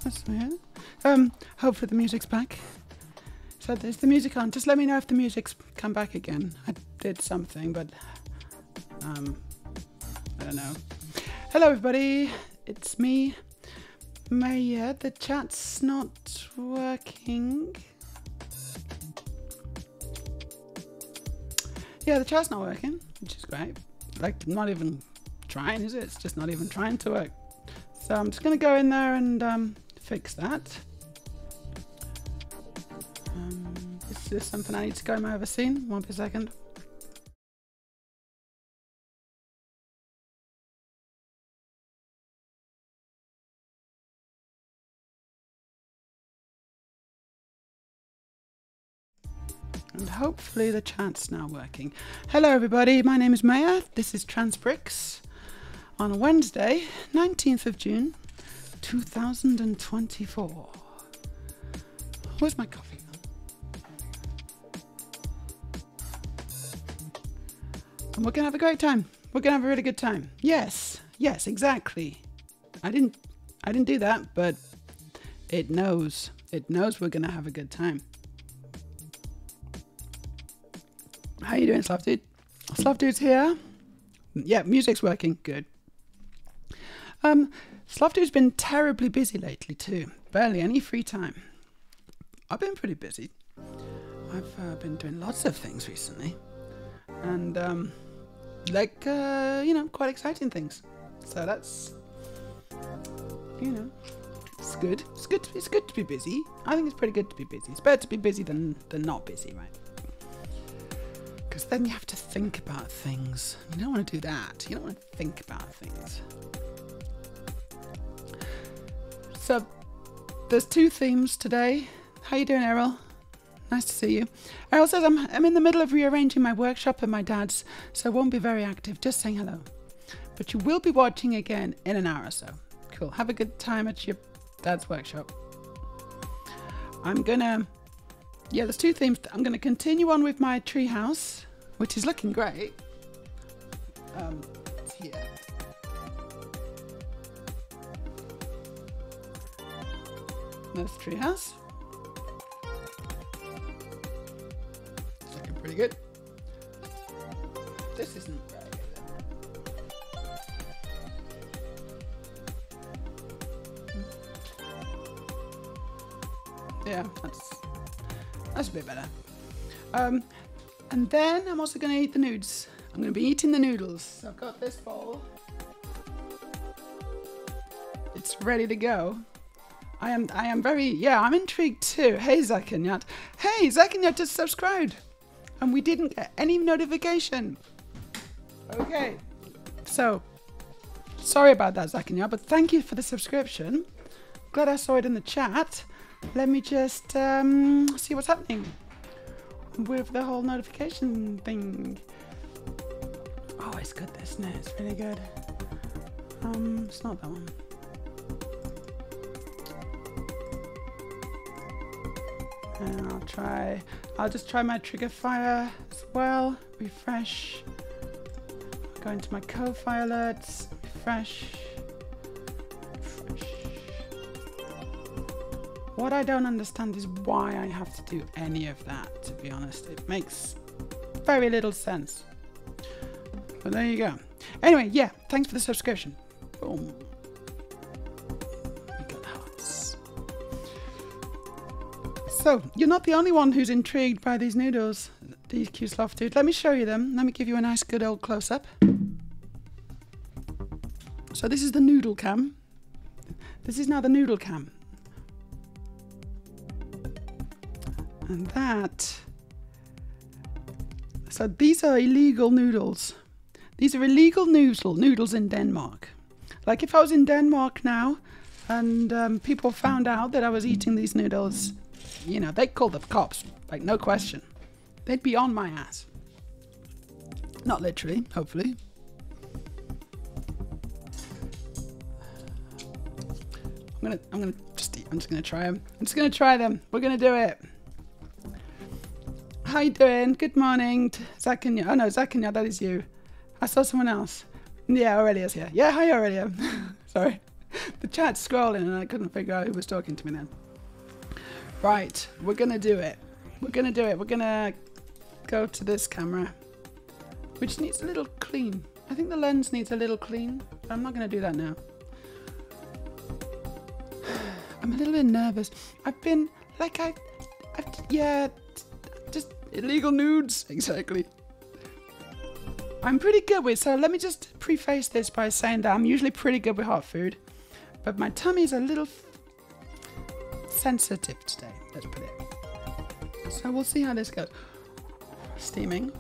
That's weird. Hopefully the music's back. So there's the music on. Just let me know if the music's come back again. I did something, but I don't know. Hello everybody, it's me, Meja. The chat's not working. Yeah, the chat's not working, which is great. Like, not even trying, is it? It's just not even trying to work. So I'm just gonna go in there and fix that. Is this something I need to go in my other scene? Won't be a second. And hopefully the chat's now working. Hello everybody, my name is Meja. This is Transbricks on Wednesday, 19th of June, 2024. Where's my coffee? And we're gonna have a great time. We're gonna have a really good time. Yes, yes, exactly. I didn't do that, but it knows. It knows we're gonna have a good time. How you doing, Slav Dude? Slav Dude's here. Yeah, music's working. Good. Slav Dude's been terribly busy lately too. Barely any free time. I've been pretty busy. I've been doing lots of things recently. And, you know, quite exciting things. So that's, you know, it's good. It's good to be busy. I think it's pretty good to be busy. It's better to be busy than not busy, right? Because then you have to think about things. You don't want to do that. You don't want to think about things. So, there's two themes today. How you doing, Errol? Nice to see you. Errol says I'm in the middle of rearranging my workshop at my dad's, so I won't be very active. Just saying hello. But you will be watching again in an hour or so. Cool. Have a good time at your dad's workshop. Yeah, there's two themes. I'm going to continue on with my treehouse, which is looking great. It's here. There's the treehouse. It's looking pretty good. This isn't very good. Yeah, that's a bit better. And then I'm also going to eat the nudes. I'm going to be eating the noodles. So I've got this bowl. It's ready to go. I'm intrigued too. Hey, Zakanyat. Hey, Zakanyat just subscribed. And we didn't get any notification. Okay. So, sorry about that, Zakanyat, but thank you for the subscription. Glad I saw it in the chat. Let me just see what's happening with the whole notification thing. Oh, it's good, isn't it? It's really good. It's not that one. And I'll just try my trigger fire as well. Refresh. Go into my co-fire alerts. Refresh. What I don't understand is why I have to do any of that, to be honest. It makes very little sense. But there you go. Anyway, yeah, thanks for the subscription. Boom. We got hearts. So, you're not the only one who's intrigued by these noodles. These cute Sloth Dude. Let me show you them. Let me give you a nice good old close-up. So this is the noodle cam. This is now the noodle cam. And that, so these are illegal noodles. These are illegal noodles in Denmark. Like if I was in Denmark now and people found out that I was eating these noodles, you know, they'd call the cops, like no question. They'd be on my ass. Not literally, hopefully. I'm just gonna try them. I'm just gonna try them. We're gonna do it. How you doing? Good morning, Zakanya. Oh no, that is you. I saw someone else. Yeah, Aurelia's here. Yeah, hi Aurelia. Sorry. The chat's scrolling and I couldn't figure out who was talking to me then. Right, we're gonna do it. We're gonna do it. We're gonna go to this camera, which needs a little clean. I think the lens needs a little clean, but I'm not gonna do that now. I'm a little bit nervous. I've been, like, yeah, just illegal nudes, exactly. I'm pretty good with, so let me just preface this by saying that I'm usually pretty good with hot food, but my tummy's a little sensitive today, let's put it. So we'll see how this goes. Steaming.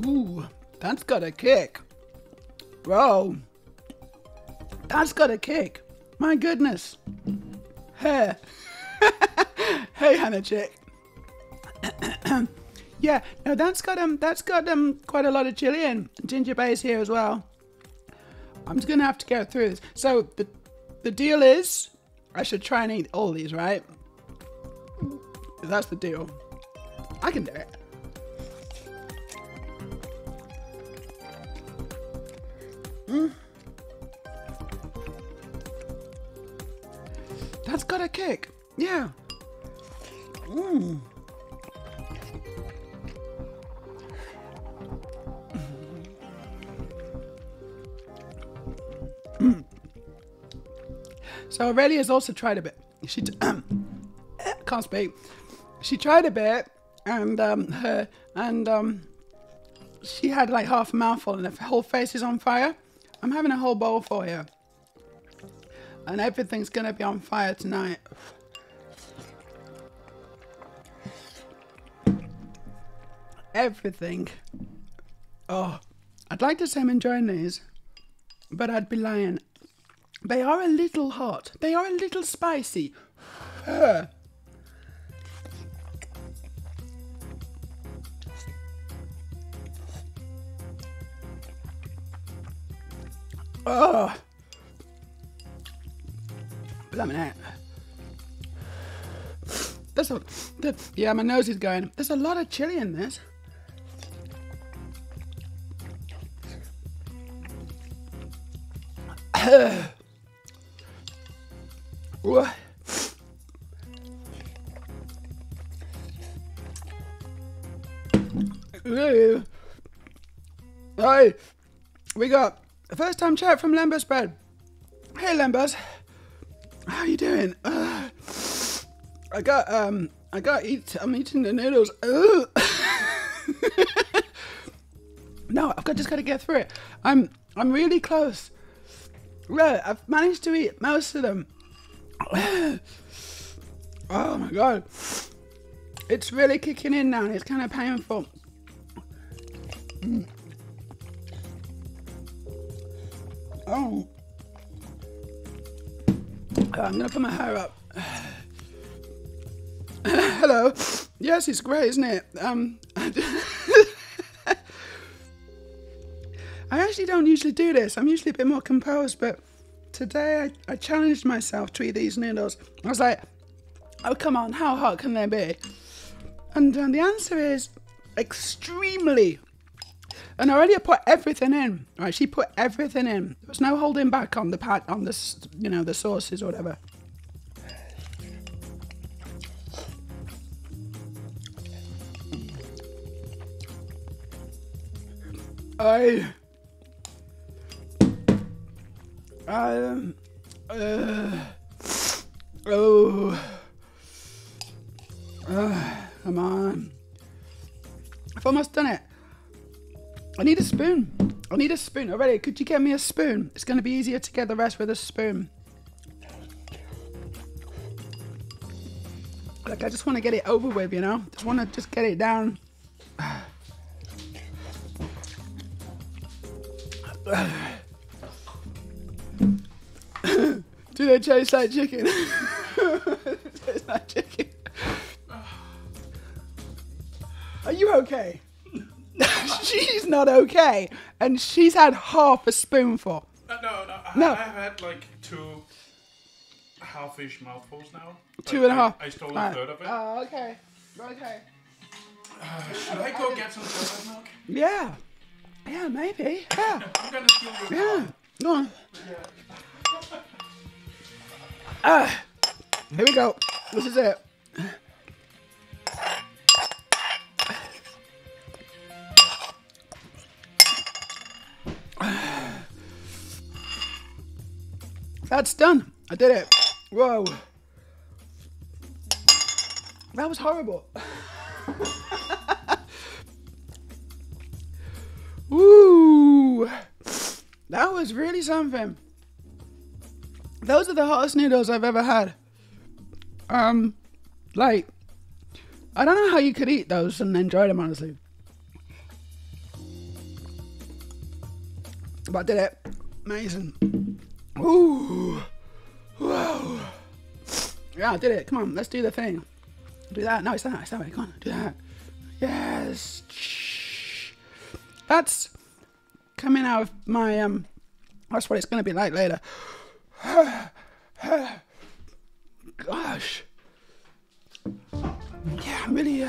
Ooh, that's got a kick. Whoa. That's got a kick. My goodness. Hey. Hey, Hannah chick. Yeah, no, that's got quite a lot of chili in. Ginger base here as well. I'm just gonna have to go through this. So the deal is, I should try and eat all these, right? That's the deal. I can do it. That's got a kick. Yeah. So Aurelia's also tried a bit. She can't speak. She tried a bit, and she had like half a mouthful, and her whole face is on fire. I'm having a whole bowl for you, and everything's gonna be on fire tonight. Everything. Oh, I'd like to say I'm enjoying these, but I'd be lying. They are a little hot. They are a little spicy. Oh, blimey heck. Yeah, my nose is going. There's a lot of chili in this. Hey, we got a first time chat from Lember's Bread. Hey Lembers, how you doing? I'm eating the noodles. No, just got to get through it. I'm really close. Right, I've managed to eat most of them. Oh my god, it's really kicking in now and it's kind of painful. Oh, I'm gonna put my hair up. Hello. Yes, it's great, isn't it? I actually don't usually do this. I'm usually a bit more composed, but today I challenged myself to eat these noodles. I was like, oh, come on, how hot can they be? And the answer is extremely. And already I put everything in. Right, she put everything in. There was no holding back on the the sauces or whatever. Come on. I've almost done it. I need a spoon. I need a spoon. Already, could you get me a spoon? It's going to be easier to get the rest with a spoon. Like, I just want to get it over with, you know? Just want to get it down. Do they taste like chicken? Taste like chicken. Are you okay? She's not okay, and she's had half a spoonful. No. I've had like two. half-ish mouthfuls now. Two and a half. I stole a third of it. Oh, okay. Okay. Should I go get some coconut milk? Yeah. Yeah, maybe. Yeah. I'm gonna steal your Yeah. Go on. Here we go. This is it. That's done. I did it. Whoa. That was horrible. Woo. That was really something. Those are the hottest noodles I've ever had. Like, I don't know how you could eat those and enjoy them, honestly. But I did it. Amazing. Ooh. Whoa. Yeah, I did it. Come on, let's do the thing. Do that. No, it's that. It's that way. Come on, do that. Yes. That's coming out of my, that's what it's going to be like later. Gosh. Yeah, I'm really,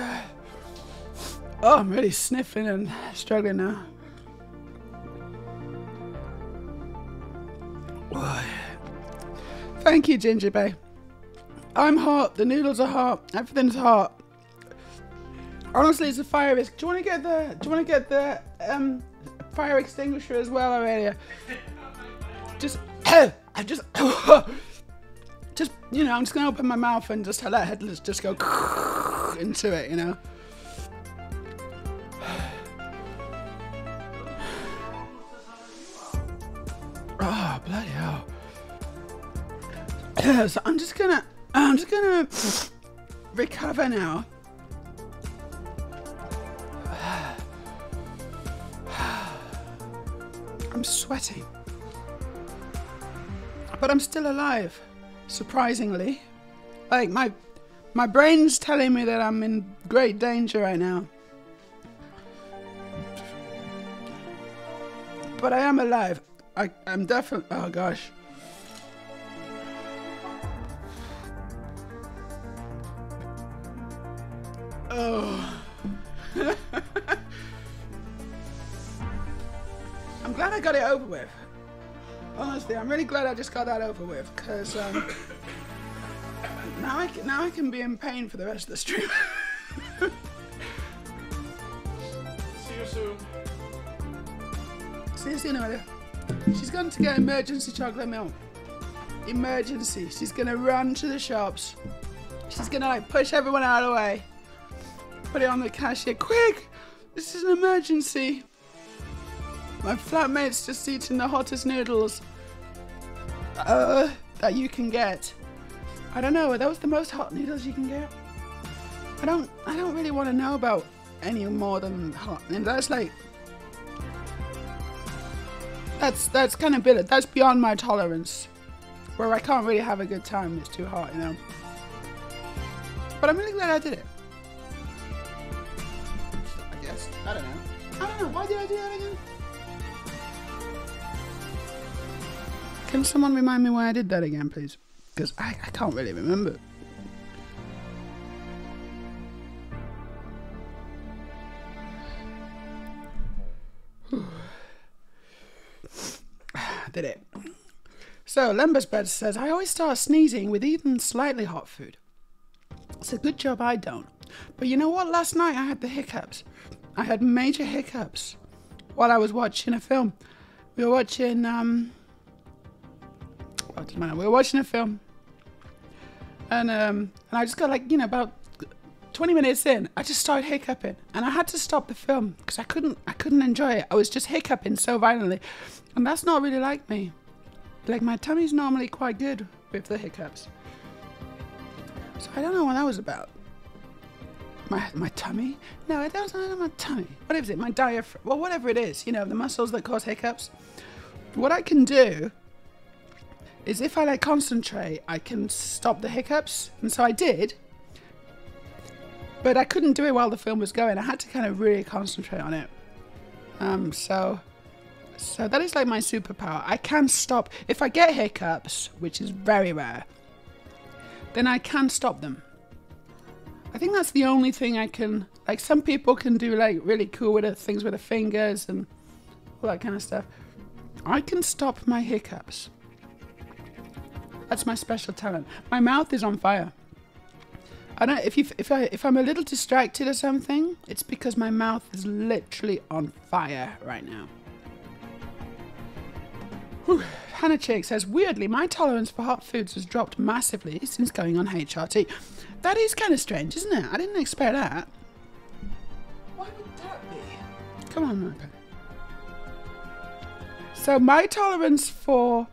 I'm really sniffing and struggling now. Thank you, Ginger Bay. I'm hot. The noodles are hot. Everything's hot. Honestly, it's a fire risk. Do you want to get the fire extinguisher as well, Aurelia? Just, just, you know, I'm just gonna open my mouth and just let Headless just go into it, you know. Oh, bloody hell. So I'm just gonna recover now. I'm sweating. But I'm still alive, surprisingly. Like, my brain's telling me that I'm in great danger right now. But I am alive. I'm definitely, oh gosh. Oh. I'm glad I got it over with. Honestly, I'm really glad I just got that over with, because now I can be in pain for the rest of the stream. See you soon. See you soon, Amelia. She's going to get emergency chocolate milk. Emergency. She's going to run to the shops. She's going to like push everyone out of the way. Put it on the cashier. Quick! This is an emergency. My flatmate's just eating the hottest noodles that you can get. I don't know, are those the most hot noodles you can get? I don't really want to know about any more than hot. And that's like, that's kind of bitter. That's beyond my tolerance. Where I can't really have a good time. It's too hot, you know. But I'm really glad I did it. I guess. I don't know. Why did I do that again? Can someone remind me why I did that again, please? Because I can't really remember. Did it. So, Lembusbed says, I always start sneezing with even slightly hot food. It's a good job I don't. But you know what? Last night I had the hiccups. I had major hiccups while I was watching a film. We were watching, what does it matter? We were watching a film. And I just got like, you know, about 20 minutes in, I just started hiccuping. And I had to stop the film because I couldn't enjoy it. I was just hiccuping so violently. And that's not really like me. Like, my tummy's normally quite good with the hiccups. So I don't know what that was about. My tummy? No, it wasn't my tummy. What is it? My diaphragm? Well, whatever it is, you know, the muscles that cause hiccups. What I can do is if I like concentrate, I can stop the hiccups. And so I did. But I couldn't do it while the film was going. I had to kind of really concentrate on it. So that is like my superpower. I can stop. If I get hiccups, which is very rare, then I can stop them. I think that's the only thing I can, like some people can do like really cool with things with their fingers and all that kind of stuff. I can stop my hiccups. That's my special talent. My mouth is on fire. I don't, if I'm a little distracted or something, it's because my mouth is literally on fire right now. Whew. Hannah Chick says, weirdly, my tolerance for hot foods has dropped massively since going on HRT. That is kind of strange, isn't it? I didn't expect that. Why would that be? Come on, okay. So my tolerance for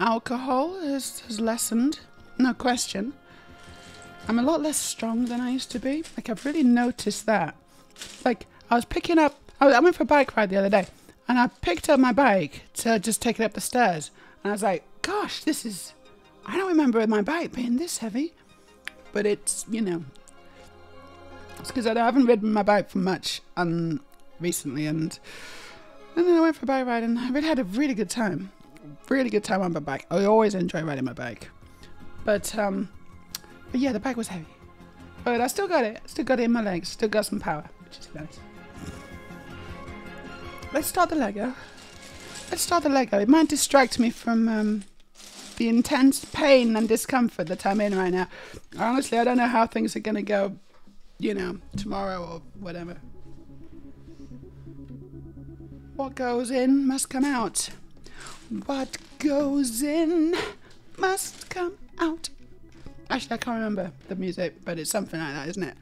alcohol has lessened, no question. I'm a lot less strong than I used to be. Like, I've really noticed that. Like, I went for a bike ride the other day, and I picked up my bike to just take it up the stairs. And I was like, gosh, I don't remember my bike being this heavy. But it's, you know, it's because I haven't ridden my bike for much recently. And then I went for a bike ride, and I really had a really good time. Really good time on my bike. I always enjoy riding my bike. But yeah, the bike was heavy. But I still got it. Still got it in my legs. Still got some power, which is nice. Let's start the Lego. It might distract me from the intense pain and discomfort that I'm in right now. Honestly, I don't know how things are going to go, you know, tomorrow or whatever. What goes in must come out. What goes in must come out. Actually, I can't remember the music, but it's something like that, isn't it?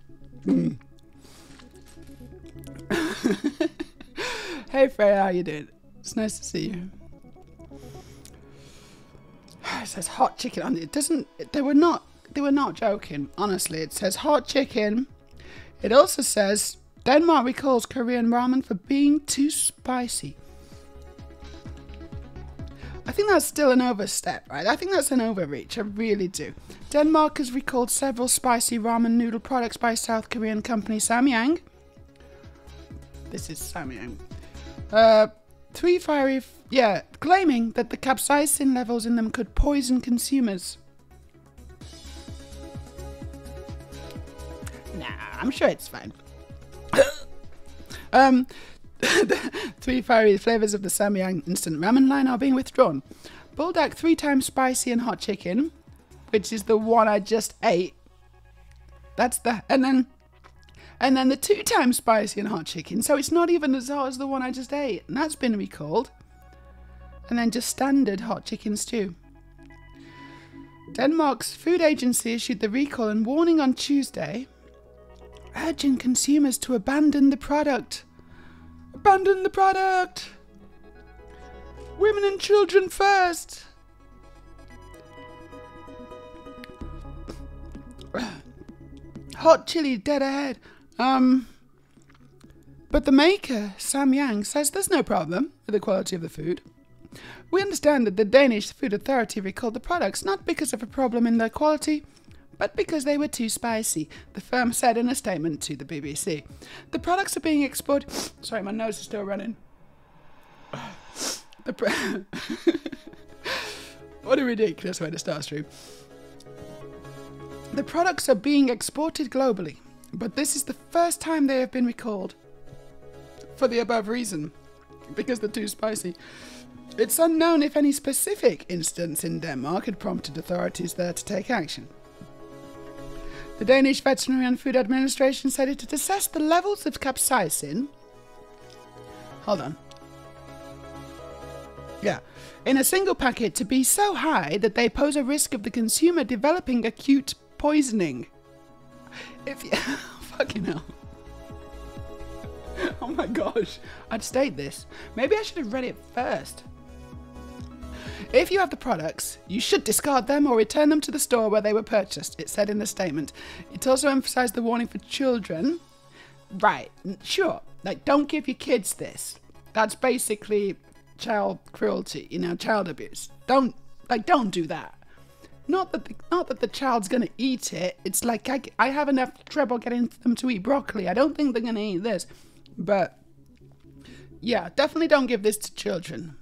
Hey Freya, how you doing? It's nice to see you. It says hot chicken on it. Doesn't. They were not joking. Honestly, it says hot chicken. It also says Denmark recalls Korean ramen for being too spicy. I think that's still an overstep, right? I think that's an overreach. I really do. Denmark has recalled several spicy ramen noodle products by South Korean company Samyang. This is Samyang. Claiming that the capsaicin levels in them could poison consumers. Nah, I'm sure it's fine. The 3 fiery flavors of the Samyang instant ramen line are being withdrawn. Buldak 3 times spicy and hot chicken, which is the one I just ate. That's the and then the 2 times spicy and hot chicken, so it's not even as hot as the one I just ate, and that's been recalled. And then just standard hot chicken stew. Denmark's food agency issued the recall and warning on Tuesday, urging consumers to abandon the product. Abandon the product! Women and children first! Hot chili dead ahead. But the maker, Samyang, says there's no problem with the quality of the food. We understand that the Danish Food Authority recalled the products not because of a problem in their quality, but because they were too spicy, the firm said in a statement to the BBC. The products are being exported... Sorry, my nose is still running. What a ridiculous way to start a stream. The products are being exported globally, but this is the first time they have been recalled. For the above reason, because they're too spicy. It's unknown if any specific instance in Denmark had prompted authorities there to take action. The Danish Veterinary and Food Administration said it had assessed the levels of capsaicin. Hold on. Yeah. In a single packet to be so high that they pose a risk of the consumer developing acute poisoning. If you... Fucking hell. Oh my gosh. I'd state this. Maybe I should have read it first. If you have the products, you should discard them or return them to the store where they were purchased, it said in the statement. It also emphasised the warning for children. Right, sure. Like, don't give your kids this. That's basically child cruelty, you know, child abuse. Don't do that. Not that the child's gonna eat it. It's like I have enough trouble getting them to eat broccoli. I don't think they're gonna eat this. But yeah, definitely don't give this to children.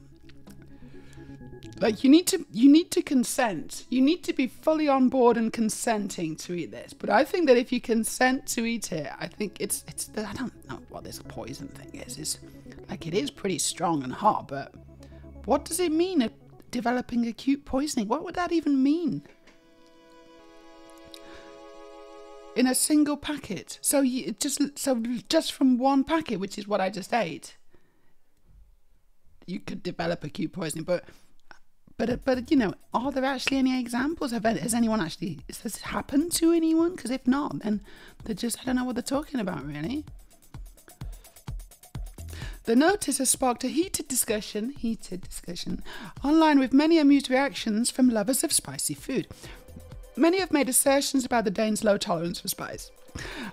Like, you need to consent. You need to be fully on board and consenting to eat this. But I think that if you consent to eat it, I think it's I don't know what this poison thing is. It's like, it is pretty strong and hot, but what does it mean, developing acute poisoning? What would that even mean? In a single packet. So just from one packet, which is what I just ate, you could develop acute poisoning. But you know, are there actually any examples? Has anyone actually, has this happened to anyone? Because if not, then they're just, I don't know what they're talking about, really. The notice has sparked a heated discussion online, with many amused reactions from lovers of spicy food. Many have made assertions about the Danes' low tolerance for spice.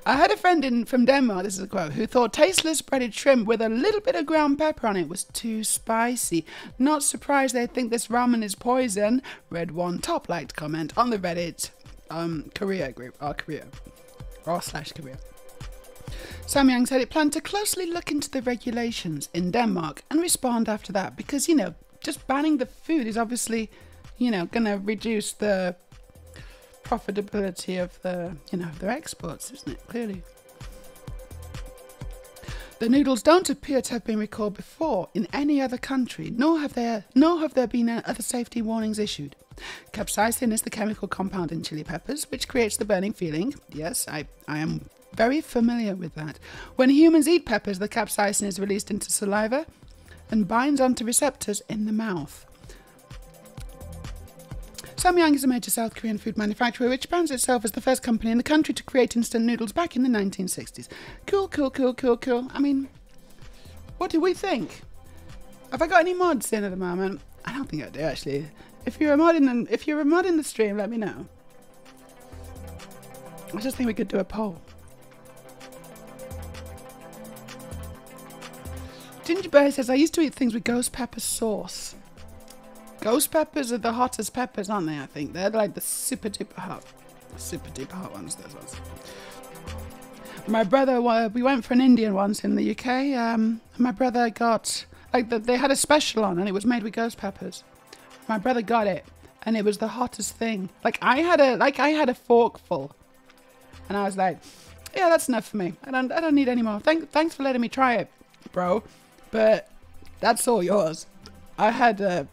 I had a friend from Denmark, this is a quote, who thought tasteless breaded shrimp with a little bit of ground pepper on it was too spicy. Not surprised they think this ramen is poison. Red One Top liked comment on the Reddit Korea group, r/Korea. Samyang said it planned to closely look into the regulations in Denmark and respond after that, because, you know, just banning the food is obviously, you know, going to reduce the profitability of their exports, isn't it? Clearly. The noodles don't appear to have been recalled before in any other country, nor have there been other safety warnings issued. Capsaicin is the chemical compound in chili peppers, which creates the burning feeling. Yes, I am very familiar with that. When humans eat peppers, the capsaicin is released into saliva and binds onto receptors in the mouth. Samyang is a major South Korean food manufacturer which brands itself as the first company in the country to create instant noodles back in the 1960s. Cool. I mean, what do we think? Have I got any mods in at the moment? I don't think I do, actually. If you're a mod in the stream, let me know. I just think we could do a poll. Ginger Bear says, I used to eat things with ghost pepper sauce. Ghost peppers are the hottest peppers, aren't they? I think they're like the super duper hot ones. Those ones. My brother, we went for an Indian once in the UK. My brother got they had a special on, and it was made with ghost peppers. My brother got it, and it was the hottest thing. Like I had a forkful, and I was like, yeah, that's enough for me. I don't need any more. Thanks for letting me try it, bro. But that's all yours. I had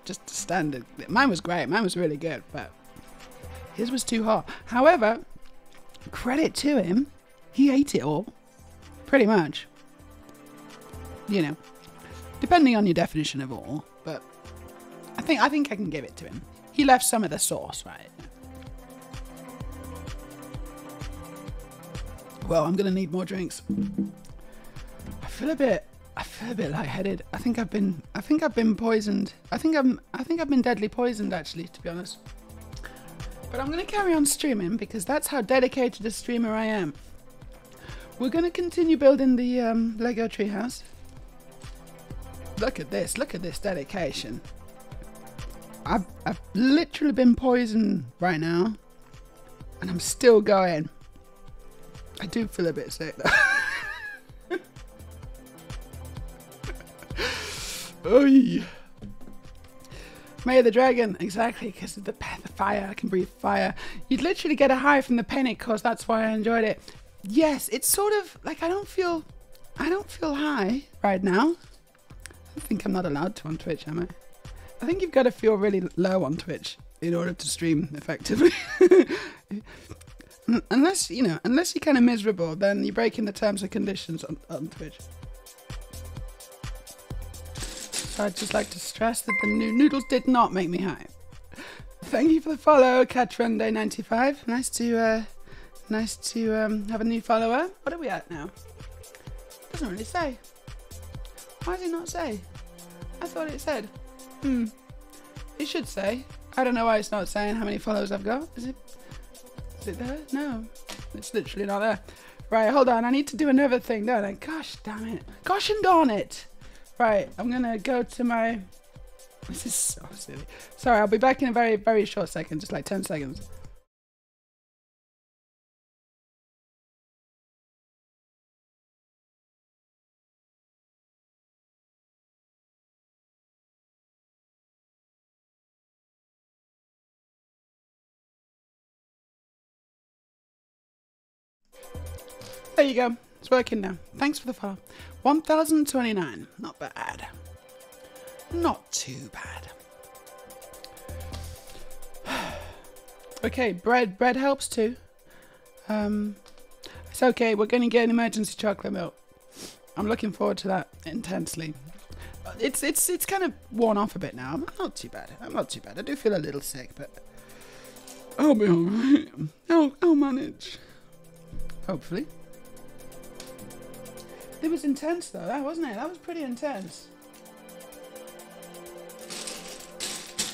just a standard. Mine was great. Mine was really good, but his was too hot. However, credit to him, he ate it all, pretty much. You know, depending on your definition of all, but I think I can give it to him. He left some of the sauce, right? Well, I'm gonna need more drinks. I feel a bit lightheaded. I think I've been poisoned. I think I've been deadly poisoned, actually, to be honest. But I'm gonna carry on streaming because that's how dedicated a streamer I am. We're gonna continue building the Lego treehouse. Look at this dedication. I've literally been poisoned right now, and I'm still going. I do feel a bit sick though. Oy. Meja the dragon, exactly, because of the fire. I can breathe fire. You'd literally get a high from the pain it caused. That's why I enjoyed it. Yes, it's sort of like I don't feel high right now. I think I'm not allowed to on Twitch, am I? I think you've got to feel really low on Twitch in order to stream effectively. unless you're kind of miserable, then you're breaking the terms and conditions on Twitch. So I'd just like to stress that the noodles did not make me high. Thank you for the follow, CatchRunday95. Nice to have a new follower. What are we at now? Doesn't really say. Why does it not say? I thought it said. It should say. I don't know why it's not saying how many followers I've got. Is it there? No. It's literally not there. Right, hold on. I need to do another thing, don't I? Gosh damn it. Gosh and darn it. Right, I'm gonna go to my... This is so silly. Sorry, I'll be back in a very, very short second. Just like 10 seconds. There you go. It's working now. Thanks for the follow. 1029. Not bad. Not too bad. Okay, bread helps too. It's okay. We're going to get an emergency chocolate milk. I'm looking forward to that intensely. It's kind of worn off a bit now. I'm not too bad. I do feel a little sick, but I'll be alright. I'll manage. Hopefully. It was intense though, that wasn't it? That was pretty intense.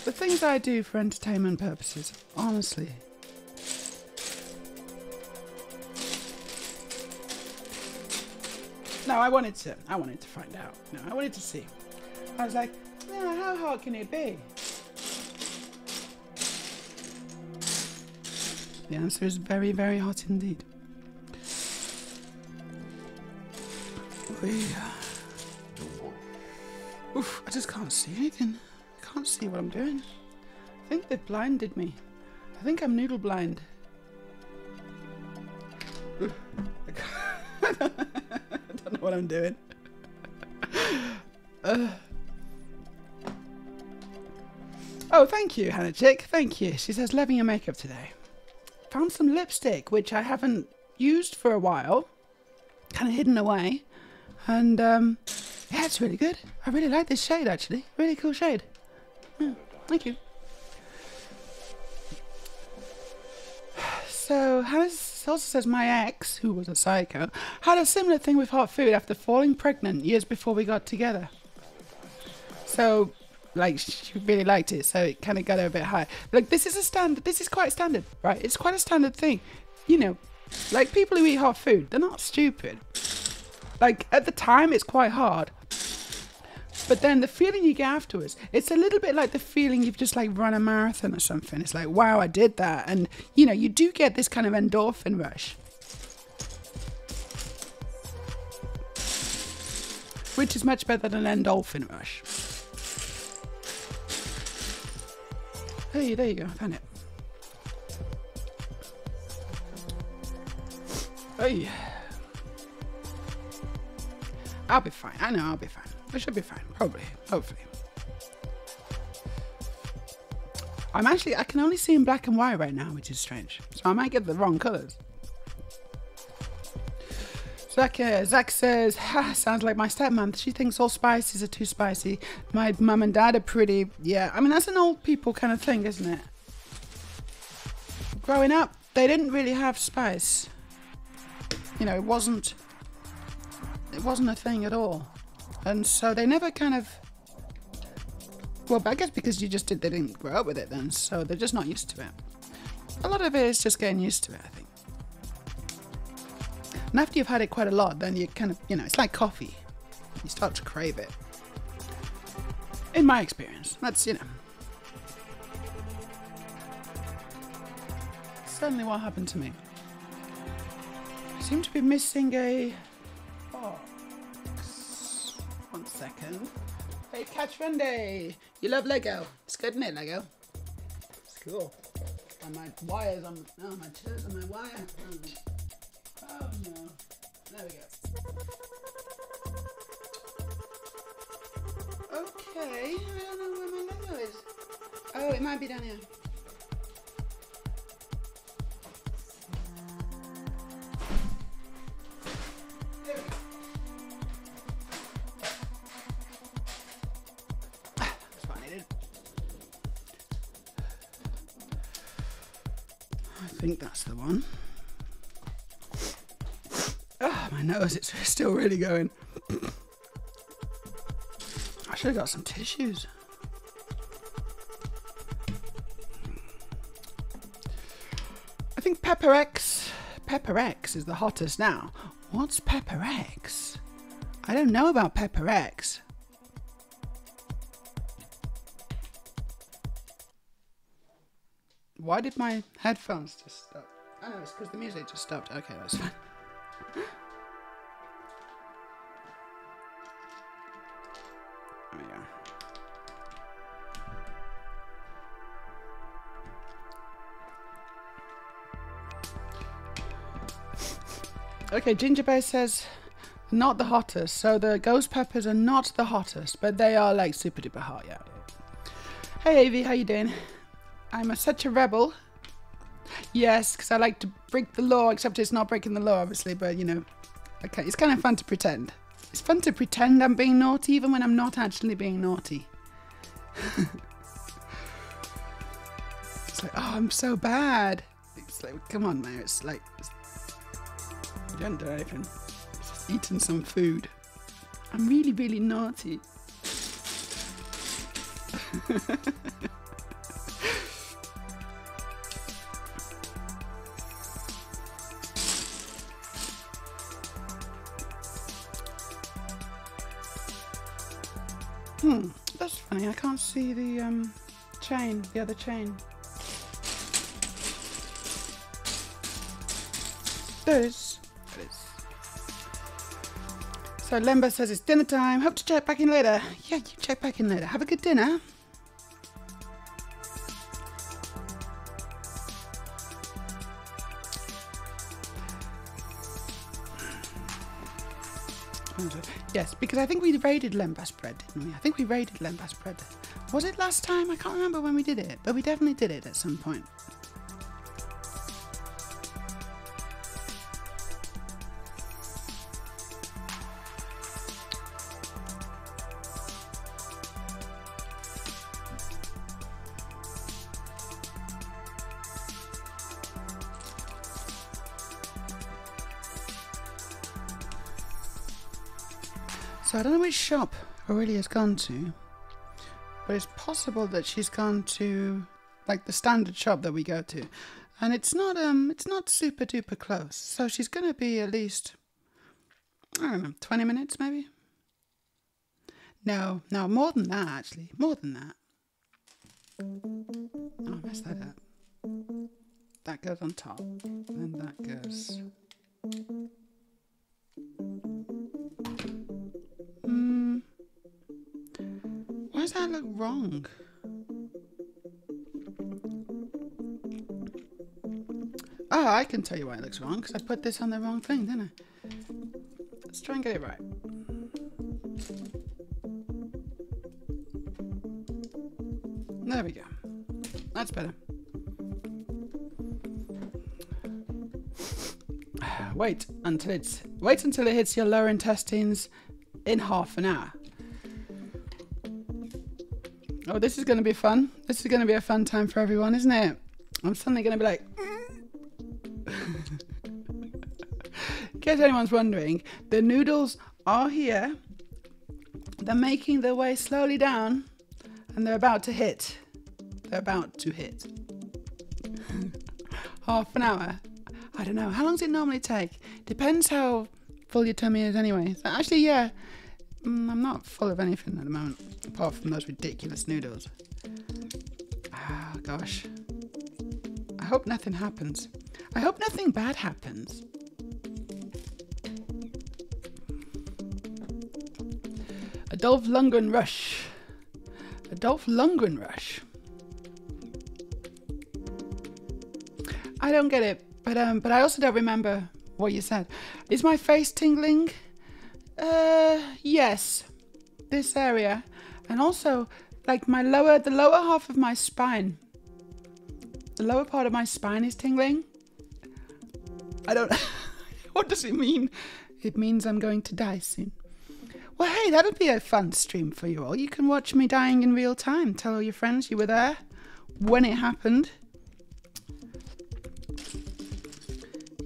The things I do for entertainment purposes, honestly. No, I wanted to find out. No, I wanted to see. I was like, yeah, how hard can it be? The answer is very, very hot indeed. Oof, I just can't see anything. I can't see what I'm doing. I think they've blinded me. I think I'm noodle blind. I don't know what I'm doing. Oh, thank you, Hannah Chick. Thank you. She says, loving your makeup today. Found some lipstick, which I haven't used for a while. Kind of hidden away. And, yeah, it's really good. I really like this shade, actually. Really cool shade. Thank you. So, Hannah also says my ex, who was a psycho, had a similar thing with hot food after falling pregnant years before we got together. So, like, she really liked it, so it kind of got her a bit high. Like, this is quite standard, right? It's quite a standard thing. You know, like, people who eat hot food, they're not stupid. Like, at the time, it's quite hard. But then the feeling you get afterwards, it's a little bit like the feeling you've just, like, run a marathon or something. It's like, wow, I did that. And, you know, you do get this kind of endorphin rush. Which is much better than an endorphin rush. Hey, there you go. I found it. Hey. I'll be fine. I know I'll be fine. I should be fine. Probably. Hopefully. I can only see in black and white right now, which is strange. So I might get the wrong colours. Zach says, ha, sounds like my stepmom. She thinks all spices are too spicy. My mum and dad are pretty, yeah. I mean, that's an old people kind of thing, isn't it? Growing up, they didn't really have spice. You know, it wasn't a thing at all. And so they never kind of, well, I guess because they didn't grow up with it then, so they're just not used to it. A lot of it is just getting used to it, I think. And after you've had it quite a lot, then you kind of, you know, it's like coffee. You start to crave it. In my experience. That's, you know. Certainly what happened to me. I seem to be missing a box. 1 second. Hey, Catch Monday. You love Lego. It's good, isn't it, Lego? It's cool. And my wires on, oh, my chair's on my wire. Oh no. There we go. Okay, I don't know where my Lego is. Oh, it might be down here. There we go. That's what I needed. I think that's the one. Oh, my nose, it's still really going. I should have got some tissues. I think Pepper X is the hottest now. What's Pepper X? I don't know about Pepper X. Why did my headphones just stop? Oh no, it's because the music just stopped. Okay, that's fine. There we go. Okay, Ginger Bear says not the hottest. So the ghost peppers are not the hottest, but they are like super duper hot. Yeah. Hey Avi, how you doing? I'm such a rebel. Yes, because I like to break the law, except it's not breaking the law, obviously, but you know, okay, it's kind of fun to pretend. It's fun to pretend I'm being naughty even when I'm not actually being naughty. It's like, oh, I'm so bad. It's like, come on, man. It's like, you don't do anything. It's just eating some food. I'm really, really naughty. That's funny. I can't see the chain, the other chain. There it is. There it is. So Lemba says it's dinner time. Hope to check back in later. Yeah, you check back in later. Have a good dinner. Yes, because I think we raided Lembas bread, didn't we? I think we raided Lembas bread. Was it last time? I can't remember when we did it, but we definitely did it at some point. So I don't know which shop Aurelia's gone to, but it's possible that she's gone to like the standard shop that we go to, and it's not super duper close. So she's gonna be at least, I don't know, 20 minutes maybe. No, more than that actually, more than that. Oh, I messed that up. That goes on top, and that goes. Why does that look wrong? Oh, I can tell you why it looks wrong, because I put this on the wrong thing, didn't I? Let's try and get it right. There we go. That's better. Wait until it hits your lower intestines in half an hour. Oh, this is going to be fun. This is going to be a fun time for everyone, isn't it? I'm suddenly going to be like... In case anyone's wondering, the noodles are here. They're making their way slowly down, and they're about to hit. They're about to hit. Half an hour. I don't know. How long does it normally take? Depends how full your tummy is anyway. So actually, yeah. I'm not full of anything at the moment, apart from those ridiculous noodles. Ah, gosh. I hope nothing happens. I hope nothing bad happens. Adolf Lundgren Rush. Adolf Lundgren Rush. I don't get it, but I also don't remember what you said. Is my face tingling? Yes, this area, and also like the lower half of my spine. The lower part of my spine is tingling. I don't. What does it mean? It means I'm going to die soon. Well, hey, that'll be a fun stream for you all. You can watch me dying in real time. Tell all your friends you were there when it happened.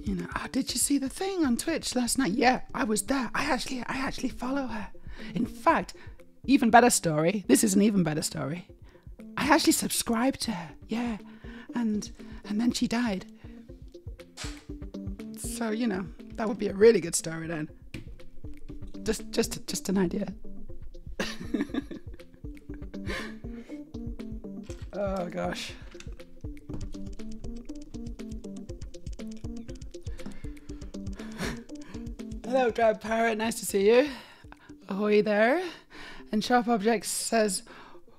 You know, oh, did you see the thing on Twitch last night? Yeah, I was there. I actually follow her. In fact, even better story. This is an even better story. I actually subscribed to her. Yeah, and then she died. So you know, that would be a really good story then. Just an idea. Oh gosh. Hello, Drab Parrot. Nice to see you. Ahoy there. And Sharp Objects says,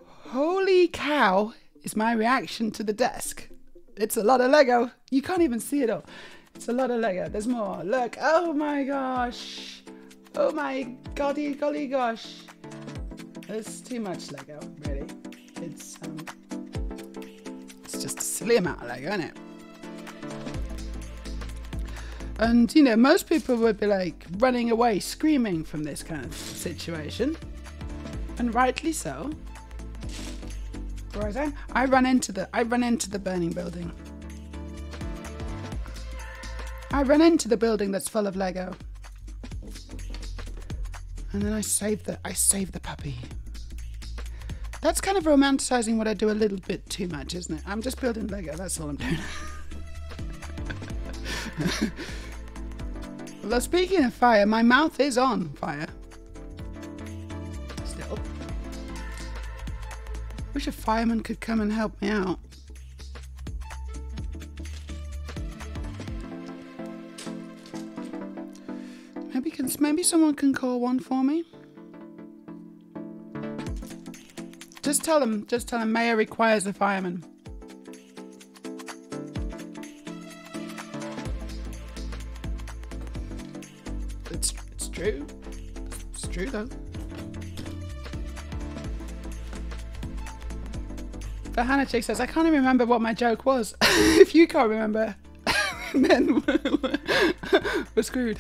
"Holy cow!" is my reaction to the desk. It's a lot of Lego. You can't even see it all. It's a lot of Lego. There's more. Look. Oh my gosh. Oh my golly gosh. There's too much Lego, really. It's just a silly amount of Lego, isn't it? And, you know, most people would be like running away, screaming from this kind of situation. And rightly so. Whereas I run into the burning building. I run into the building that's full of Lego. And then I save the puppy. That's kind of romanticizing what I do a little bit too much, isn't it? I'm just building Lego, that's all I'm doing. Well, speaking of fire, my mouth is on fire. Still. Wish a fireman could come and help me out. Maybe someone can call one for me. Just tell them Meja requires a fireman. It's true. It's true though. The Hannah chick says, I can't even remember what my joke was. If you can't remember, then we're screwed.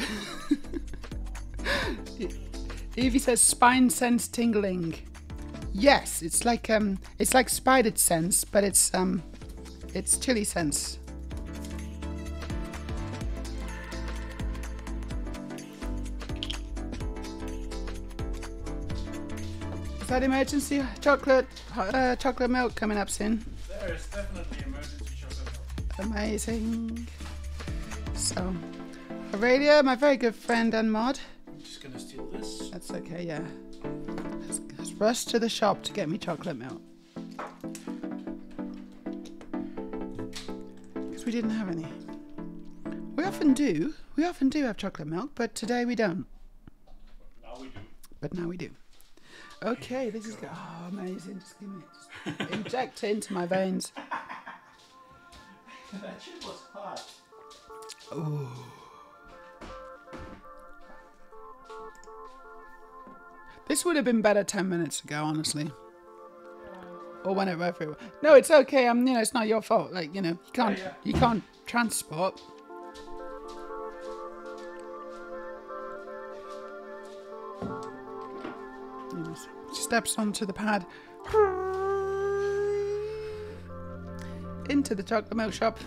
Evie says spine sense tingling. Yes, it's like spider sense, but it's chili sense. Is that emergency chocolate milk coming up soon? There is definitely emergency chocolate milk. Amazing. So, Aurelia, my very good friend and mod. I'm just gonna steal this. That's okay, yeah. Has rushed to the shop to get me chocolate milk. Because we didn't have any. We often do. We often do have chocolate milk, but today we don't. Now we do. But now we do. Okay, this is good. Oh, amazing. Just give me it. Just inject it into my veins. That shit was hot. Ooh. This would have been better 10 minutes ago, honestly. Or whenever. No, it's okay. It's not your fault. Like, you can't transport. Steps onto the pad. Into the chocolate milk shop.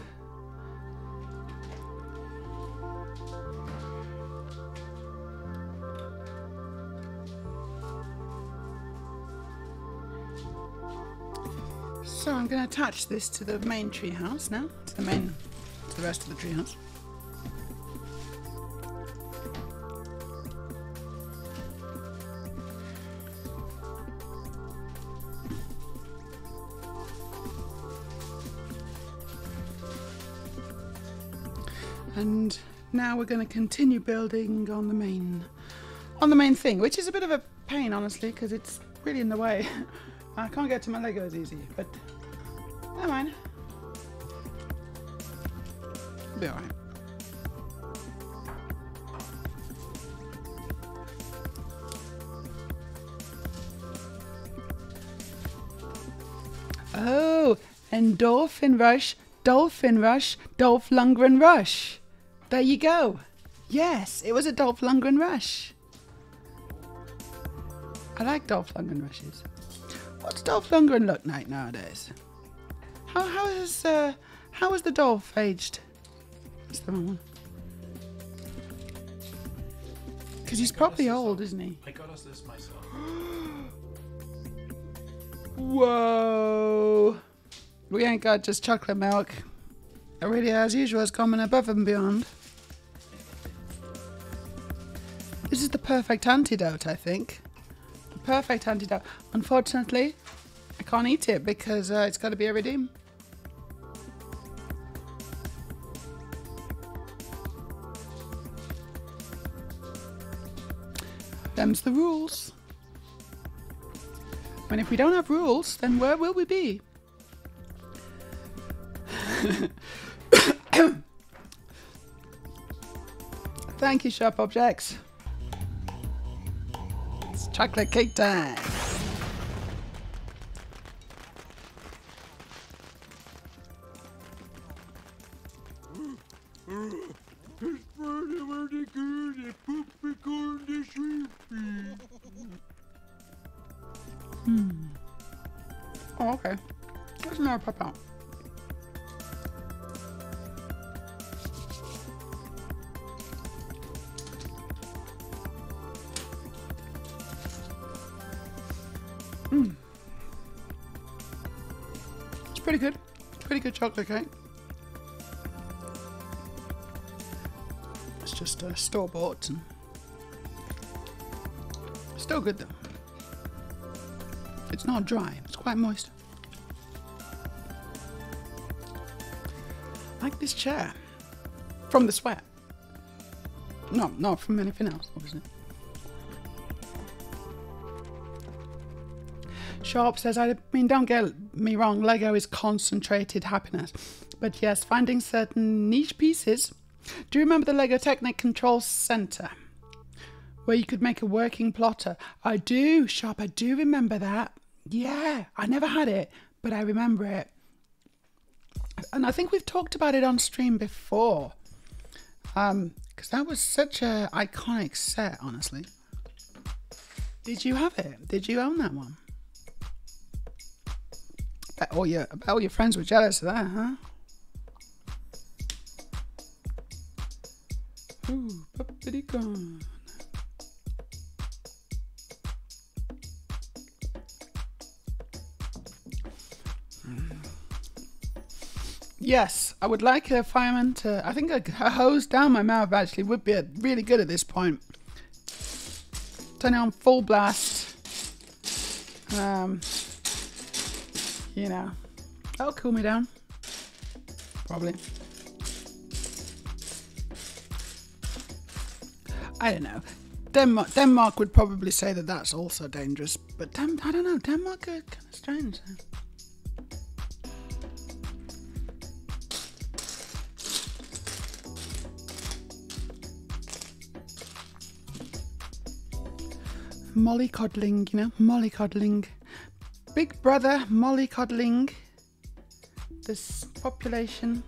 So I'm going to attach this to the main tree house now, to the rest of the tree house. And now we're going to continue building on the main thing, which is a bit of a pain, honestly, because it's really in the way. I can't get to my Legos easy, but never mind. It'll be alright. Oh, endorphin rush, dolphin rush, Dolph Lundgren rush. There you go. Yes, it was a Dolph Lundgren rush. I like Dolph Lundgren rushes. What's Dolph Lundgren look like nowadays? How is the Dolph aged? That's the wrong one. Because he's probably old, isn't he? I got us this myself. Whoa! We ain't got just chocolate milk. Aurelia, as usual, has gone above and beyond. This is the perfect antidote, I think. The perfect antidote. Unfortunately, I can't eat it because it's got to be a redeem. Them's the rules. I mean, if we don't have rules, then where will we be? Thank you, Sharp Objects. It's chocolate cake time. Oh, okay. There's another pop out. It's pretty good. Pretty good chocolate cake. It's just store-bought and still good though. It's not dry. It's quite moist. Like this chair from the sweat. No, not from anything else, obviously. Sharp says, I mean, don't get me wrong, Lego is concentrated happiness. But yes, finding certain niche pieces. Do you remember the Lego Technic Control Center? Where you could make a working plotter? I do, Sharp, I do remember that. Yeah, I never had it, but I remember it. And I think we've talked about it on stream before. Because that was such a iconic set, honestly. Did you have it? Did you own that one? I bet all your friends were jealous of that, huh? Ooh, puppity gone. Yes, I would like a fireman to... I think a hose down my mouth actually would be really good at this point. Turn it on full blast. You know, that'll cool me down. Probably. I don't know. Denmark would probably say that that's also dangerous, but I don't know. Denmark are kind of strange. Mollycoddling, you know, mollycoddling. Big brother mollycoddling this population.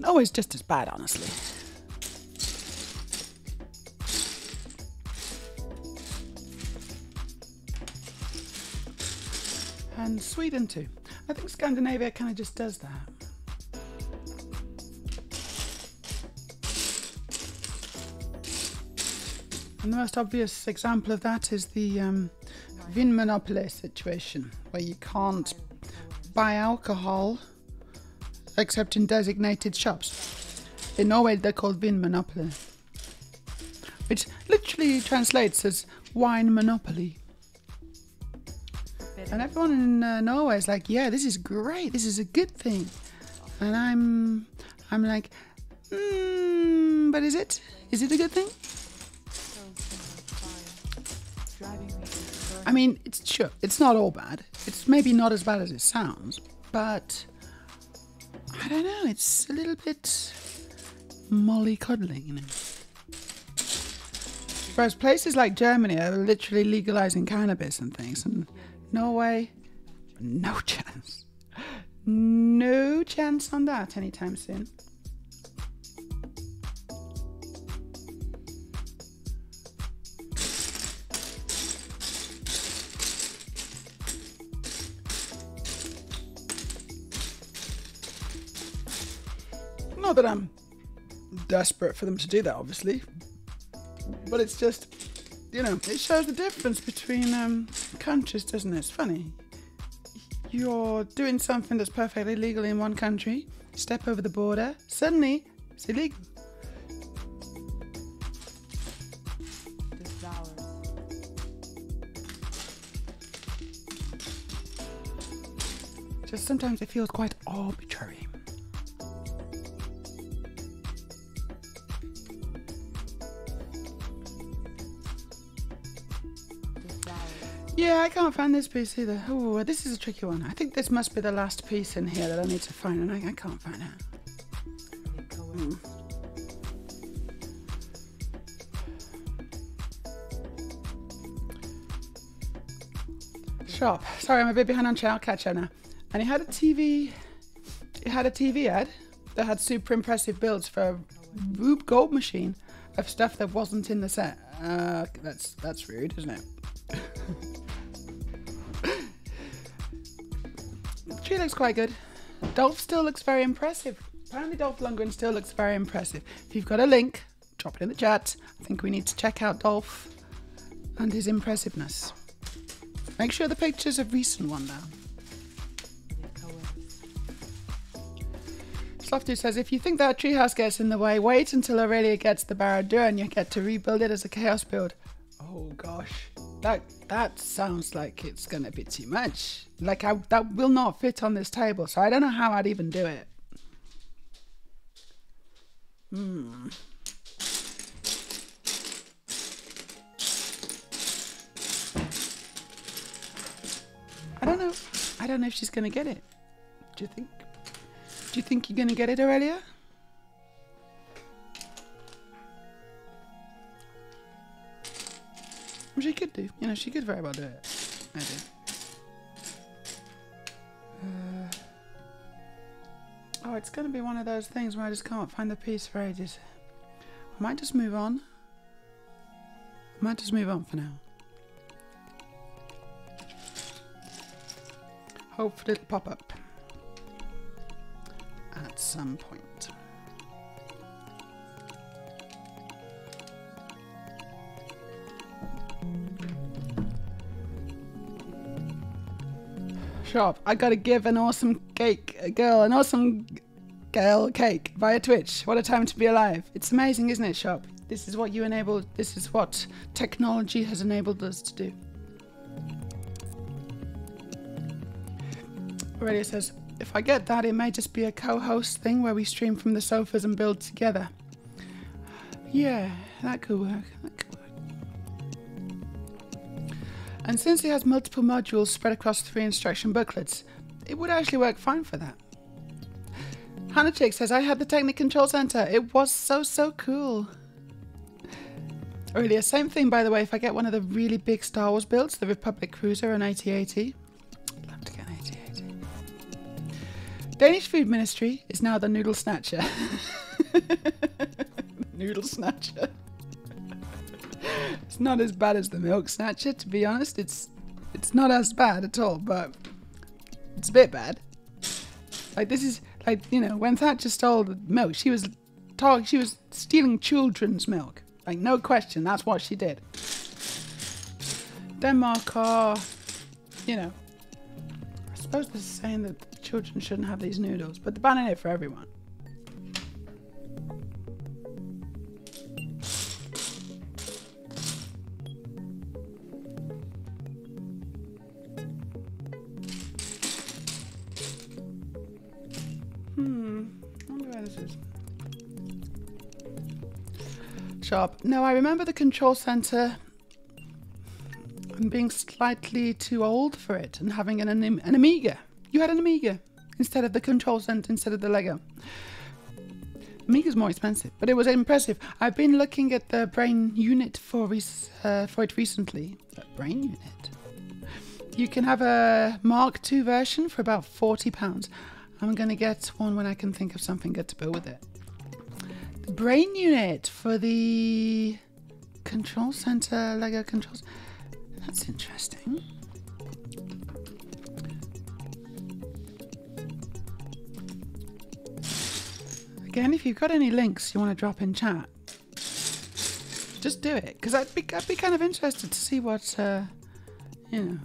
Always just as bad, honestly. And Sweden too. I think Scandinavia kind of just does that. And the most obvious example of that is the Vin Monopoly situation, where you can't buy alcohol except in designated shops. In Norway they're called Vin Monopoly, which literally translates as wine monopoly. And everyone in Norway is like, yeah, this is great, this is a good thing. And I'm like, but is it? Is it a good thing? I mean, it's not all bad. It's maybe not as bad as it sounds, but I don't know, it's a little bit mollycoddling, you know. Whereas places like Germany are literally legalizing cannabis and things, and Norway, no chance. No chance on that anytime soon. Not that I'm desperate for them to do that, obviously, but it's just, you know, it shows the difference between countries, doesn't it? It's funny. You're doing something that's perfectly legal in one country, step over the border, suddenly it's illegal. Just sometimes it feels quite arbitrary. Yeah, I can't find this piece either. Oh, this is a tricky one. I think this must be the last piece in here that I need to find, and I can't find it. Shop. Sorry, I'm a bit behind on chat. I'll catch up now. And he had a TV. It had a TV ad that had super impressive builds for a Rube Gold machine of stuff that wasn't in the set. That's rude, isn't it? The tree looks quite good. Dolph still looks very impressive. Apparently Dolph Lundgren still looks very impressive. If you've got a link, drop it in the chat. I think we need to check out Dolph and his impressiveness. Make sure the picture's a recent one now. Slofty says, if you think that treehouse gets in the way, wait until Aurelia gets the Barad-dûr and you get to rebuild it as a chaos build. Oh gosh, that sounds like it's gonna be too much. Like that will not fit on this table, so I don't know how I'd even do it. I don't know if she's gonna get it. Do you think? Do you think you're gonna get it, Aurelia? Well, she could do. You know, she could very well do it. Maybe. Oh, it's gonna be one of those things where I just can't find the piece for ages. I might just move on. I might just move on for now. Hopefully it'll pop up at some point. Shop, I gotta give an awesome girl cake via Twitch. What a time to be alive. It's amazing, isn't it, Shop? This is what this is what technology has enabled us to do. Aurelia says, if I get that, it may just be a co-host thing where we stream from the sofas and build together. Yeah, that could work. That could work. And since it has multiple modules spread across 3 instruction booklets, it would actually work fine for that. Hannah Chick says, I had the Technic Control Center. It was so cool. Aurelia, same thing, by the way, if I get one of the really big Star Wars builds, the Republic Cruiser and 8080. I'd love to get an 8080. Danish Food Ministry is now the Noodle Snatcher. Noodle Snatcher. It's not as bad as the Milk Snatcher, to be honest. It's not as bad at all, but it's a bit bad. Like, this is like, you know, when Thatcher stole the milk, she was stealing children's milk. Like, no question, that's what she did. Denmark are, you know, I suppose this is saying that children shouldn't have these noodles, but they're banning it for everyone. I wonder where this is. Sharp. No, I remember the control center and being slightly too old for it and having an Amiga. You had an Amiga instead of the control center, instead of the Lego. Amiga's more expensive, but it was impressive. I've been looking at the brain unit for it recently. Brain unit. You can have a Mark II version for about £40. I'm going to get one when I can think of something good to build with it. The brain unit for the control center, Lego controls. That's interesting. Again, if you've got any links you want to drop in chat, just do it. Because I'd be kind of interested to see what, you know.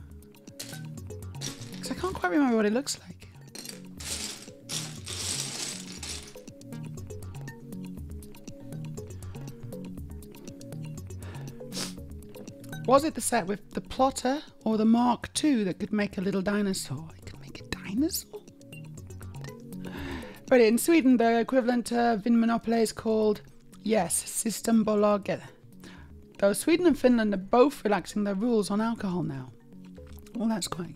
Because I can't quite remember what it looks like. Was it the set with the plotter or the Mark II that could make a little dinosaur? It could make a dinosaur? But in Sweden, the equivalent of Vinmonopoly is called, yes, Systembolaget. Though Sweden and Finland are both relaxing their rules on alcohol now. Well, that's quite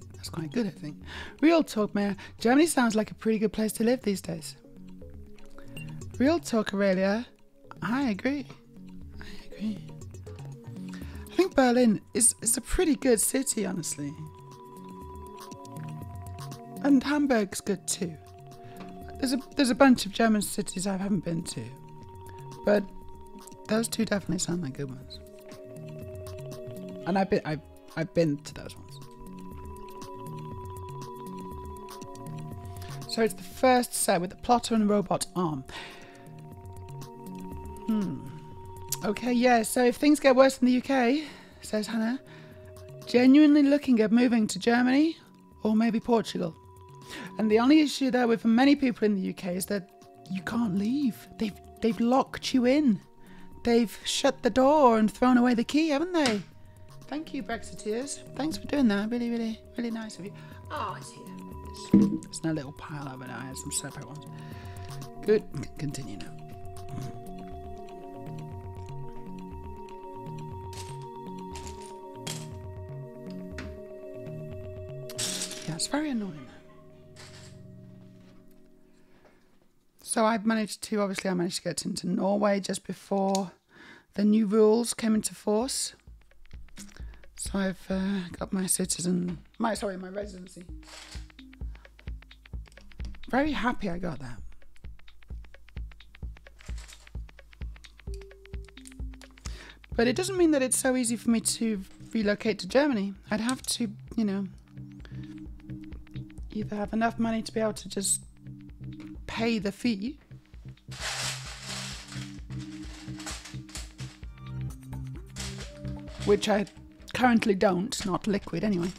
good, I think. Real talk, Meja. Germany sounds like a pretty good place to live these days. Real talk, Aurelia. I agree. I think Berlin is a pretty good city, honestly. And Hamburg's good too. There's a bunch of German cities I haven't been to, but those two definitely sound like good ones. And I've been to those ones. So it's the first set with the plotter and robot arm. Okay, yeah, so if things get worse in the UK, says Hannah, genuinely looking at moving to Germany or maybe Portugal. And the only issue there with many people in the UK is that you can't leave. They've locked you in. They've shut the door and thrown away the key, haven't they? Thank you, Brexiteers. Thanks for doing that. Really, really, really nice of you. Oh, it's here. It's in a little pile over there. I had some separate ones. Good. Continue now. Yeah, it's very annoying. So I managed to get into Norway just before the new rules came into force. So I've got my residency. Very happy I got that. But it doesn't mean that it's so easy for me to relocate to Germany. I'd have to, either have enough money to be able to just pay the fee, which I currently don't, not liquid anyway,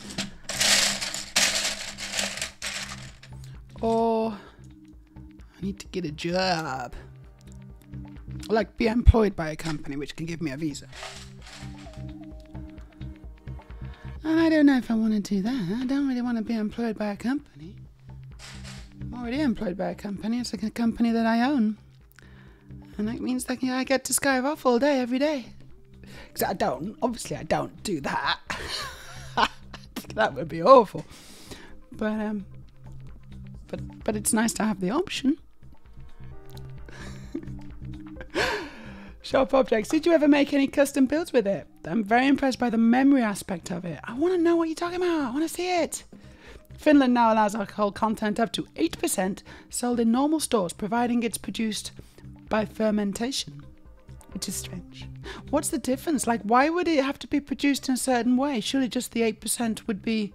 or I need to get a job, or like be employed by a company which can give me a visa. And I don't know if I want to do that. I don't really want to be employed by a company. I'm already employed by a company. It's like a company that I own. And that means that I get to skype off all day, every day. Because I don't do that. That would be awful. But it's nice to have the option. Shop objects. Did you ever make any custom builds with it? I'm very impressed by the memory aspect of it. I want to know what you're talking about. I want to see it. Finland now allows alcohol content up to 8% sold in normal stores, providing it's produced by fermentation, which is strange. What's the difference? Like, why would it have to be produced in a certain way? Surely just the 8% would be,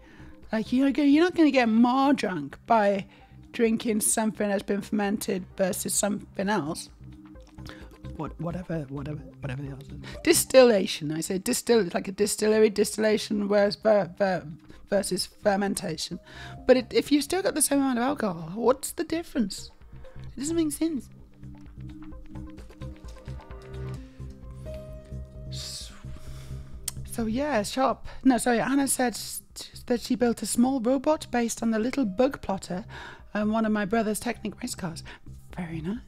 like, you're not going to get more drunk by drinking something that's been fermented versus something else. Whatever the hell is it? Distillation. I say distill, like a distillery, distillation versus fermentation. But if you still got the same amount of alcohol, what's the difference? It doesn't make sense. So yeah, Anna said that she built a small robot based on the little bug plotter and one of my brother's Technic race cars. Very nice.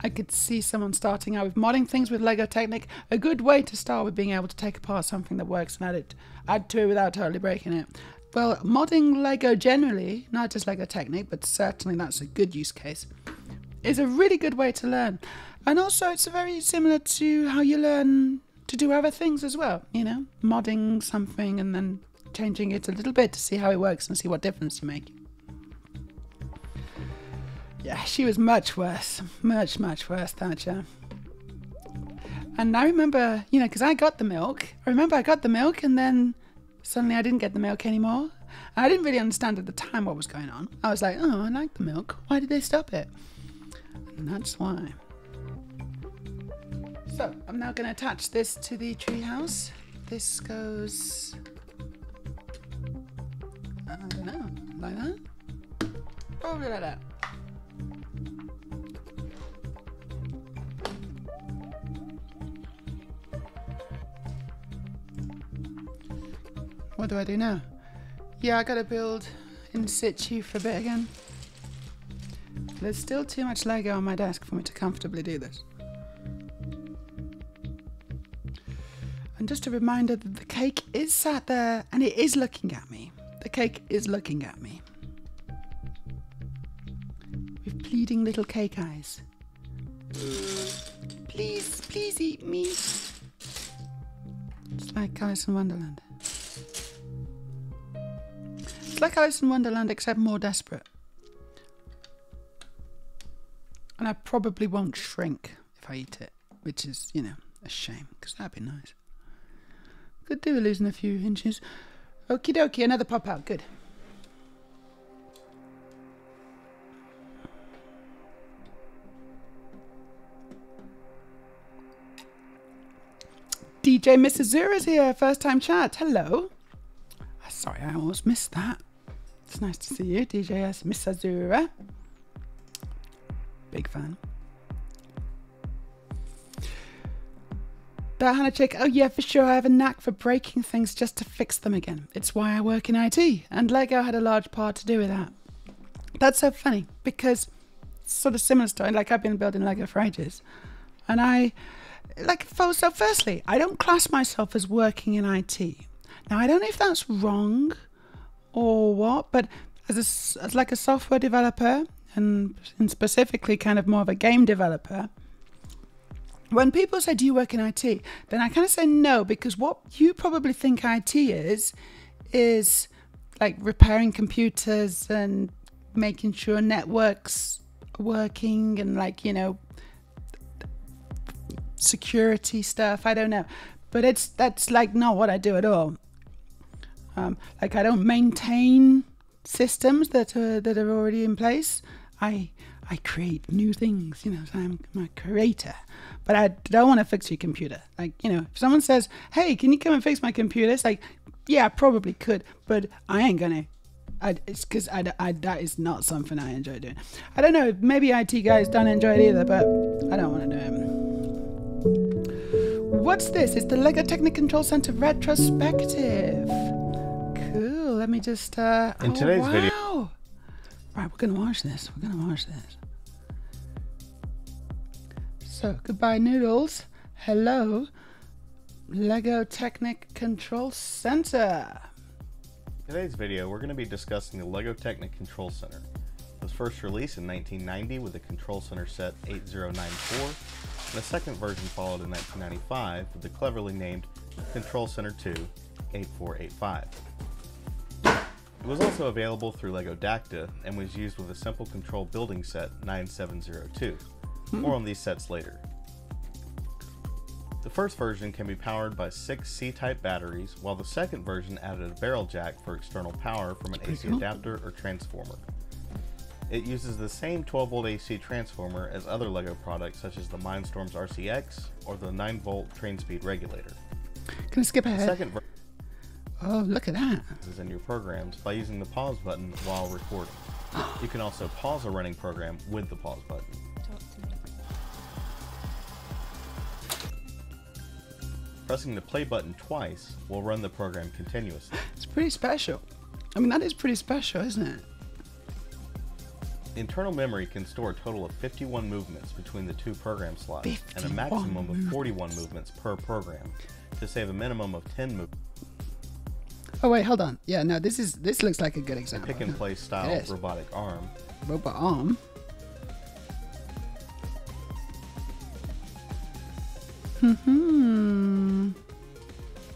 I could see someone starting out with modding things with Lego Technic. A good way to start with being able to take apart something that works and add to it without totally breaking it. Well, modding Lego generally, not just Lego Technic, but certainly that's a good use case, is a really good way to learn. And also it's very similar to how you learn to do other things as well, modding something and then changing it a little bit to see how it works and see what difference you make. Yeah, she was much worse, much worse, Thatcher. And I remember, because I got the milk. I remember I got the milk and then suddenly I didn't get the milk anymore. And I didn't really understand at the time what was going on. I was like, oh, I like the milk. Why did they stop it? And that's why. So, I'm now going to attach this to the treehouse. This goes, I don't know, like that? Probably like that. What do I do now? Yeah, I gotta build in situ for a bit again. There's still too much Lego on my desk for me to comfortably do this. And just a reminder that the cake is sat there and it is looking at me. The cake is looking at me. With pleading little cake eyes. Please, please eat me. It's like Alice in Wonderland. It's like Alice in Wonderland, except more desperate. And I probably won't shrink if I eat it, which is, you know, a shame, because that'd be nice. Could do with losing a few inches. Okie dokie, another pop out, good. DJ Miss Azura's here, first time chat. Hello. Sorry, I almost missed that. It's nice to see you, DJS Miss Azura. Big fan. That Hannah chick, oh yeah, for sure. I have a knack for breaking things just to fix them again. It's why I work in IT, and Lego had a large part to do with that. That's so funny because it's sort of similar story. Like I've been building Lego for ages, and so firstly, I don't class myself as working in IT. Now I don't know if that's wrong or what, but as like a software developer and specifically kind of more of a game developer. When people say, do you work in IT? Then I kind of say no, because what you probably think IT is like repairing computers and making sure networks are working and like, you know, security stuff. I don't know. But that's like not what I do at all. Like I don't maintain systems that are already in place. I create new things, you know, so I'm a creator. But I don't want to fix your computer. Like, you know, if someone says, hey, can you come and fix my computer? It's like, yeah, I probably could, but I ain't gonna. It's because that is not something I enjoy doing. I don't know, maybe IT guys don't enjoy it either, but I don't want to do it. What's this? It's the LEGO Technic Control Center retrospective. Cool, let me just... In today's video... Right, we're going to watch this. We're going to watch this. So, goodbye Noodles. Hello, LEGO Technic Control Center. In today's video, we're going to be discussing the LEGO Technic Control Center. It was first released in 1990 with the Control Center set 8094, and a second version followed in 1995 with the cleverly named Control Center 2 8485. It was also available through LEGO Dacta and was used with a simple control building set 9702. More on these sets later. The first version can be powered by 6 C-type batteries, while the second version added a barrel jack for external power from an AC adapter or transformer. It uses the same 12-volt AC transformer as other LEGO products such as the Mindstorms RCX or the 9-volt train speed regulator. Can I skip ahead? The second oh, look at that. is in your programs by using the pause button while recording. You can also pause a running program with the pause button. Pressing the play button twice will run the program continuously. It's pretty special. I mean, that is pretty special, isn't it? Internal memory can store a total of 51 movements between the two program slots and a maximum of 41 movements per program to save a minimum of 10 movements. Oh wait, hold on. Yeah, no, this looks like a good example. Pick and play style robotic arm. Robot arm.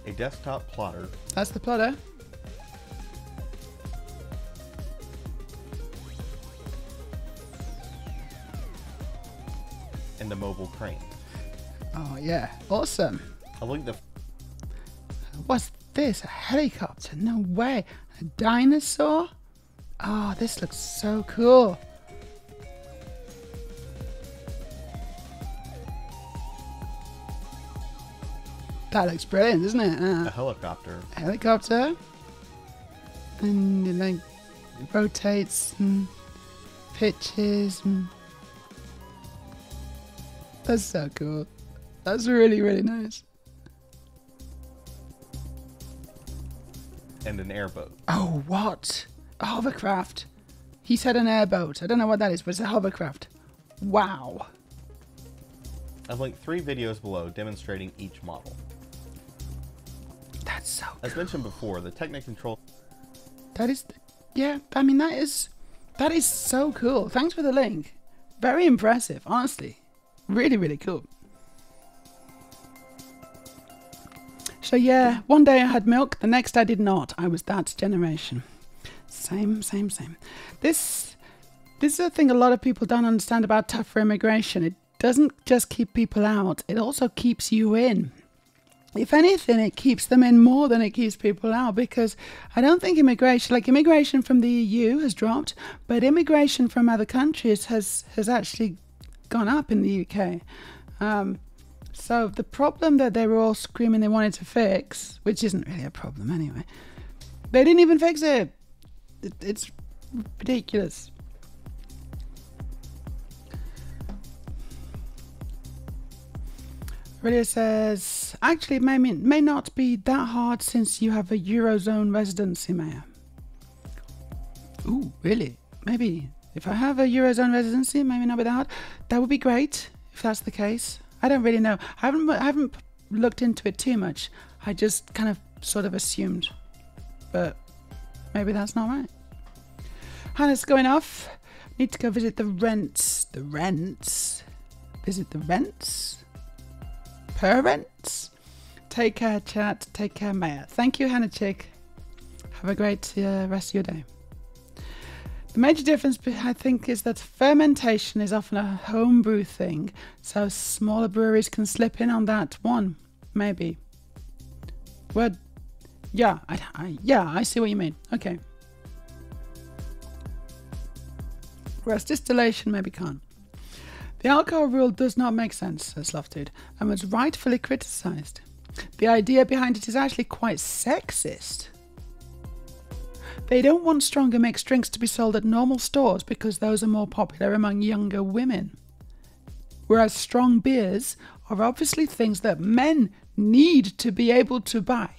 A desktop plotter. That's the plotter. And a mobile crane. Oh yeah, awesome. I'll link the... What's this? A helicopter? No way. A dinosaur? Oh, this looks so cool. That looks brilliant, doesn't it? A helicopter. A helicopter. And it like rotates and pitches and... That's so cool. That's really, really nice. And an airboat. Oh, what? A hovercraft. He said an airboat. I don't know what that is, but it's a hovercraft. Wow. I've linked 3 videos below demonstrating each model. That's so cool. As mentioned before, the Technic Control... That is... Yeah, I mean, that is so cool. Thanks for the link. Very impressive, honestly. Really, really cool. So yeah, one day I had milk, the next I did not. I was that generation. Same. This is a thing a lot of people don't understand about tougher immigration. It doesn't just keep people out, it also keeps you in. If anything, it keeps them in more than it keeps people out, because I don't think immigration from the EU has dropped, but immigration from other countries has actually gone up in the UK. So the problem that they were all screaming they wanted to fix, which isn't really a problem anyway, they didn't even fix it. It's ridiculous. Aurelia says, actually, it may not be that hard since you have a Eurozone residency, Meja. Ooh, really? Maybe. If I have a Eurozone residency, maybe not be that hard. That would be great, if that's the case. I don't really know. I haven't looked into it too much. I just kind of sort of assumed. But maybe that's not right. Hannah's going off. Need to go visit the rents. The rents? Visit the rents? Parents. Take care, chat. Take care, Meja. Thank you, Hannah Chick. Have a great rest of your day. The major difference, I think, is that fermentation is often a homebrew thing, so smaller breweries can slip in on that one. Maybe. Well, yeah, I see what you mean. Okay. Whereas distillation maybe can't. The alcohol rule does not make sense, says Lofted, and was rightfully criticised. The idea behind it is actually quite sexist. They don't want stronger mixed drinks to be sold at normal stores because those are more popular among younger women. Whereas strong beers are obviously things that men need to be able to buy.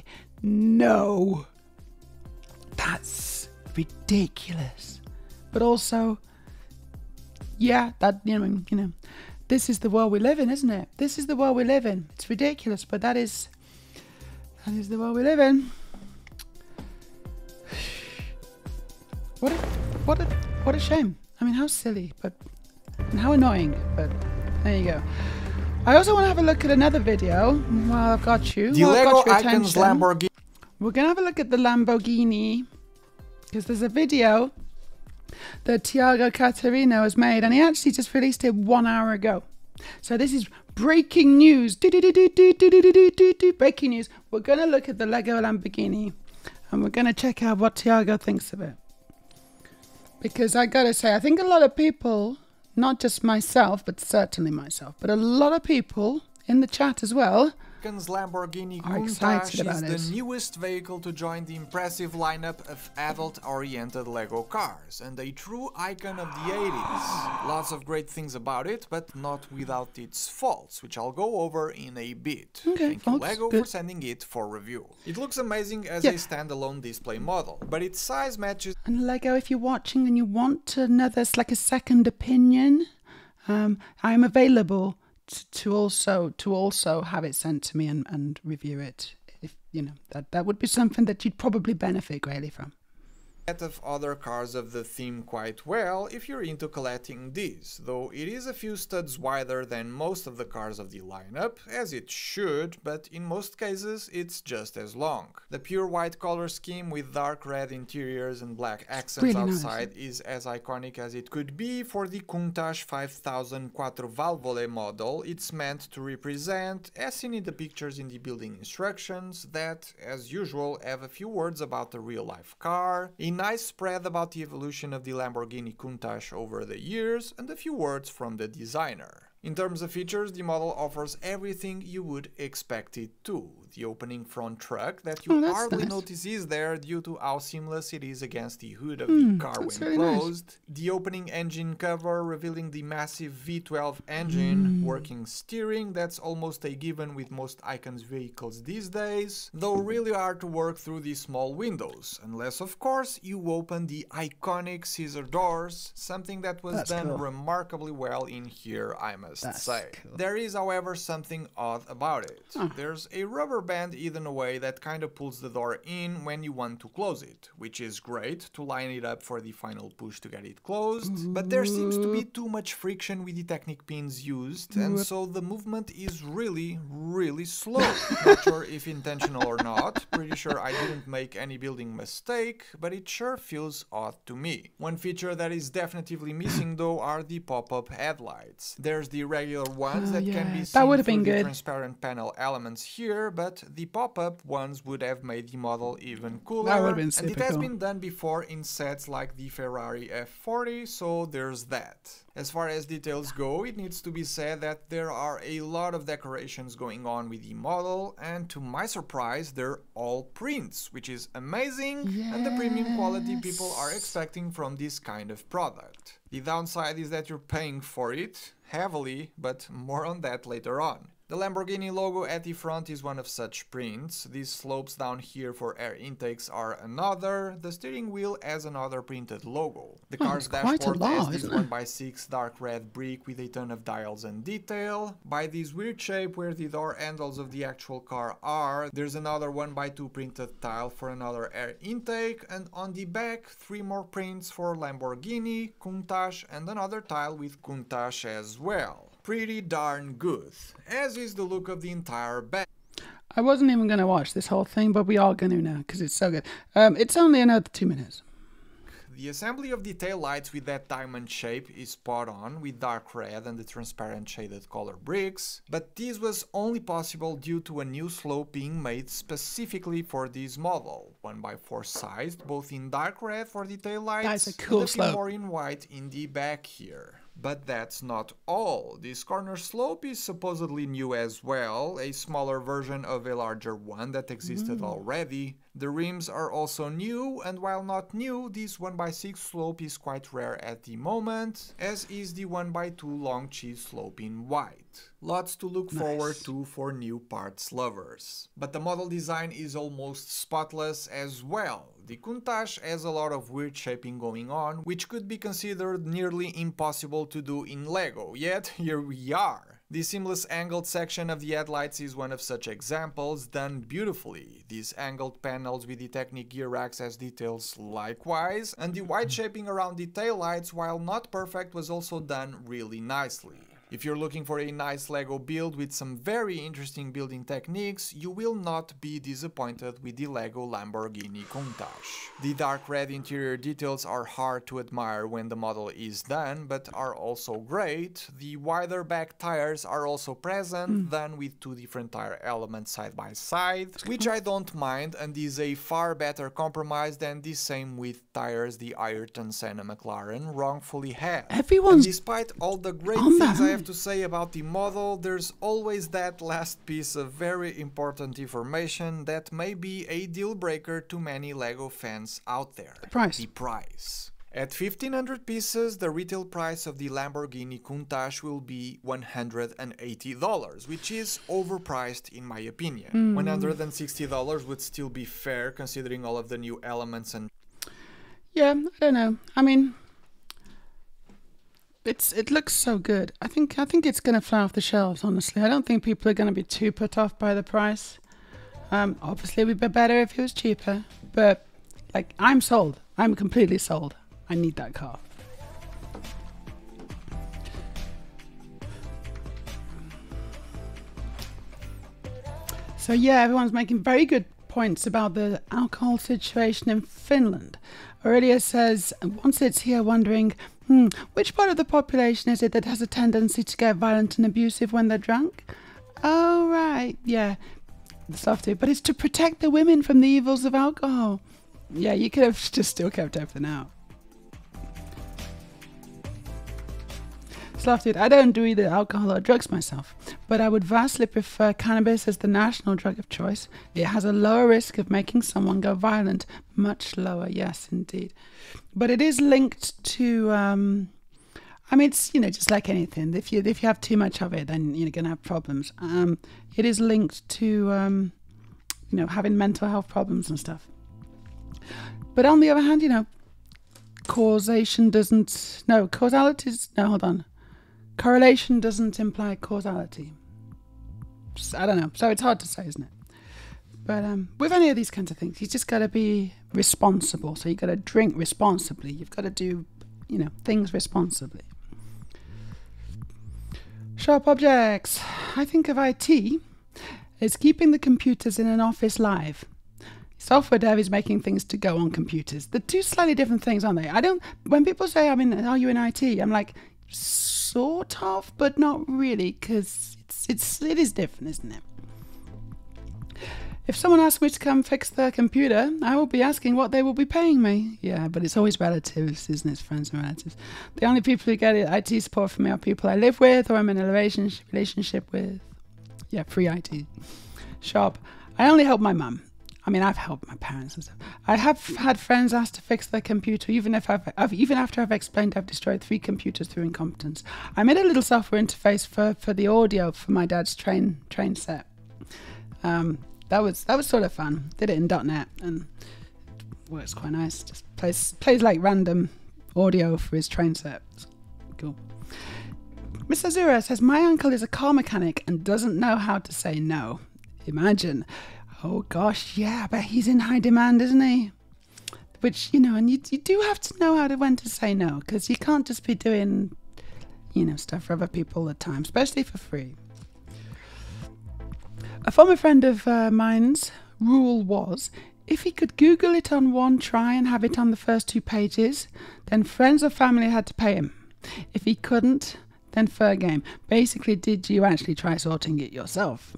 No. That's ridiculous. But also, yeah, that, you know, this is the world we live in, isn't it? This is the world we live in. It's ridiculous, but that is the world we live in. What a shame. I mean, how silly, and how annoying, but there you go. I also want to have a look at another video while I've got you. The Lego Icons Lamborghini. We're going to have a look at the Lamborghini, because there's a video that Tiago Caterino has made, and he actually just released it 1 hour ago. So this is breaking news. Breaking news. We're going to look at the Lego Lamborghini, and we're going to check out what Tiago thinks of it. Because I gotta say, I think a lot of people, not just myself, but certainly myself, but a lot of people in the chat as well, Lamborghini are excited Countach about is it. the newest vehicle to join the impressive lineup of adult-oriented Lego cars, and a true icon of the 80s. Lots of great things about it, but not without its faults, which I'll go over in a bit. Okay, Thank you, Lego, for sending it for review. It looks amazing as a standalone display model, but its size matches. And Lego, if you're watching and you want another, like a second opinion, I am available to also have it sent to me and review it. If you know, that would be something that you'd probably benefit greatly from. Of other cars of the theme quite well if you're into collecting these, though it is a few studs wider than most of the cars of the lineup, as it should, but in most cases it's just as long. The pure white color scheme with dark red interiors and black accents really outside nice. is as iconic as it could be for the Countach 5000 Quattro Valvole model it's meant to represent, as seen in the pictures in the building instructions that, as usual, have a few words about the real-life car, a nice spread about the evolution of the Lamborghini Countach over the years, and a few words from the designer. In terms of features, the model offers everything you would expect it to. The opening front truck that you hardly notice is there due to how seamless it is against the hood of the car when really closed. Nice. The opening engine cover revealing the massive V12 engine, working steering that's almost a given with most Icons vehicles these days, though really hard to work through these small windows, unless of course you open the iconic scissor doors, something that was done remarkably well in here, I must must That's say. cool. There is, however, something odd about it. Oh. There's a rubber band hidden away that kind of pulls the door in when you want to close it, which is great to line it up for the final push to get it closed, but there seems to be too much friction with the Technic pins used, and so the movement is really slow. Not sure if intentional or not, pretty sure I didn't make any building mistake, but it sure feels odd to me. One feature that is definitively missing though are the pop-up headlights. There's the regular ones that can be seen would have through been the good. transparent panel elements here, but the pop-up ones would have made the model even cooler, That would have been and super it has cool. been done before in sets like the Ferrari F40, so there's that. As far as details go, it needs to be said that there are a lot of decorations going on with the model, and to my surprise, they're all prints, which is amazing and the premium quality people are expecting from this kind of product. The downside is that you're paying for it heavily, but more on that later on. The Lamborghini logo at the front is one of such prints. These slopes down here for air intakes are another. The steering wheel has another printed logo. The car's dashboard has this 1x6 dark red brick with a ton of dials and detail. By this weird shape where the door handles of the actual car are, there's another 1x2 printed tile for another air intake, and on the back 3 more prints for Lamborghini, Countach, and another tile with Countach as well. Pretty darn good, as is the look of the entire back. I wasn't even going to watch this whole thing, but we are going to now because it's so good. It's only another 2 minutes. The assembly of the tail lights with that diamond shape is spot on, with dark red and the transparent shaded color bricks, but this was only possible due to a new slope being made specifically for this model, 1x4 sized, both in dark red for the tail lights That's a cool and a few slope. more in white in the back here. But that's not all. This corner slope is supposedly new as well, a smaller version of a larger one that existed already. The rims are also new, and while not new, this 1x6 slope is quite rare at the moment, as is the 1x2 long cheese slope in white. Lots to look forward to for new parts lovers. But the model design is almost spotless as well. The Countach has a lot of weird shaping going on, which could be considered nearly impossible to do in Lego, yet here we are. The seamless angled section of the headlights is one of such examples, done beautifully. These angled panels with the Technic gear racks as details likewise, and the white shaping around the taillights, while not perfect, was also done really nicely. If you're looking for a nice Lego build with some very interesting building techniques, you will not be disappointed with the Lego Lamborghini Countach. The dark red interior details are hard to admire when the model is done, but are also great. The wider back tires are also present, done with 2 different tire elements side by side, which I don't mind and is a far better compromise than the same width tires the Ayrton Senna McLaren wrongfully had. Everyone's And despite all the great on things I that. have to say about the model, there's always that last piece of very important information that may be a deal breaker to many Lego fans out there. The price. The price. At 1,500 pieces, the retail price of the Lamborghini Countach will be $180, which is overpriced in my opinion. $160 would still be fair considering all of the new elements and Yeah, I don't know. I mean, it looks so good. I think it's gonna fly off the shelves. Honestly, I don't think people are gonna be too put off by the price. Obviously, it would be better if it was cheaper. But like, I'm sold. I'm completely sold. I need that car. So yeah, everyone's making very good points about the alcohol situation in Finland. Aurelia says, one sits here wondering, which part of the population is it that has a tendency to get violent and abusive when they're drunk? Oh, right, yeah, softy. But it's to protect the women from the evils of alcohol. Yeah, you could have just still kept everything out. Slofted, I don't do either alcohol or drugs myself, but I would vastly prefer cannabis as the national drug of choice. It has a lower risk of making someone go violent, much lower, yes, indeed. But it is linked to, I mean, it's, just like anything. If you have too much of it, then you're going to have problems. It is linked to, having mental health problems and stuff. But on the other hand, causality correlation doesn't imply causality. I don't know. So it's hard to say, isn't it? But with any of these kinds of things, you just got to be responsible. So you got to drink responsibly. You've got to do, things responsibly. Sharp objects. I think of IT as keeping the computers in an office live. Software dev is making things to go on computers. They're two slightly different things, aren't they? When people say, are you in IT? I'm like, sort of, but not really, because it is different, isn't it? If someone asks me to come fix their computer, I will be asking what they will be paying me. Yeah, but it's always relatives, isn't it? Friends and relatives. The only people who get IT support from me are people I live with or I'm in a relationship with. Yeah, free IT. Sharp. I only help my mum. I mean, I've helped my parents and stuff. I have had friends asked to fix their computer, even after I've explained I've destroyed 3 computers through incompetence. I made a little software interface for the audio for my dad's train set. That was sort of fun. Did it in .NET and it works quite nice. Just plays like random audio for his train set. It's cool. Mr. Zura says, my uncle is a car mechanic and doesn't know how to say no. Imagine. Oh gosh, yeah, but he's in high demand, isn't he? Which, and you do have to know when to say no, because you can't just be doing, stuff for other people all the time, especially for free. A former friend of mine's rule was, if he could Google it on one try and have it on the first 2 pages, then friends or family had to pay him. If he couldn't, then fair game. Basically, did you actually try sorting it yourself?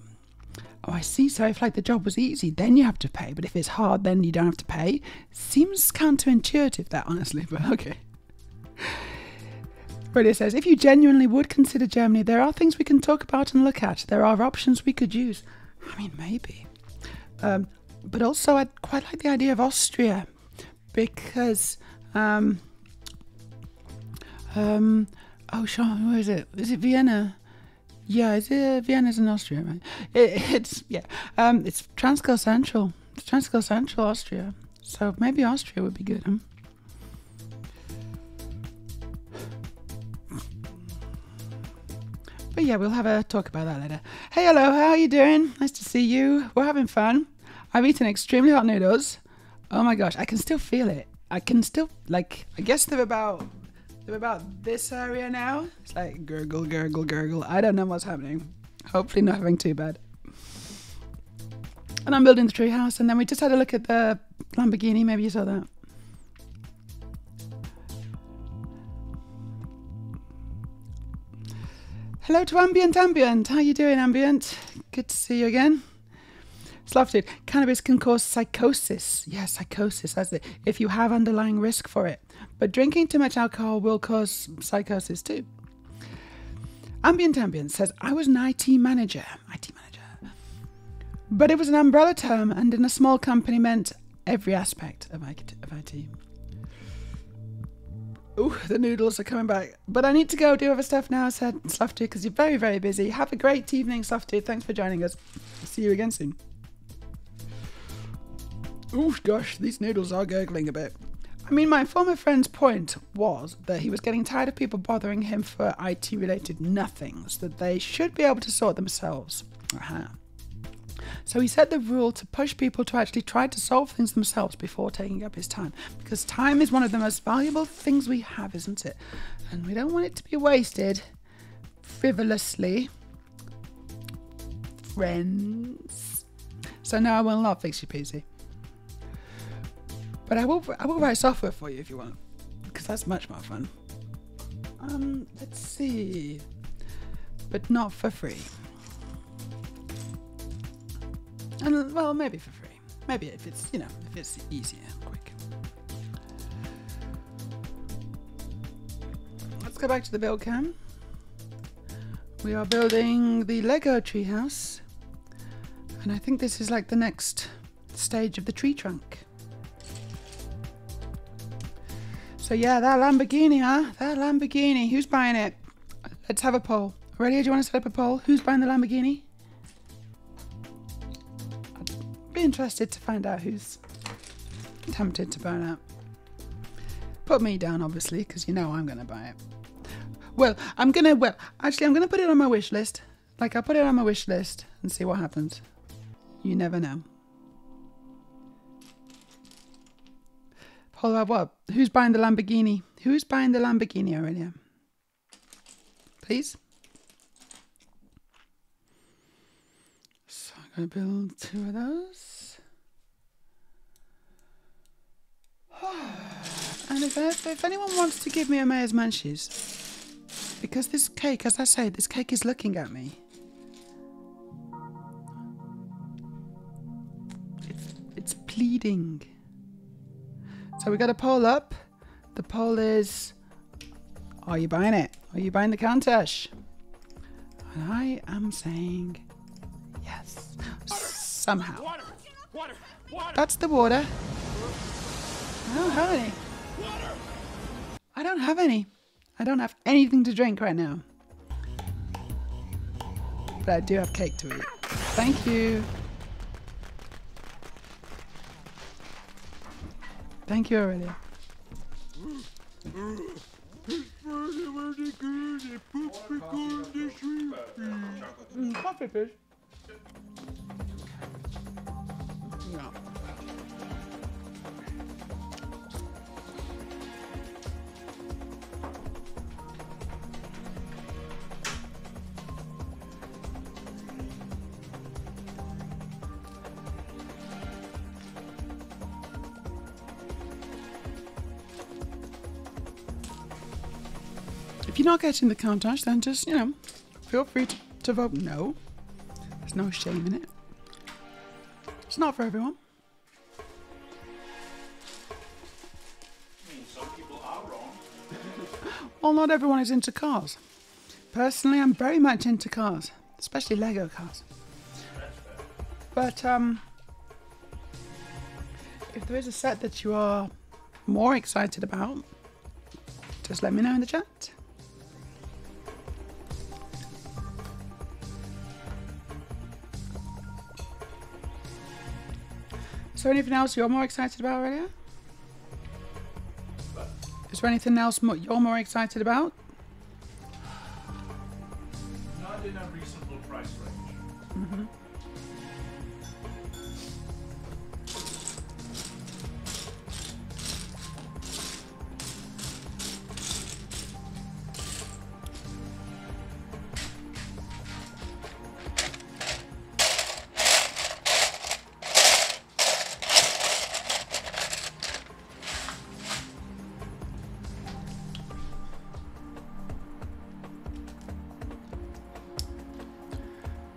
Oh, I see. So if the job was easy, then you have to pay. But if it's hard, then you don't have to pay. Seems counterintuitive, that, honestly, but okay. But it says, if you genuinely would consider Germany, there are things we can talk about and look at. There are options we could use. I mean, maybe. But also, I'd quite like the idea of Austria. Because, oh, Sean, where is it? Is it Vienna? Yeah, Vienna's in Austria, right? It's Transco Central. It's Transco Central, Austria. So maybe Austria would be good, huh? But yeah, we'll have a talk about that later. Hey, hello, how are you doing? Nice to see you. We're having fun. I've eaten extremely hot noodles. Oh my gosh, I can still feel it. I can still, I guess they're about this area now. It's like gurgle, gurgle, gurgle. I don't know what's happening. Hopefully nothing too bad. And I'm building the treehouse, and then we just had a look at the Lamborghini. Maybe you saw that. Hello to Ambient. How you doing, Ambient? Good to see you again. Slofted. Cannabis can cause psychosis. Yeah, psychosis. That's it. If you have underlying risk for it. But drinking too much alcohol will cause psychosis too. Ambient says, I was an IT manager. But it was an umbrella term, and in a small company meant every aspect of IT. Ooh, the noodles are coming back. But I need to go do other stuff now, said Slofty, because you're very, very busy. Have a great evening, Slofty. Thanks for joining us. See you again soon. Ooh, gosh, these noodles are gurgling a bit. I mean, my former friend's point was that he was getting tired of people bothering him for IT-related nothings, that they should be able to sort themselves. So he set the rule to push people to actually try to solve things themselves before taking up his time. Because time is one of the most valuable things we have, isn't it? And we don't want it to be wasted frivolously. Friends. So no, I will not fix you, PC. But I will write software for you if you want. Because that's much more fun. Let's see. But not for free. And, well, maybe for free. Maybe if it's, if it's easier and quick. Let's go back to the build cam. We are building the Lego treehouse. And I think this is like the next stage of the tree trunk. So yeah, that Lamborghini, huh? That Lamborghini. Who's buying it? Let's have a poll. Ready? Do you want to set up a poll? Who's buying the Lamborghini? Be interested to find out who's tempted to buy it. Put me down, obviously, because I'm going to buy it. Well, actually, I'm gonna put it on my wish list. Like, I'll put it on my wish list and see what happens. You never know. Hold on, what? Who's buying the Lamborghini? Who's buying the Lamborghini, Aurelia? Please? So I'm gonna build 2 of those. And if anyone wants to give me a Mayor's Munchies, because this cake, as I say, this cake is looking at me. It's pleading. So we got a poll up. The poll is, are you buying it? Are you buying the Countach? And I am saying yes. Somehow. Water! That's the water. I don't have any. I don't have any. I don't have anything to drink right now. But I do have cake to eat. Thank you. Thank you, Aurelia. Coffee fish. No. If you're not getting the Countach, then just, feel free to vote no. There's no shame in it. It's not for everyone. I mean, some people are wrong. Well, not everyone is into cars. Personally, I'm very much into cars, especially Lego cars. But if there is a set that you are more excited about, just let me know in the chat. Is there anything else you're more excited about, Aurelia? Is there anything else you're more excited about? Not in a reasonable price range. Mm-hmm.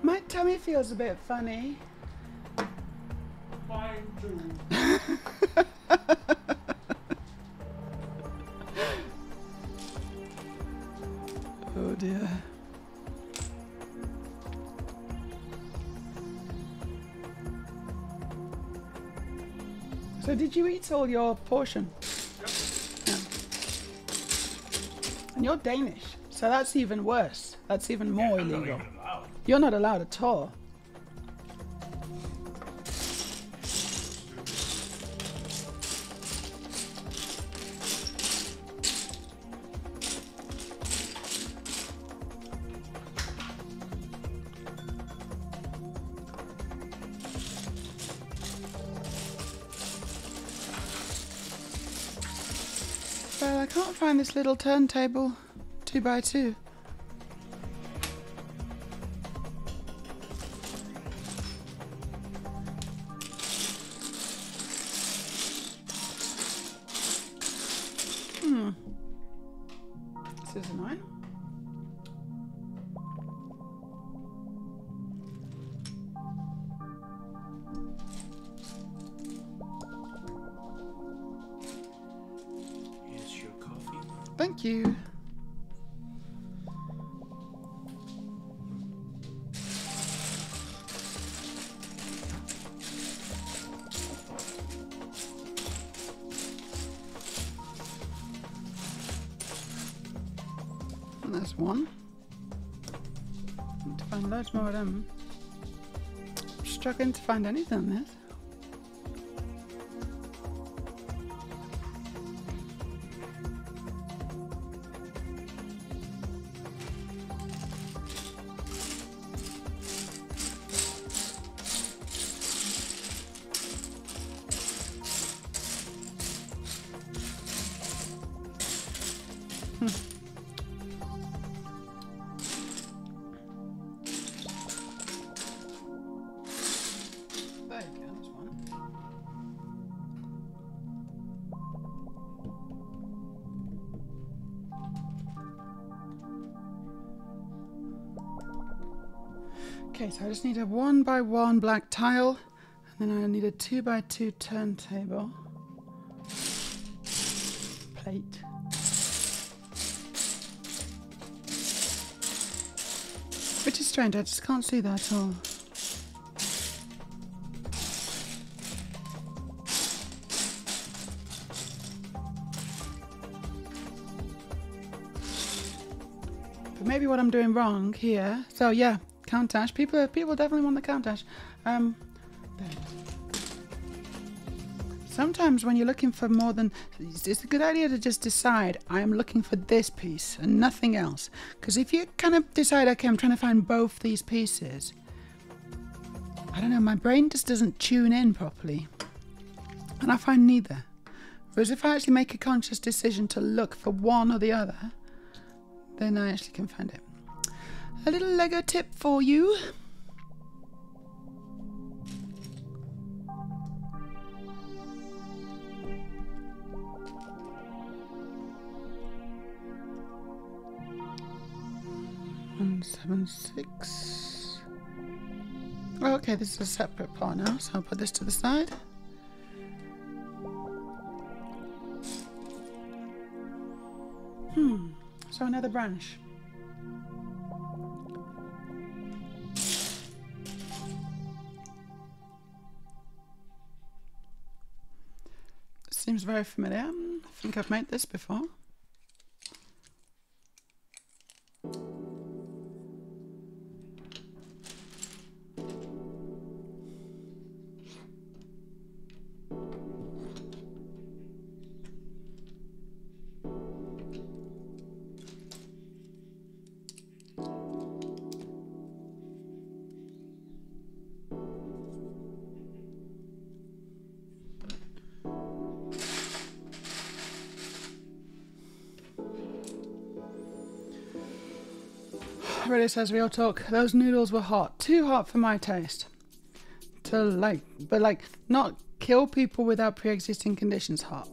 My tummy feels a bit funny. Mine too. Oh dear. So did you eat all your portion? Yep. Yeah. And you're Danish, so that's even worse. That's even more I'm not illegal. even allowed. You're not allowed at all. Well, I can't find this little turntable 2x2. This is mine. Here's your coffee. Thank you. And there's one. Need to find loads more of them. I'm struggling to find anything on this. Okay, so I just need a 1x1 black tile, and then I need a 2x2 turntable. Plate. Which is strange, I just can't see that at all. But maybe what I'm doing wrong here. So yeah, Countach. People definitely want the Countach. There. Sometimes when you're looking for more than, it's a good idea to just decide, I am looking for this piece and nothing else. Because if you kind of decide, okay, I'm trying to find both these pieces, I don't know, my brain just doesn't tune in properly. And I find neither. Whereas if I actually make a conscious decision to look for one or the other, then I actually can find it. A little Lego tip for you. One, 7, 6. Oh, okay, this is a separate part now, so I'll put this to the side. So another branch. Seems very familiar. I think I've made this before. Really says real talk. Those noodles were hot, too hot for my taste. To not kill people without pre-existing conditions. Hot.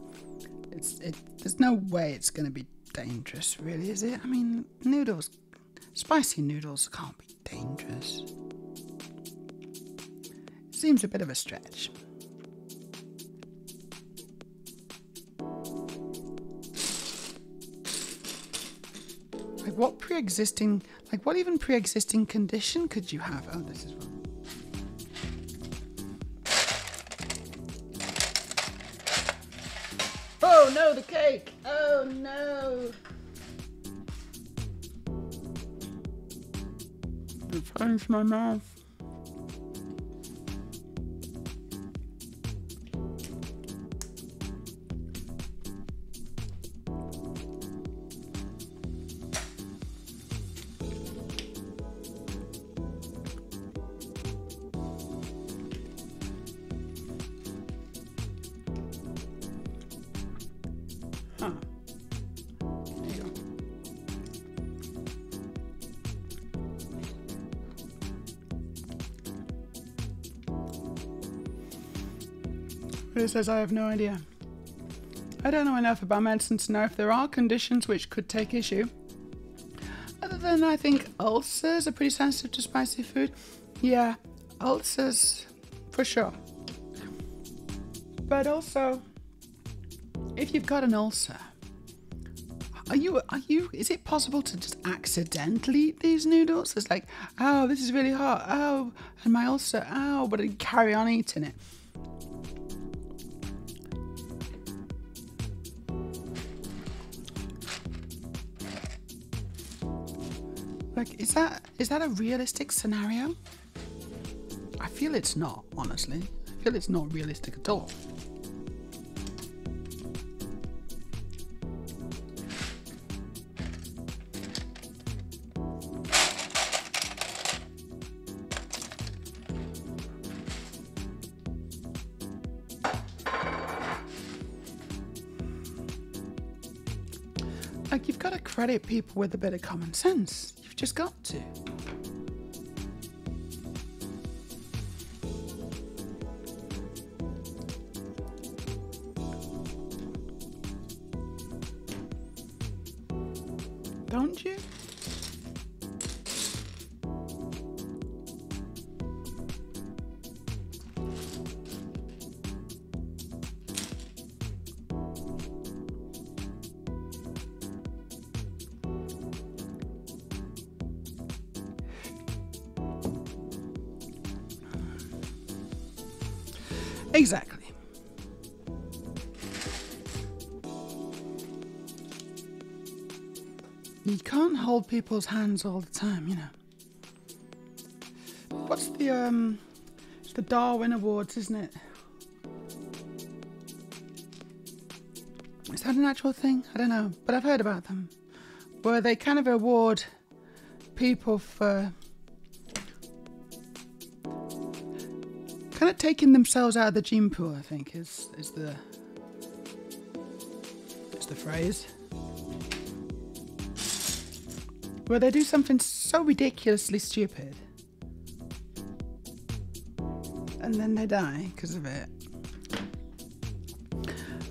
There's no way it's going to be dangerous, really, is it? I mean, noodles, spicy noodles can't be dangerous. Seems a bit of a stretch. What even pre-existing condition could you have? Oh, this is wrong. Oh no, the cake! Oh no! It fell into my mouth. Huh. There you go. It says I have no idea. I don't know enough about medicine to know if there are conditions which could take issue. Other than I think ulcers are pretty sensitive to spicy food. Yeah, ulcers for sure. But also, if you've got an ulcer, is it possible to just accidentally eat these noodles? It's like, oh, this is really hot, oh, and my ulcer, oh, but I carry on eating it. Like, is that a realistic scenario? I feel it's not, honestly. I feel it's not realistic at all. Like, you've got to credit people with a bit of common sense. You've just got to. Don't you? Exactly. You can't hold people's hands all the time, you know. What's the it's the Darwin Awards, isn't it? Is that an actual thing? I don't know, but I've heard about them. Where they kind of award people for kind of taking themselves out of the gene pool, I think is the phrase. Where they do something so ridiculously stupid and then they die because of it.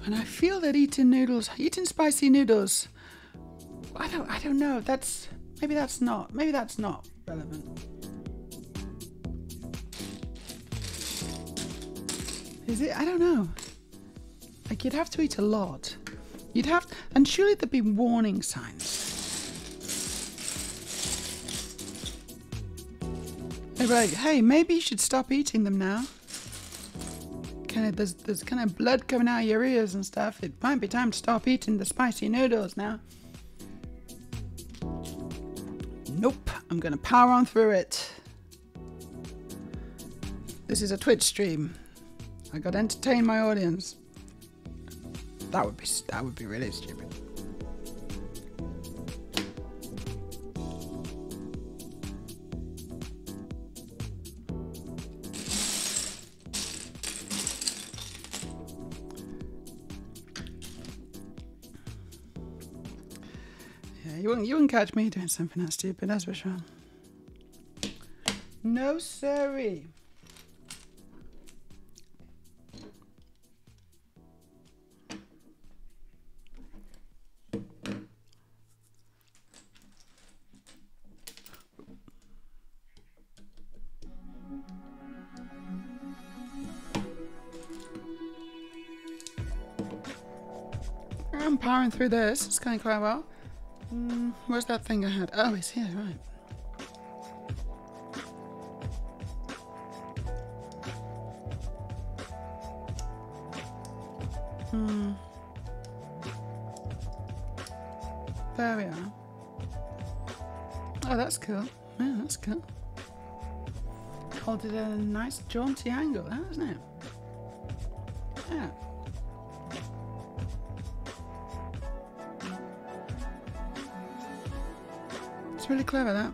And I feel that eating spicy noodles, I don't know, maybe that's not relevant. Is it? I don't know. Like, you'd have to eat a lot. And surely there'd be warning signs. They'd be like, hey, maybe you should stop eating them now. There's kind of blood coming out of your ears and stuff. It might be time to stop eating the spicy noodles now. Nope, I'm gonna power on through it. This is a Twitch stream. I gotta entertain my audience. That would be really stupid. Yeah, you wouldn't catch me doing something that stupid, that's for sure. No siree. I'm powering through this. It's going quite well. Where's that thing I had? Oh, it's here, right. There we are. Oh, that's cool. Yeah, that's cool. Hold it at a nice jaunty angle, isn't it? Yeah. It's really clever, that.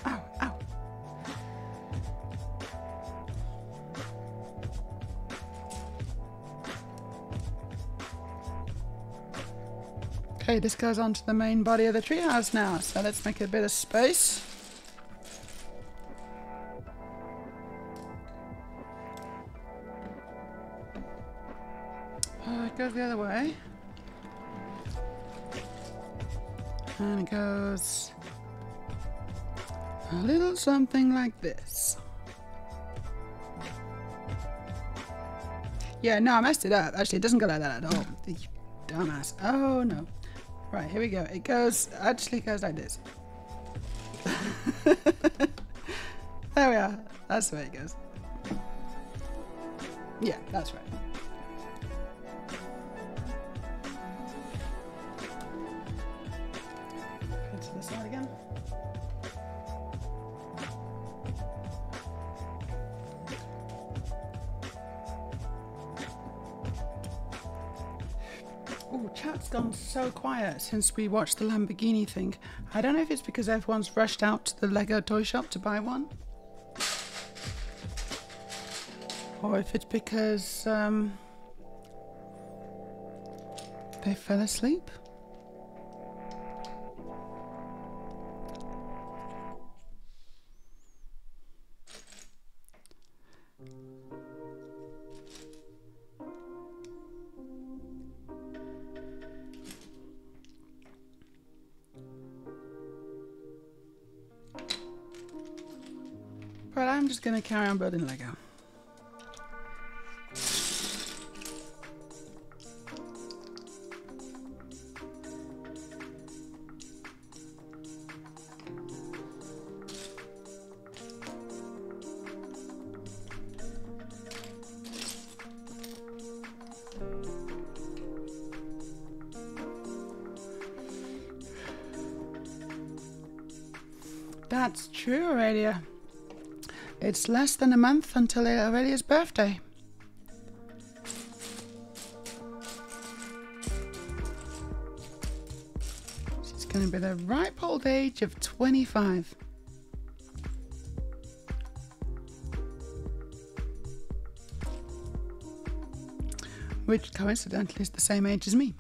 Ow, ow. Okay, this goes on to the main body of the treehouse now, so let's make a bit of space. It goes the other way. And it goes a little something like this. Yeah, no, I messed it up. Actually, it doesn't go like that at all. You dumbass. Oh, no. Right, here we go. It goes, actually goes like this. There we are. That's the way it goes. Yeah, that's right. To the side again. Oh, chat's gone so quiet since we watched the Lamborghini thing. I don't know if it's because everyone's rushed out to the Lego toy shop to buy one, or if it's because they fell asleep. But I'm just going to carry on building Lego. That's true, Aurelia. It's less than a month until Aurelia's birthday. She's going to be the ripe old age of 25. Which coincidentally is the same age as me.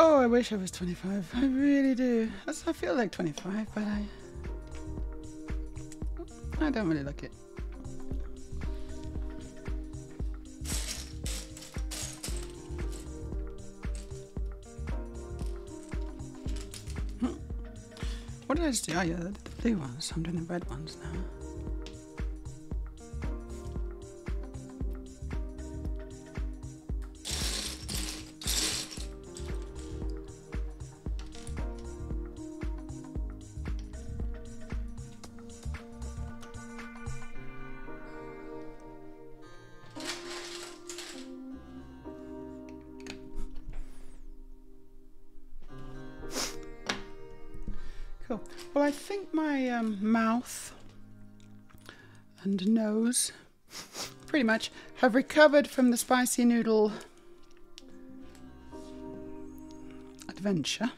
Oh, I wish I was 25. I really do. I feel like 25, but I don't really look it. What did I just do? Oh yeah, the blue ones. I'm doing the red ones now. Cool. Well, I think my mouth and nose pretty much have recovered from the spicy noodle adventure.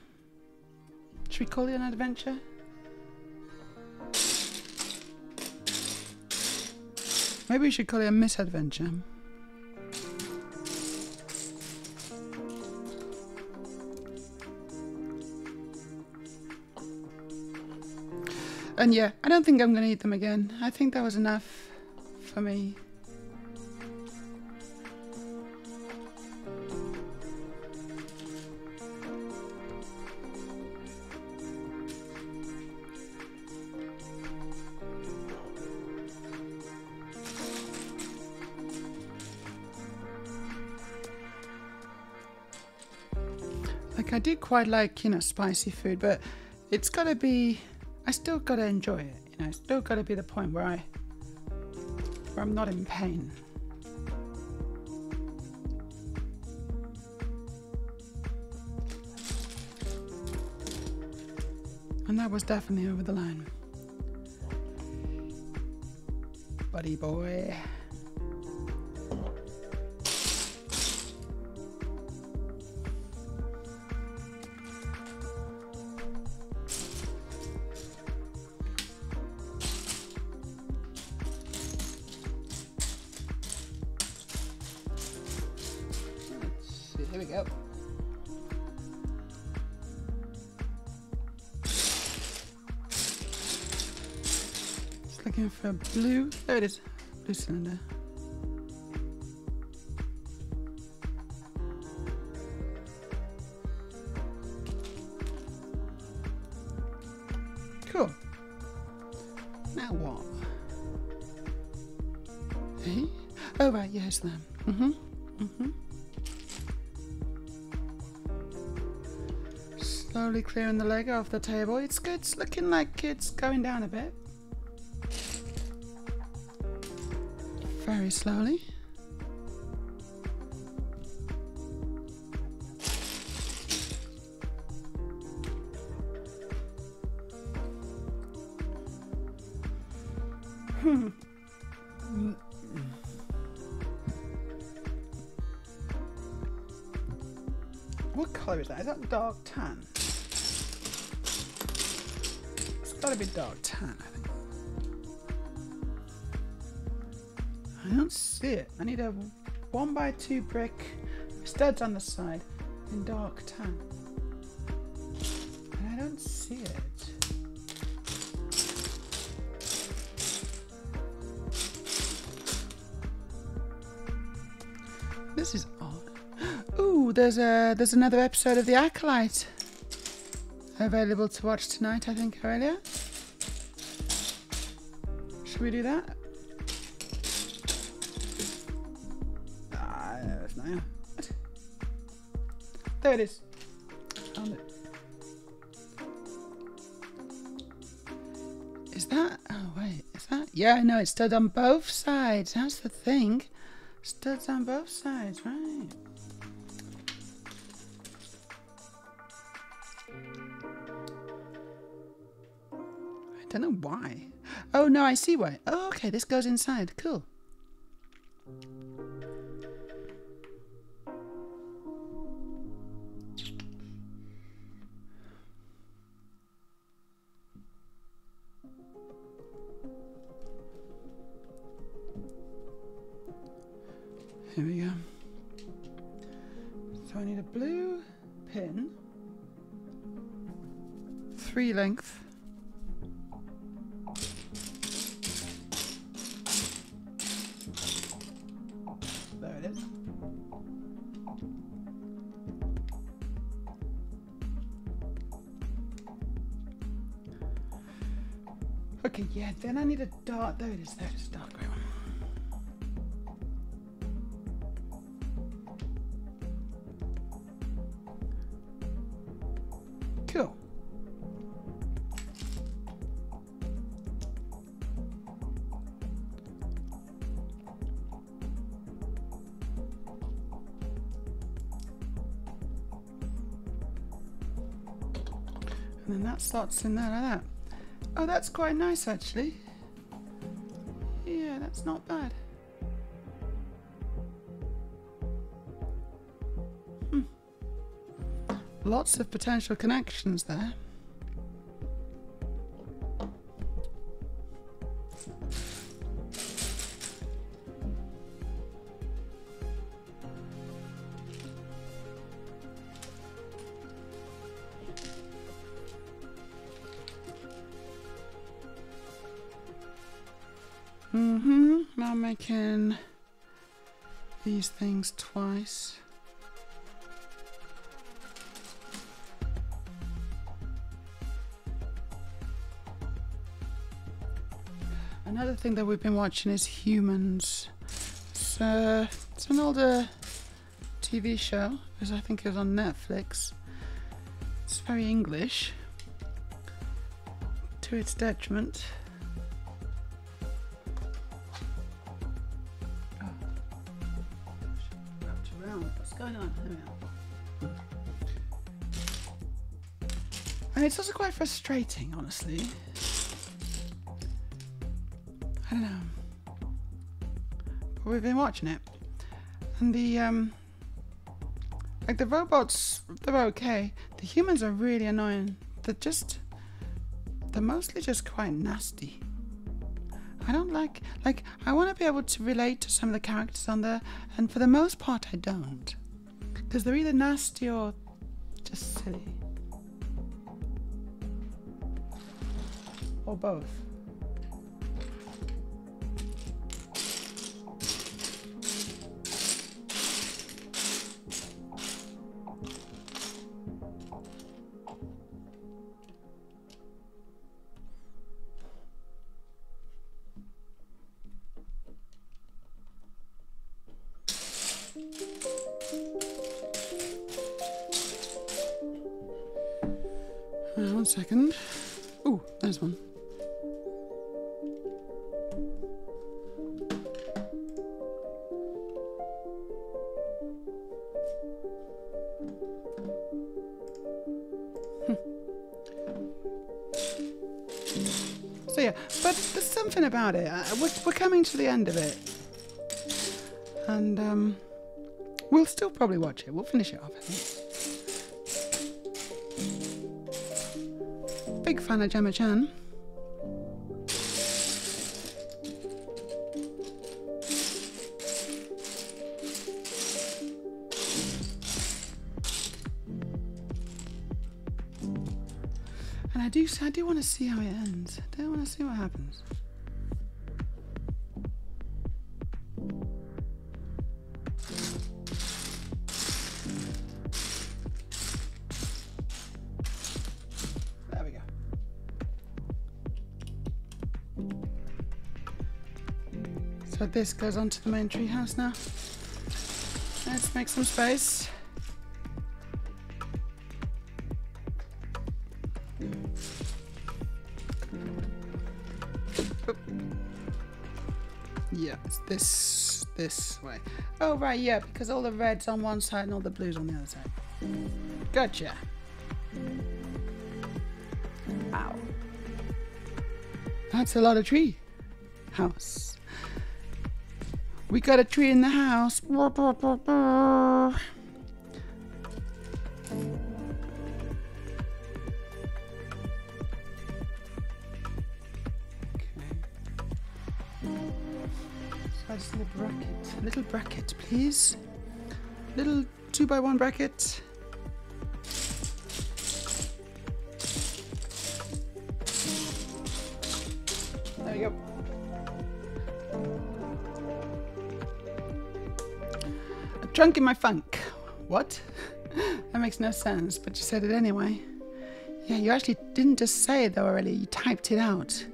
Should we call it an adventure? Maybe we should call it a misadventure. And yeah, I don't think I'm going to eat them again. I think that was enough for me. Like, I do quite like, you know, spicy food, but it's got to be... I still got to enjoy it, you know. It's still got to be the point where I'm not in pain. And that was definitely over the line. Buddy boy. Here we go. Just looking for blue. There it is. Blue cylinder. Cool. Now what? Hey? Oh right, yes then. Slowly clearing the leg off the table. It's good. It's looking like it's going down a bit. Very slowly. What colour is that? Is that dark tan? It's gotta be dark tan, I think. I don't see it. I need a 1x2 brick, studs on the side, in dark tan. And I don't see it. This is odd. Ooh, there's another episode of The Acolyte available to watch tonight, I think, Aurelia. Should we do that? Ah, there's no. What? There it is. Found it. Is that? Oh wait, is that? Yeah, no, it's stud on both sides. That's the thing. Studs on both sides, right? I don't know why. Oh no, I see why. Oh, okay, this goes inside. Cool. Here we go. So I need a blue pin, 3 length. There it is. Okay, yeah, then I need a dark, there it is, dark grey one. Cool. And then that slots in there like that. Oh, that's quite nice actually. Yeah, that's not bad. Lots of potential connections there. Now I'm making these things twice. Another thing that we've been watching is Humans. It's an older TV show, because I think it was on Netflix. It's very English, to its detriment. Oh. Wrapped around. What's going on? There we are. And it's also quite frustrating, honestly. I don't know, but we've been watching it, and the like the robots, they're okay. The humans are really annoying. They're mostly just quite nasty. I don't like I want to be able to relate to some of the characters on there, and for the most part I don't, because they're either nasty or just silly, or both. One second. Ooh, there's one. So yeah, but there's something about it. We're coming to the end of it, and we'll still probably watch it. We'll finish it off, I think. Big fan of Gemma-chan. And I do want to see how it ends. I do want to see what happens. There we go. So this goes onto the main treehouse now. Let's make some space. Yeah, it's this way. Oh right, yeah, because all the red's on one side and all the blues on the other side. Gotcha. Ow. That's a lot of tree. House. We got a tree in the house. I just need a little bracket, please. Little 2x1 bracket. There we go. A trunk in my funk. What? That makes no sense, but you said it anyway. Yeah, you actually didn't just say it though, Aurelia. You typed it out.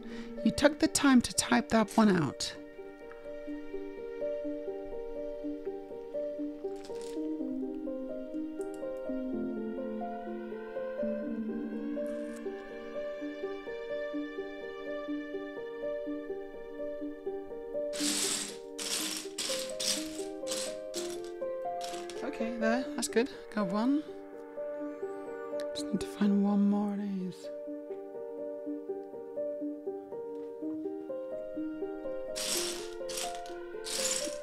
You took the time to type that one out. Okay, there, that's good. Got one. Just need to find one more of these.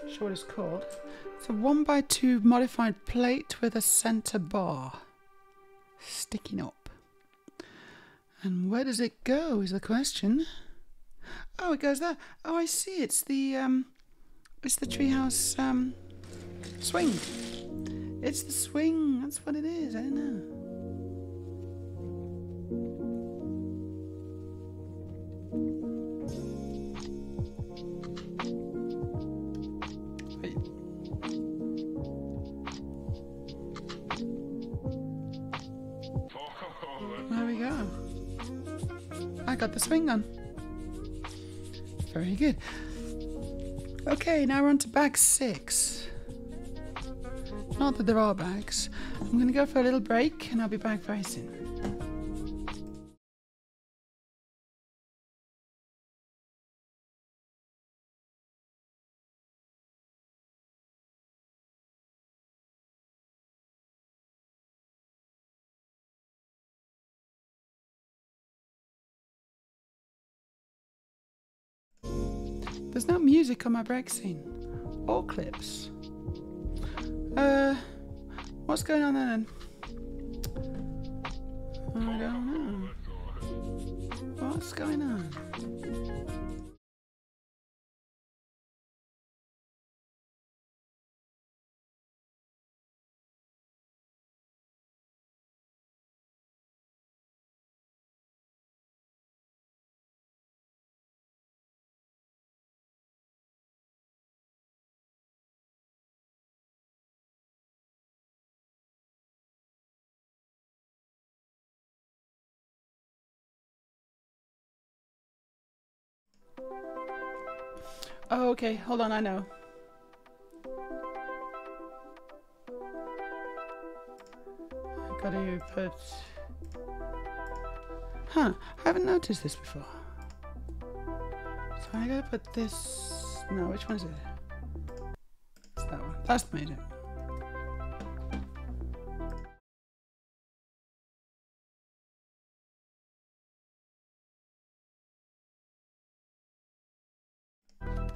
Not sure what it's called. It's a 1x2 modified plate with a center bar. Sticking up. And where does it go is the question. Oh, it goes there. Oh, I see. It's the treehouse swing. It's the swing. That's what it is. I don't know. Wait. There we go. I got the swing on. Very good. Okay, now we're on to bag 6. Not that there are bags. I'm going to go for a little break and I'll be back very soon. There's no music on my break scene. Or clips. What's going on then? I don't know. What's going on? Oh, okay, hold on, I know. I gotta put... Huh, I haven't noticed this before. So I gotta put this... No, which one is it? It's that one. That's Meja.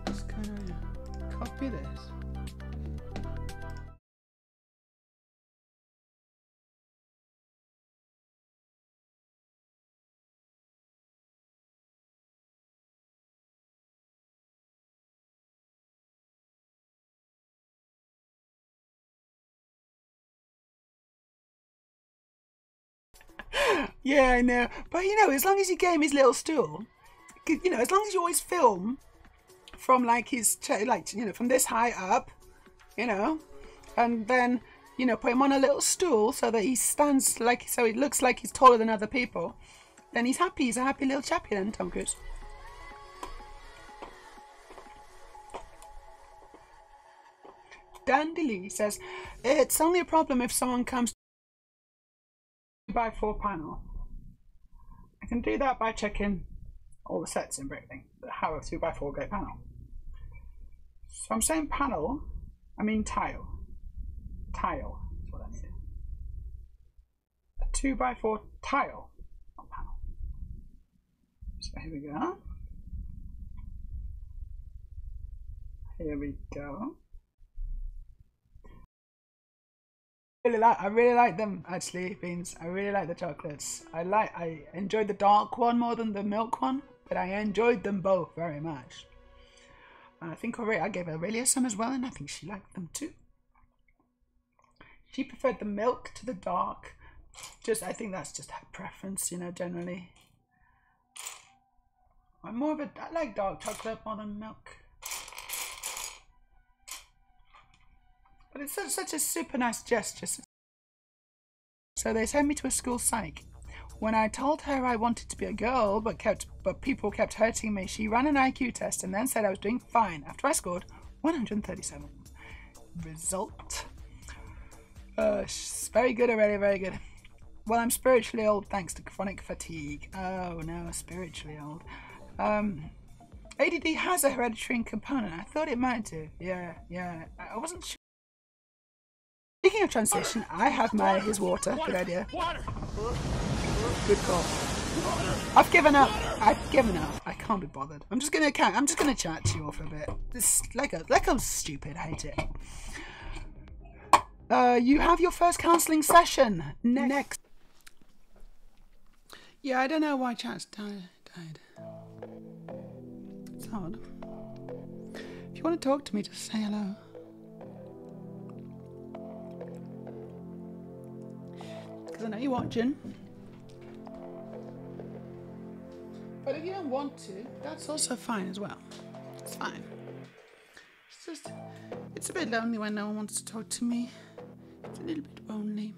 Just gonna copy this. Yeah, I know. But you know, as long as you gave him his little stool, you know, as long as you always film from like his, like, you know, from this high up, you know, and then, you know, put him on a little stool so that he stands like, so it looks like he's taller than other people, then he's happy. He's a happy little chappy then, Tom Cruise. Dandy Lee says, it's only a problem if someone comes to 2x4 panel. I can do that by checking all the sets in Bricklink that have a 2x4 gate panel. So I'm saying panel, I mean tile. Tile is what I need. A 2x4 tile, not panel. So here we go. Here we go. I really like them actually, Beans. I really like the chocolates. I enjoyed the dark one more than the milk one, but I enjoyed them both very much. And I think I gave Aurelia some as well, and I think she liked them too. She preferred the milk to the dark. I think that's just her preference, you know, generally. I like dark chocolate more than milk. But it's such a super nice gesture. So they sent me to a school psych. When I told her I wanted to be a girl, but people kept hurting me, she ran an IQ test and then said I was doing fine after I scored 137. Result? Very good already, very good. Well, I'm spiritually old thanks to chronic fatigue. Oh no, spiritually old. ADD has a hereditary component. I thought it might do. Yeah. I wasn't sure. Speaking of transition, I have his water. Good idea. Good call. I've given up. I can't be bothered. I'm just gonna chat to you all for a bit. This like I'm stupid. I hate it. You have your first counselling session next. Yeah, I don't know why chat's died. It's odd. If you want to talk to me, just say hello. Because I know you're watching. But if you don't want to, that's also fine as well. It's fine. It's a bit lonely when no one wants to talk to me. It's a little bit lonely.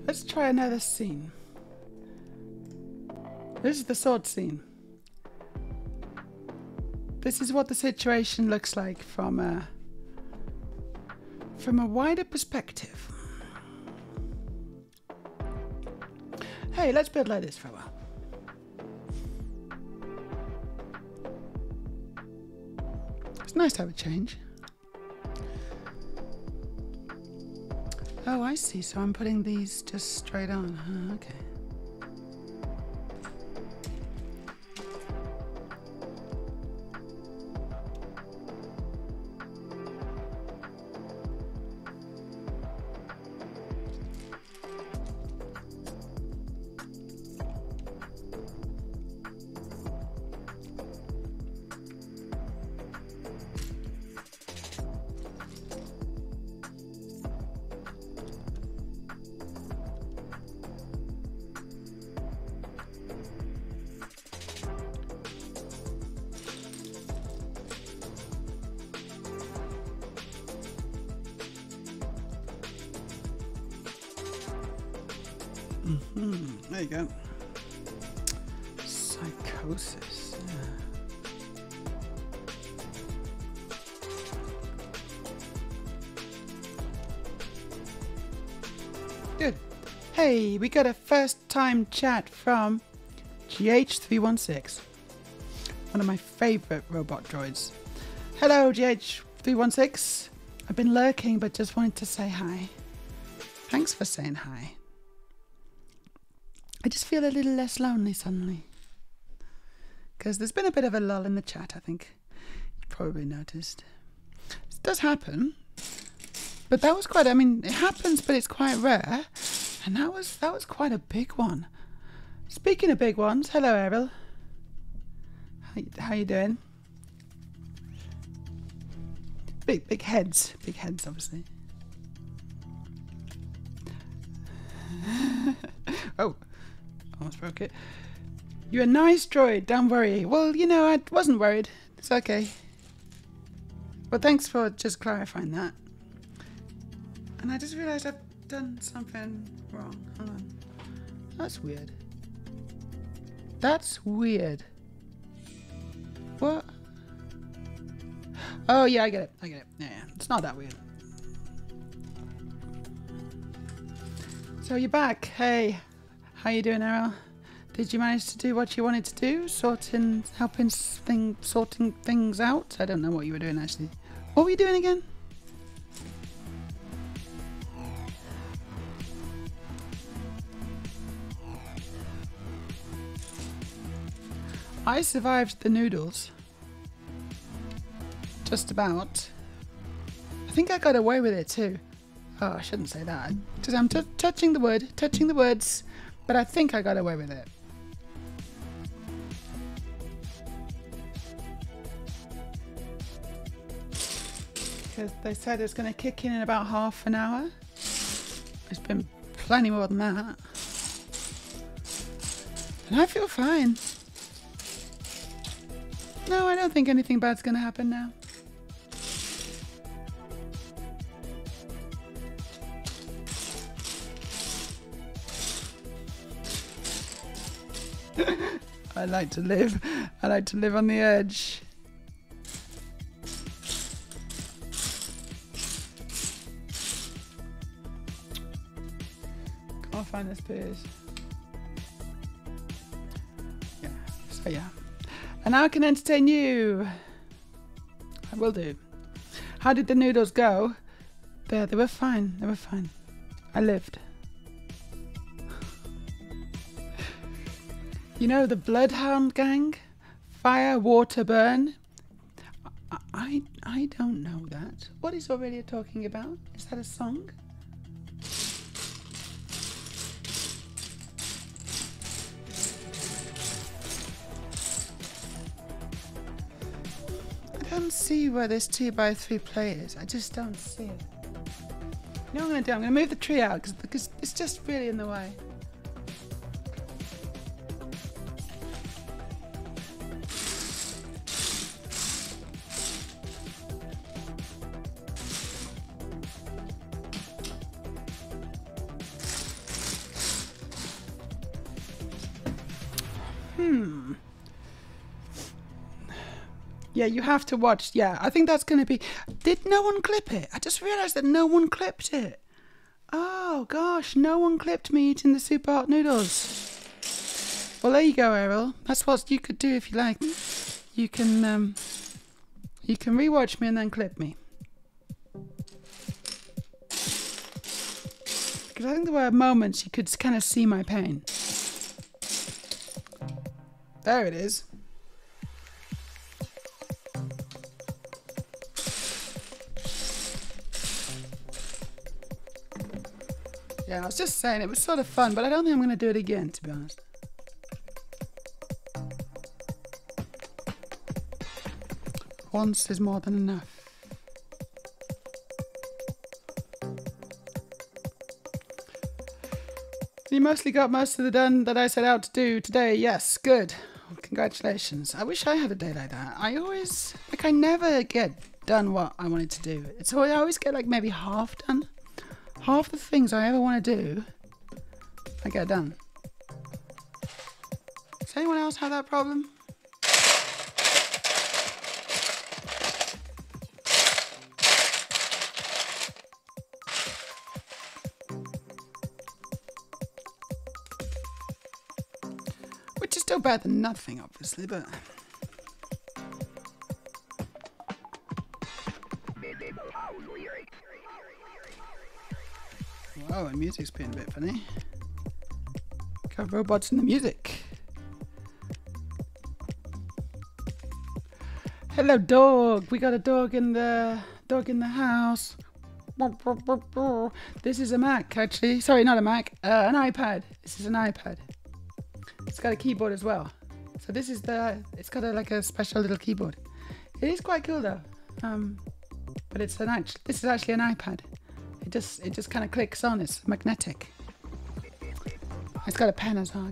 Let's try another scene. This is the sword scene. This is what the situation looks like from a wider perspective. Hey, let's build like this for a while. It's nice to have a change. Oh, I see. So I'm putting these just straight on. Okay. There you go. Psychosis. Good. Hey, we got a first time chat from GH316. One of my favourite robot droids. Hello, GH316. I've been lurking but just wanted to say hi. Thanks for saying hi. I just feel a little less lonely suddenly. Because there's been a bit of a lull in the chat, I think. You probably noticed. It does happen. But that was it happens, but it's quite rare. And that was quite a big one. Speaking of big ones, hello Errol. How you doing? Big heads. Big heads, obviously. Oh. Almost broke it. You're a nice droid, don't worry. Well, you know, I wasn't worried. It's okay. Well, thanks for just clarifying that. And I just realised I've done something wrong. Hold on. That's weird. That's weird. What? Oh, yeah, I get it. Yeah, it's not that weird. So you're back. Hey, how you doing, Errol? Did you manage to do what you wanted to do? Sorting things out? I don't know what you were doing actually. What were you doing again? I survived the noodles. Just about. I think I got away with it too. Oh, I shouldn't say that. Because I'm touching the words, but I think I got away with it. Because they said it's going to kick in about half an hour. It's been plenty more than that. And I feel fine. No, I don't think anything bad's going to happen now. I like to live on the edge. Can't find this page. Yeah, so yeah. And now I can entertain you. I will do. How did the noodles go? They were fine. They were fine. I lived. You know the Bloodhound Gang? Fire, water, burn? I don't know that. What is Aurelia talking about? Is that a song? I don't see where this 2x3 play is. I just don't see it. You know what I'm going to do? I'm going to move the tree out because it's just really in the way. Yeah, you have to watch. Yeah, I think that's going to be... Did no one clip it? I just realised that no one clipped it. Oh, gosh, no one clipped me eating the super hot noodles. Well, there you go, Errol. That's what you could do if you like. You can rewatch me and then clip me. Because I think there were moments you could kind of see my pain. There it is. Yeah, I was just saying it was sort of fun, but I don't think I'm going to do it again, to be honest. Once is more than enough. You mostly got most of the done that I set out to do today. Yes, good. Well, congratulations. I wish I had a day like that. I never get done what I wanted to do. I always get like maybe half done. Half the things I ever want to do, I get done. Does anyone else have that problem? Which is still better than nothing, obviously, but... Oh, the music's been a bit funny. Got robots in the music. Hello, dog. We got a dog in the house. This is a Mac, actually. Sorry, not a Mac. An iPad. This is an iPad. It's got a keyboard as well. So this is it's got like a special little keyboard. It is quite cool though. But this is actually an iPad. It just kind of clicks on. It's magnetic. It's got a pen as well.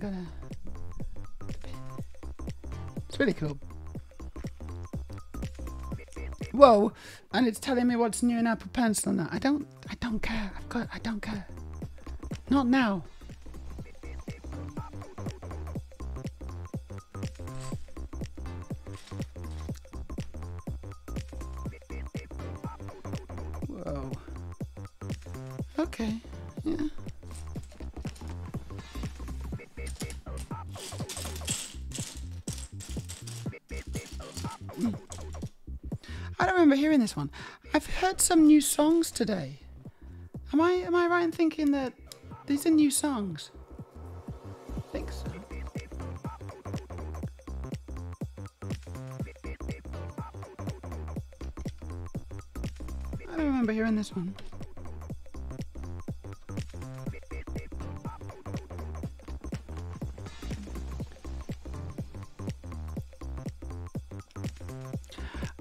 It's really cool. Whoa! And it's telling me what's new in Apple Pencil now. I don't care. I don't care. Not now. Whoa. Okay. Yeah. I don't remember hearing this one. I've heard some new songs today. Am I right in thinking that these are new songs? I think so. I don't remember hearing this one.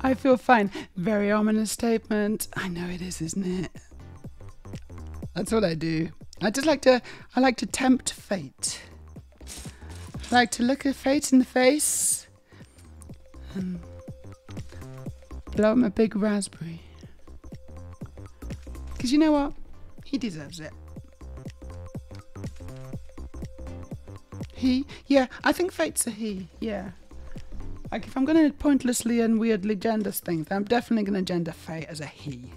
I feel fine. Very ominous statement. I know it is, isn't it? That's what I do. I like to tempt fate. I like to look at fate in the face and blow him a big raspberry. Because you know what? He deserves it. He? Yeah, I think fate's a he. Yeah. Like, if I'm going to pointlessly and weirdly gender things, I'm definitely going to gender fate as a he.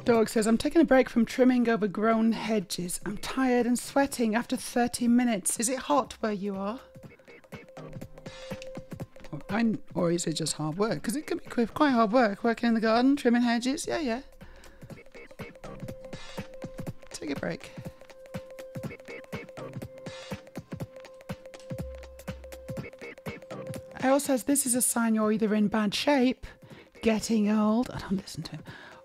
Dog says, I'm taking a break from trimming overgrown hedges. I'm tired and sweating after 30 minutes. Is it hot where you are? Or is it just hard work? Because it can be quite hard work, working in the garden, trimming hedges. Yeah, yeah. Take a break. Al says, this is a sign you're either in bad shape, getting old, I don't listen to him,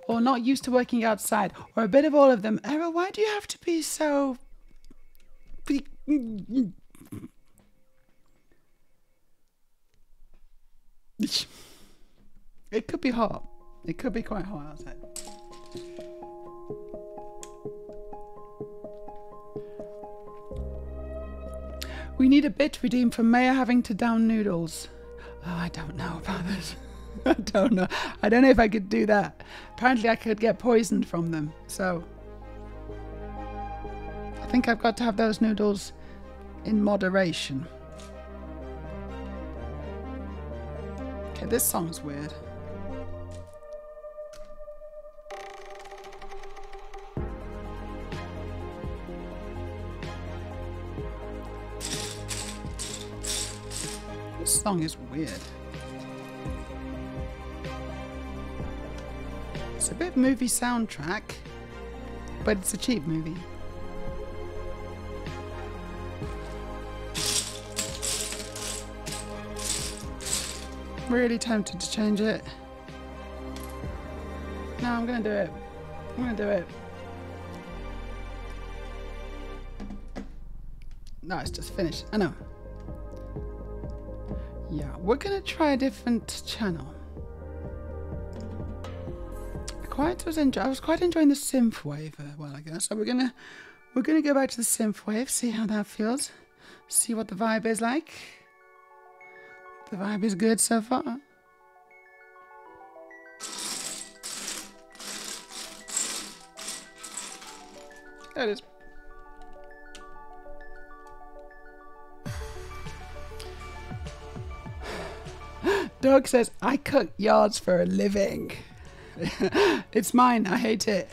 or not used to working outside, or a bit of all of them. Errol, why do you have to be so... It could be hot. It could be quite hot outside. We need a bit redeemed for Meja having to down noodles. Oh, I don't know about this. I don't know. I don't know if I could do that. Apparently I could get poisoned from them. So I think I've got to have those noodles in moderation. Okay, this song's weird. This song is weird. It's a bit movie soundtrack, but it's a cheap movie. Really tempted to change it. No, I'm gonna do it. I'm gonna do it. No, it's just finished. I know. Yeah, we're gonna try a different channel. I was quite enjoying the synthwave a while ago, so we're gonna go back to the synthwave, see how that feels, see what the vibe is like. The vibe is good so far. There it is. Doug says, I cut yards for a living. It's mine. I hate it.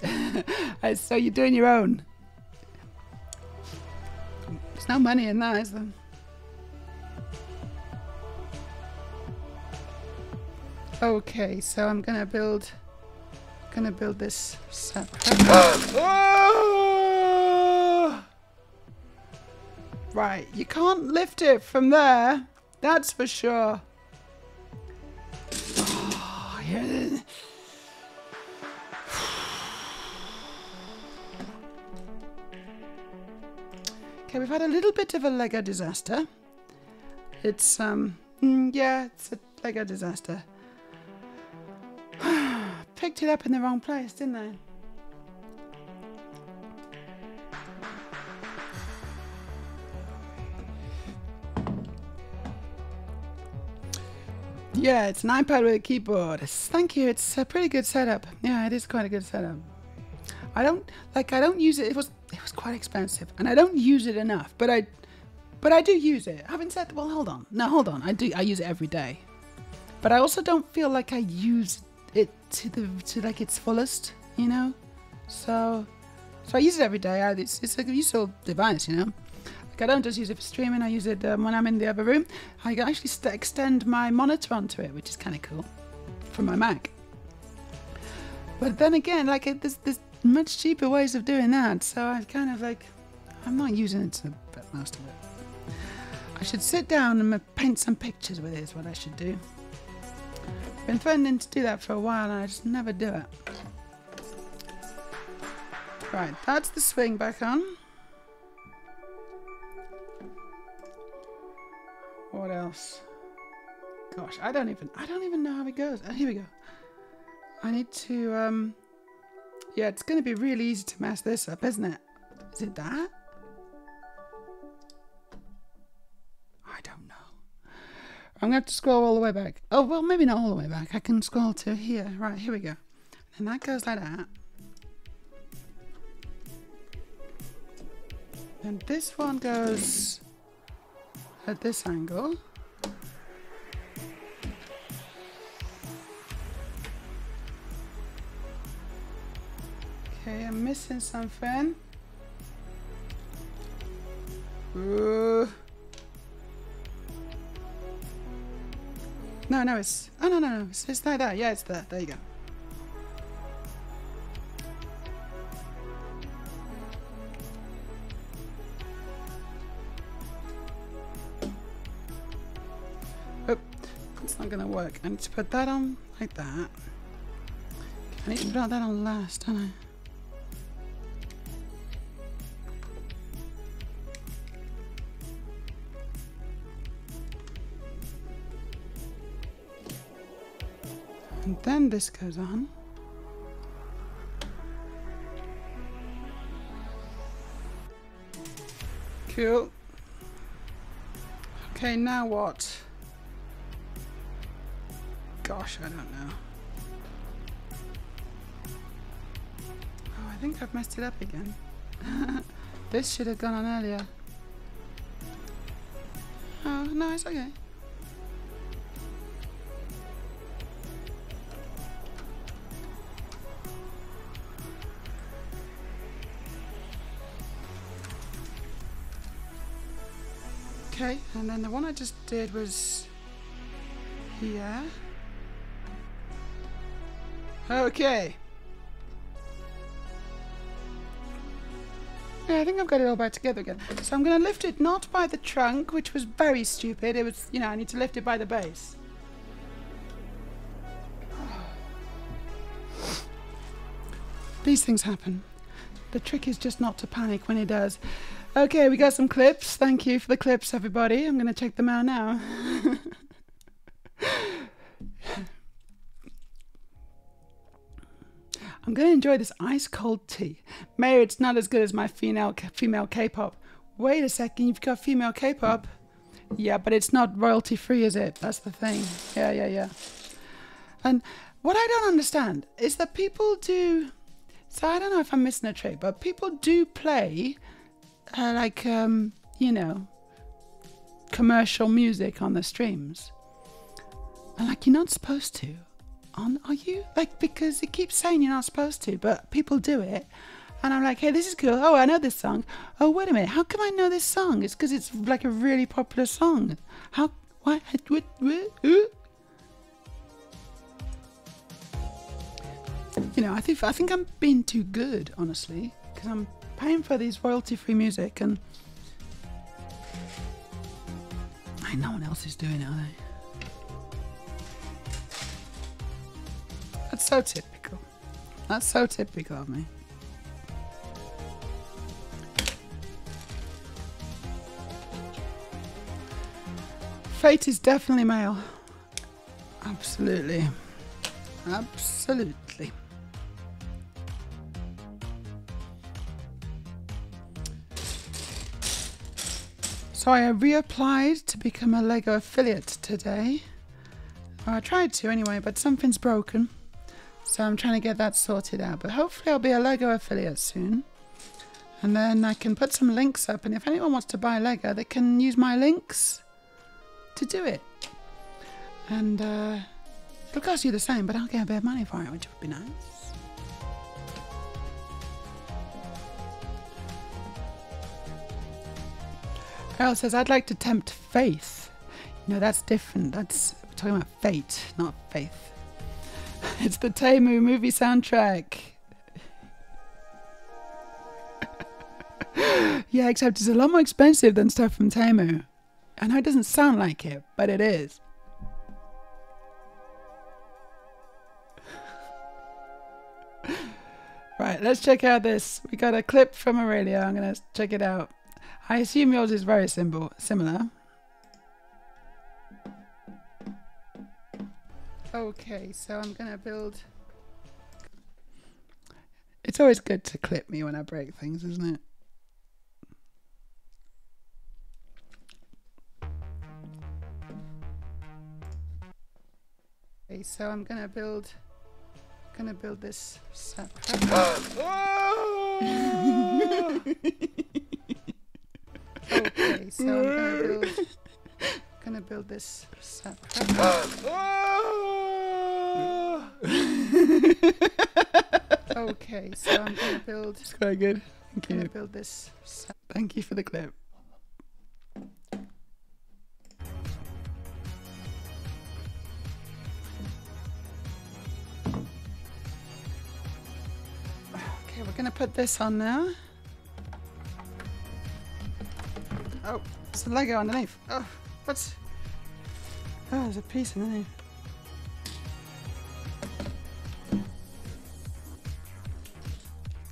So you're doing your own. There's no money in that, is there? Okay, so I'm gonna build this separate. Oh! Right, you can't lift it from there. That's for sure. Oh, yeah. Okay, we've had a little bit of a Lego disaster. It's yeah, it's a Lego disaster. Picked it up in the wrong place, didn't I? Yeah, it's an iPad with a keyboard. Thank you. It's a pretty good setup. Yeah, it is quite a good setup. I don't use it. It was quite expensive, and I don't use it enough. But I do use it. Having said, well, hold on. No, hold on. I use it every day. But I also don't feel like I use it to like its fullest, you know? So I use it every day. It's a useful device, you know. Like, I don't just use it for streaming. I use it when I'm in the other room. I can actually extend my monitor onto it, which is kind of cool, from my Mac. But then again, like, there's much cheaper ways of doing that. So I kind of like, I'm not using it to most of it. I should sit down and paint some pictures with it is what I should do. I've been threatening to do that for a while and I just never do it. Right, that's the swing back on. What else? Gosh, I don't even know how it goes. Here we go. I need to yeah, it's gonna be really easy to mess this up, isn't it? Is it that? I don't know. I'm gonna have to scroll all the way back. Oh, well, maybe not all the way back. I can scroll to here. Right, here we go. And that goes like that. And this one goes at this angle. Okay, I'm missing something. Ooh. No, it's... Oh, no. It's like that. Yeah, it's there. There you go. Oh, it's not going to work. I need to put that on like that. I need to put that on last, don't I? And then this goes on. Cool. Okay, now what? Gosh, I don't know. Oh, I think I've messed it up again. This should have gone on earlier. Oh, no, it's okay. Okay, and then the one I just did was here. Okay. Yeah, I think I've got it all back together again. So I'm going to lift it not by the trunk, which was very stupid. It was, you know, I need to lift it by the base. These things happen. The trick is just not to panic when it does. Okay, we got some clips. Thank you for the clips, everybody. I'm going to check them out now. I'm going to enjoy this ice cold tea. Meja, it's not as good as my female K-pop. Wait a second, you've got female K-pop? Yeah, but it's not royalty free, is it? That's the thing. Yeah. And what I don't understand is that people do... So I don't know if I'm missing a trick, but people do play... you know, commercial music on the streams. And like, you're not supposed to. Are you? Like, because it keeps saying you're not supposed to, but people do it. And I'm like, hey, this is cool. Oh, I know this song. Oh, wait a minute. How come I know this song? It's because it's like a really popular song. How? What? You know, I think I'm being too good, honestly, because I'm paying for these royalty-free music, and no one else is doing it, are they? That's so typical. That's so typical of me. Fate is definitely male. Absolutely. Absolutely. So I reapplied to become a Lego affiliate today. Well, I tried to anyway, but something's broken. So I'm trying to get that sorted out. But hopefully I'll be a Lego affiliate soon. And then I can put some links up. And if anyone wants to buy Lego, they can use my links to do it. And it'll cost you the same, but I'll get a bit of money for it, which would be nice. Earl says, I'd like to tempt faith. No, that's different. That's we're talking about fate, not faith. It's the Temu movie soundtrack. Yeah, except it's a lot more expensive than stuff from Temu. I know it doesn't sound like it, but it is. Right, let's check out this. We got a clip from Aurelia. I'm going to check it out. I assume yours is very similar. Okay, so I'm going to build... It's always good to clip me when I break things, isn't it? Okay, so I'm going to build this separate. Okay, so I'm gonna build this separate. Okay, so I'm gonna build. It's quite good. Thank you. I'm gonna build this. Thank you for the clip. Okay, we're gonna put this on now. Oh, there's a Lego underneath. Oh, what's... Oh, there's a piece underneath.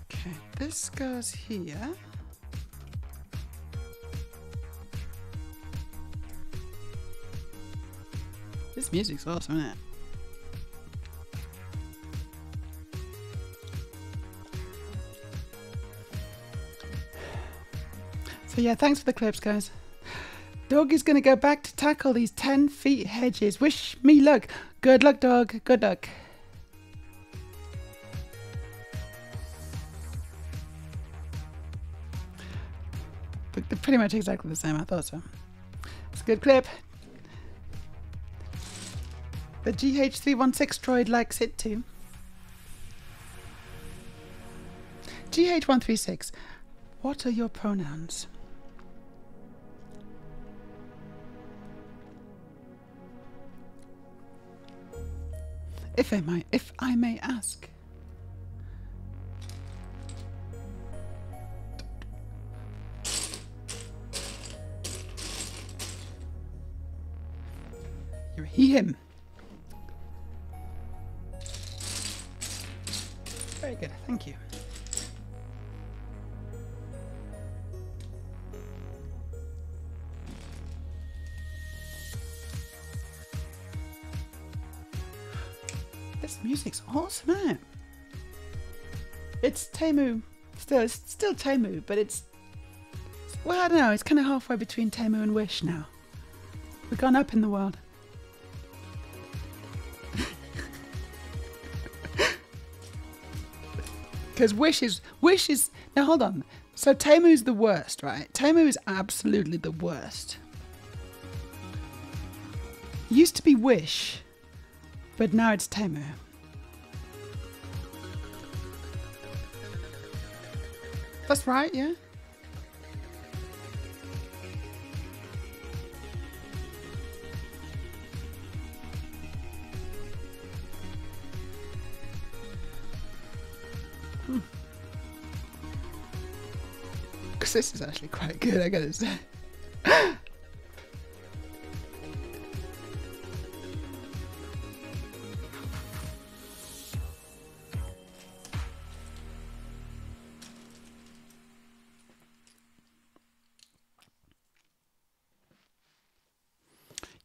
Okay, this goes here. This music's awesome, isn't it? So yeah, thanks for the clips, guys. Dog is going to go back to tackle these 10 feet hedges. Wish me luck. Good luck, dog. Good luck. But they're pretty much exactly the same. I thought so. It's a good clip. The GH316 droid likes it too. GH136. What are your pronouns? If I may ask. You're him. Very good, thank you. This music's awesome, isn't it? It's Temu. It's still Temu, but it's... Well, I don't know. It's kind of halfway between Temu and Wish now. We've gone up in the world. Because Wish is... Now, hold on. So Temu's the worst, right? Temu is absolutely the worst. It used to be Wish... But now it's Temu. That's right, yeah? Because this is actually quite good, I gotta say.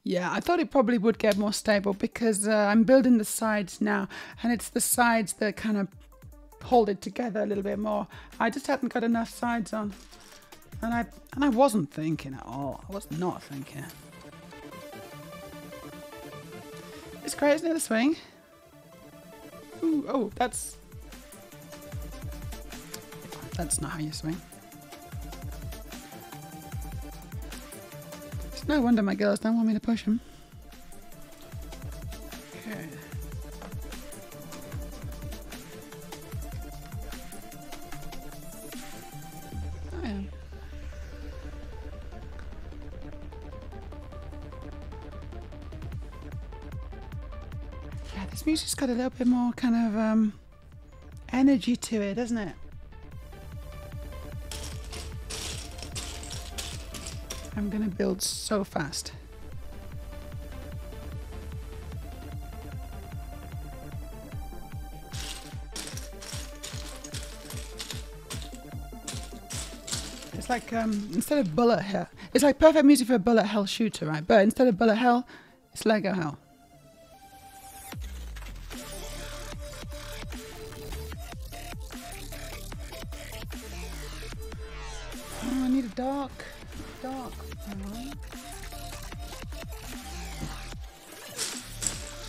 Yeah, I thought it probably would get more stable because I'm building the sides now, and it's the sides that kind of hold it together a little bit more. I just hadn't got enough sides on, and I wasn't thinking at all. I was not thinking. It's great, isn't it, the swing? Ooh, oh, that's not how you swing. No wonder my girls don't want me to push them. Okay. Oh yeah. This music's got a little bit more kind of energy to it, doesn't it? I'm gonna build so fast. It's like instead of bullet hell, it's like perfect music for a bullet hell shooter, right? But instead of bullet hell, it's Lego hell. Oh, I need a dark one.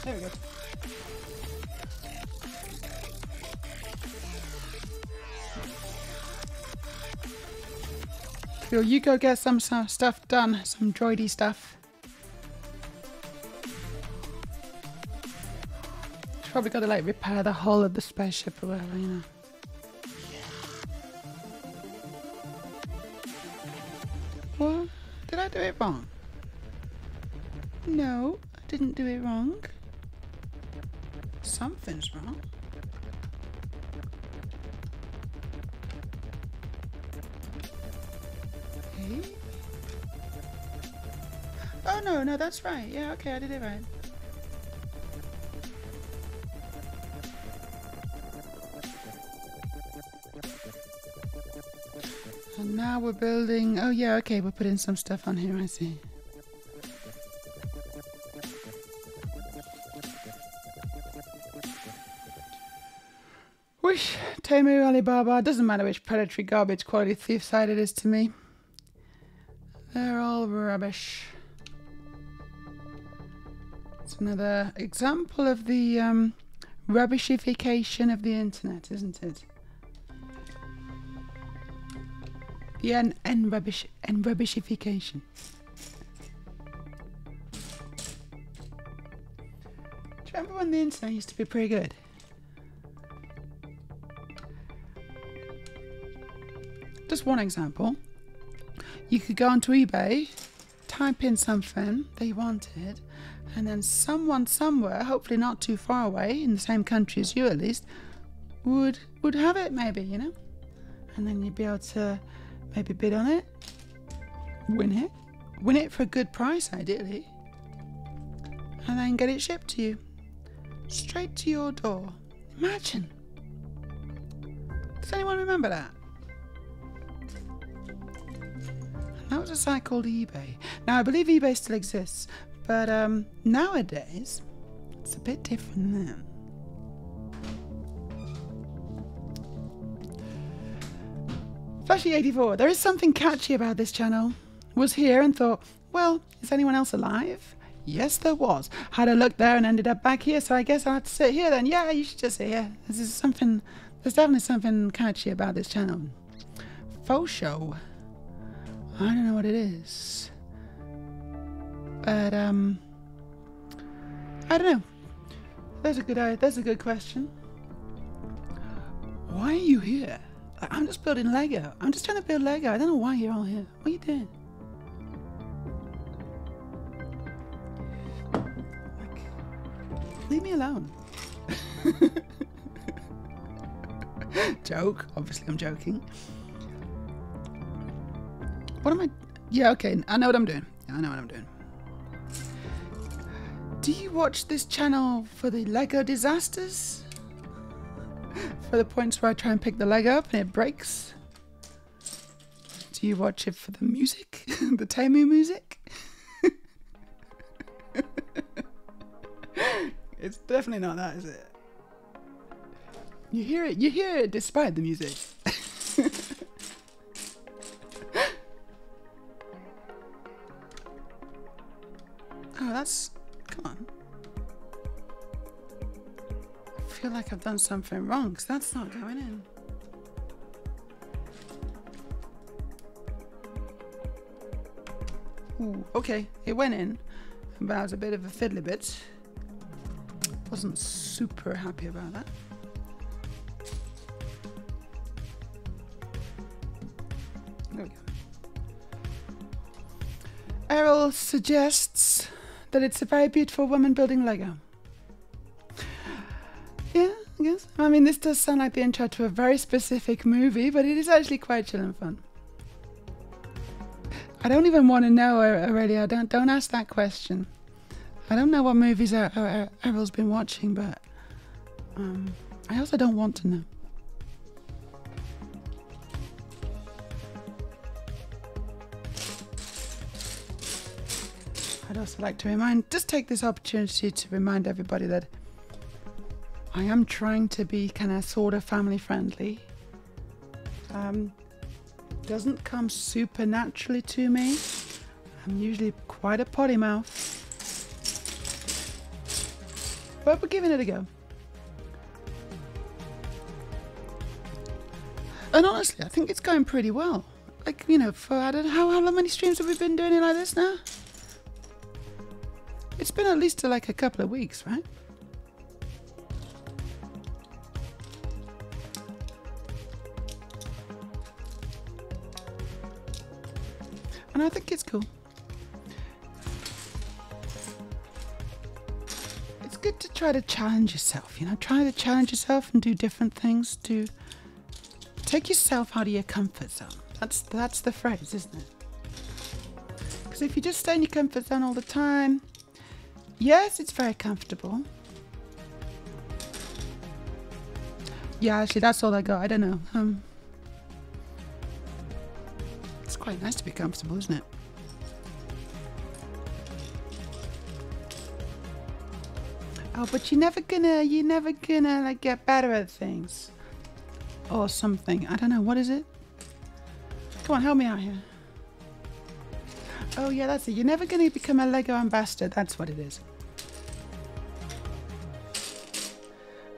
There we go. Phil, you go get some stuff done, some droidy stuff. Probably got to like repair the hull of the spaceship or whatever, you know. What? Did I do it wrong? No, I didn't do it wrong. Something's wrong. Okay. Oh no, that's right. Yeah, okay, I did it right. And now we're building. Oh yeah, okay, we're putting some stuff on here, I see. Wish Temu Alibaba, doesn't matter which predatory garbage quality thief site it is to me. They're all rubbish. It's another example of the rubbishification of the internet, isn't it? The rubbishification. Do you remember when the internet used to be pretty good? Just one example. You could go onto eBay, type in something that you wanted, and then someone somewhere, hopefully not too far away, in the same country as you at least, would have it maybe, you know? And then you'd be able to maybe bid on it, win it for a good price ideally, and then get it shipped to you, straight to your door. Imagine. Does anyone remember that? That was a site called eBay. Now I believe eBay still exists, but nowadays it's a bit different now. Flashy84, there is something catchy about this channel. Was here and thought, well, is anyone else alive? Yes, there was. Had a look there and ended up back here, so I guess I'll have to sit here then. Yeah, you should just sit here. There's definitely something catchy about this channel. Faux show. I don't know what it is. But, I don't know. That's a good question. Why are you here? I'm just building Lego. I'm just trying to build Lego. I don't know why you're all here. What are you doing? Like, leave me alone. Joke. Obviously, I'm joking. What am I? Yeah, okay. I know what I'm doing. Yeah, I know what I'm doing. Do you watch this channel for the Lego disasters? For the points where I try and pick the Lego up and it breaks? Do you watch it for the music? The Temu music? It's definitely not that, is it? You hear it despite the music. Oh, that's... come on. I feel like I've done something wrong, because that's not going in. Ooh, okay, it went in, but I was a bit of a fiddly bit. Wasn't super happy about that. There we go. Errol suggests that it's a very beautiful woman building Lego. I mean, this does sound like the intro to a very specific movie, but it is actually quite chill and fun. I don't even want to know, Aurelia. Don't ask that question. I don't know what movies Errol's been watching, but I also don't want to know. I'd also like to just take this opportunity to remind everybody that I am trying to be kind of sort of family friendly. Doesn't come super naturally to me. I'm usually quite a potty mouth. But we're giving it a go. And honestly, I think it's going pretty well. Like, you know, for I don't know how many streams have we been doing it like this now? It's been at least like a couple of weeks, right? And I think it's cool. It's good to try to challenge yourself, you know, try to challenge yourself and do different things to take yourself out of your comfort zone. That's the phrase, isn't it? Because if you just stay in your comfort zone all the time, yes, it's very comfortable. Yeah, actually, that's all I got. I don't know. It's quite nice to be comfortable, isn't it? Oh, but you're never gonna like get better at things. Or something. I don't know. What is it? Come on, help me out here. Oh, yeah, that's it. You're never gonna become a Lego ambassador. That's what it is.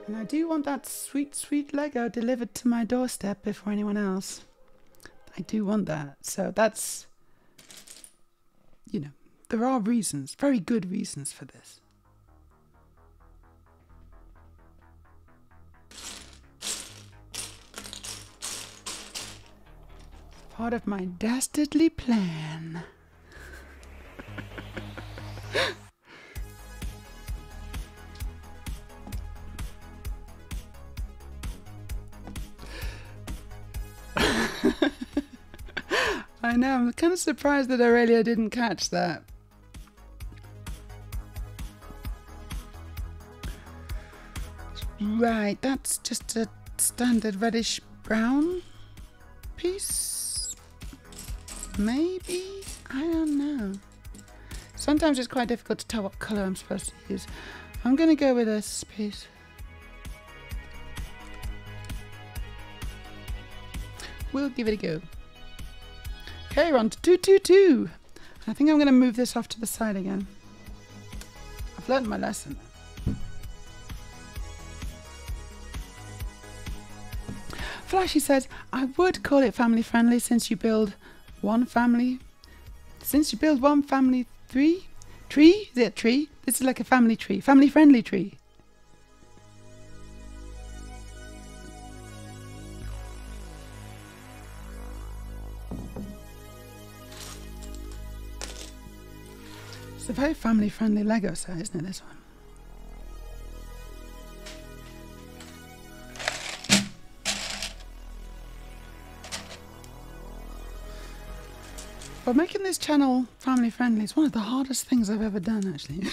And I do want that sweet, sweet Lego delivered to my doorstep before anyone else. I do want that. So that's, you know, there are reasons, very good reasons for this. Part of my dastardly plan. I know, I'm kind of surprised that Aurelia didn't catch that. Right, that's just a standard reddish brown piece. Maybe? I don't know. Sometimes it's quite difficult to tell what colour I'm supposed to use. I'm going to go with this piece. We'll give it a go. Okay, we're on to 222. I think I'm going to move this off to the side again. I've learned my lesson. Flashy says, I would call it family friendly since you build one family. Since you build one family tree? Is it a tree? This is like a family tree. Family friendly tree. It's a very family friendly Lego set, isn't it, this one? But making this channel family friendly is one of the hardest things I've ever done, actually.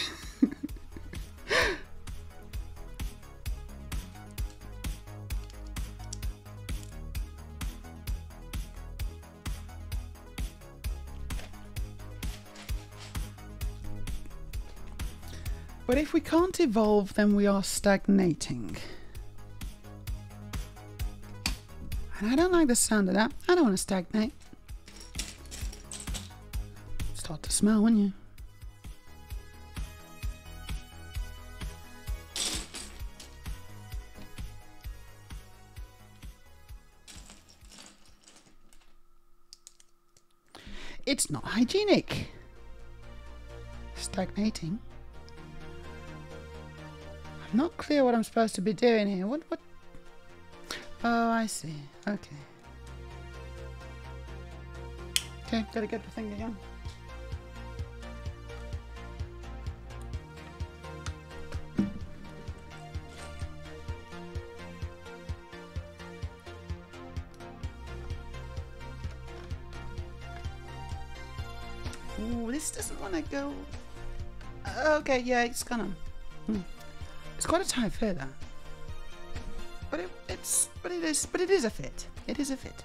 But if we can't evolve, then we are stagnating. And I don't like the sound of that. I don't want to stagnate. Start to smell, wouldn't you? It's not hygienic. Stagnating. I'm not clear what I'm supposed to be doing here. What? Oh, I see. Okay. Okay, gotta get the thing again. Ooh, this doesn't want to go. Okay, yeah, it's gonna. It's quite a tight fit, that. But it is a fit. It is a fit.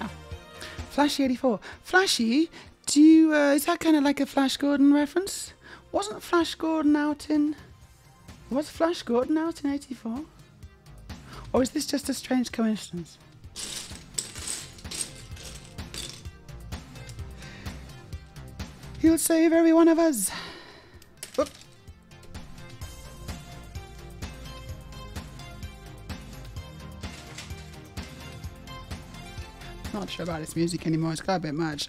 Oh. Flashy 84. Flashy, do you, is that kind of like a Flash Gordon reference? Wasn't Flash Gordon out in... Was Flash Gordon out in 84? Or is this just a strange coincidence? He'll save every one of us. Whoop. Not sure about this music anymore, it's got a bit much.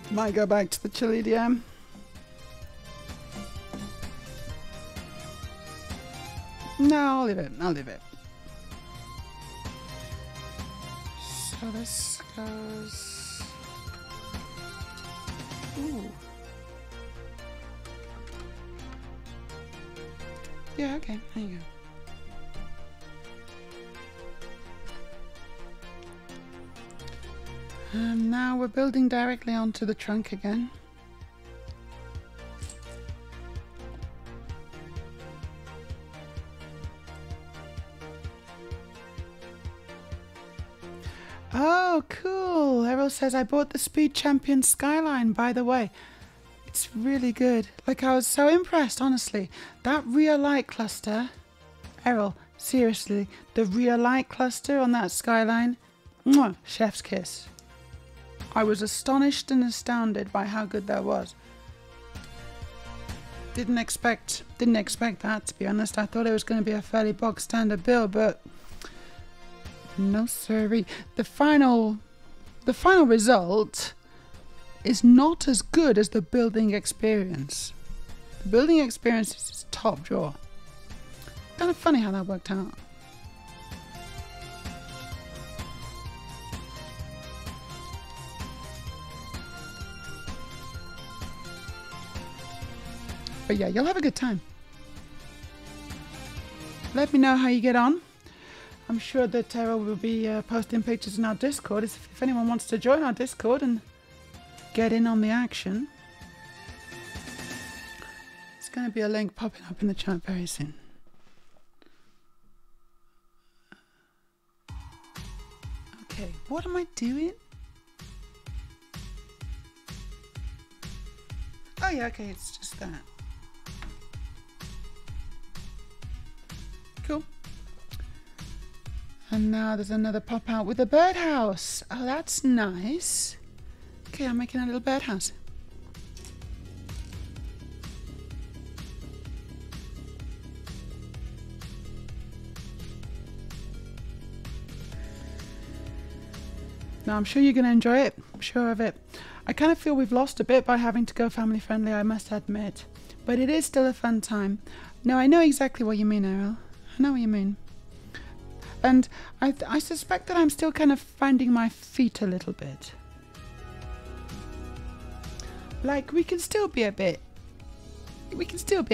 Might go back to the chili DM. No, I'll leave it. I'll leave it. So this goes... Ooh. Yeah, okay. There you go. Now we're building directly onto the trunk again. Oh, cool. Errol says, I bought the Speed Champion Skyline, by the way. It's really good. Like, I was so impressed, honestly. That rear light cluster. Errol, seriously, the rear light cluster on that Skyline. Mwah, chef's kiss. I was astonished and astounded by how good that was. Didn't expect that, to be honest. I thought it was going to be a fairly bog standard build, but no siree. The final result is not as good as the building experience. The building experience is top drawer. Kind of funny how that worked out. But yeah, you'll have a good time. Let me know how you get on. I'm sure that Tara will be posting pictures in our Discord if anyone wants to join our Discord and get in on the action. There's going to be a link popping up in the chat very soon. Okay, what am I doing? Oh yeah, okay, it's just that. Cool. And now there's another pop out with a birdhouse. Oh, that's nice. Okay, I'm making a little birdhouse. Now, I'm sure you're going to enjoy it. I'm sure of it. I kind of feel we've lost a bit by having to go family friendly, I must admit. But it is still a fun time. No, I know exactly what you mean, Errol. I know what you mean. And I suspect that I'm still kind of finding my feet a little bit. Like, we can still be a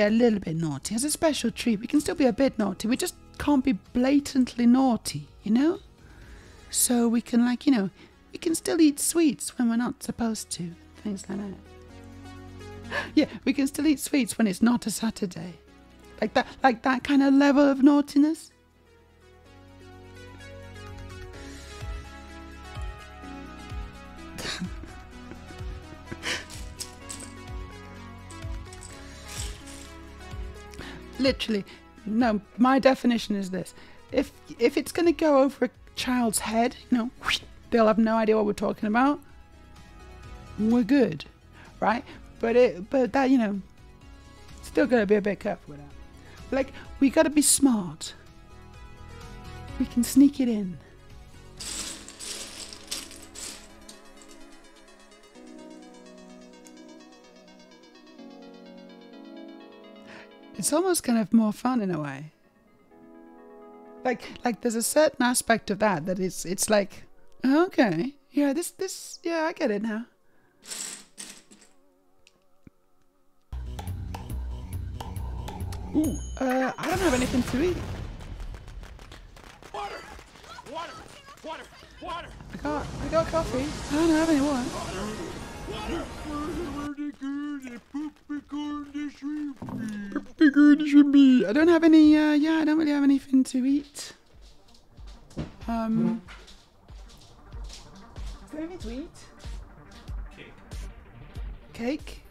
little bit naughty. As a special treat, we can still be a bit naughty. We just can't be blatantly naughty, you know? So we can, like, you know, we can still eat sweets when we're not supposed to. Things like that. Yeah, we can still eat sweets when it's not a Saturday. Like that kind of level of naughtiness. Literally, no, my definition is this. If it's going to go over a child's head, you know, they'll have no idea what we're talking about. We're good, right? But that, you know, still got to be a bit careful with that. Like, we got to be smart. We can sneak it in. It's almost kind of more fun in a way. Like there's a certain aspect of that it's like, okay, yeah, this, yeah, I get it now. Ooh, I don't have anything to eat. Water! Water! Water! Water! I got coffee. I don't have any water. Bigger than it should be. I don't have any, yeah, I don't really have anything to eat. Is there anything to eat? Cake. Cake?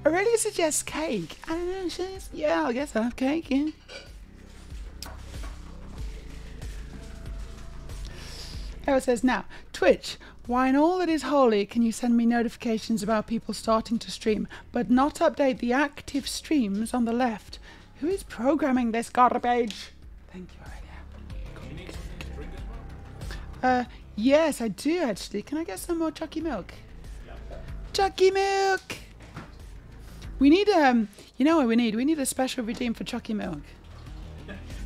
I really suggest cake. I don't know, Shiz. Yeah, I guess I'll have cake, yeah. Errol says, now, Twitch, why in all that is holy can you send me notifications about people starting to stream, but not update the active streams on the left? Who is programming this garbage? Thank you, Aurelia. You need something to drink as well? Yes, I do actually. Can I get some more Chucky milk? Chucky milk! We need, you know what we need? We need a special redeem for Chucky milk.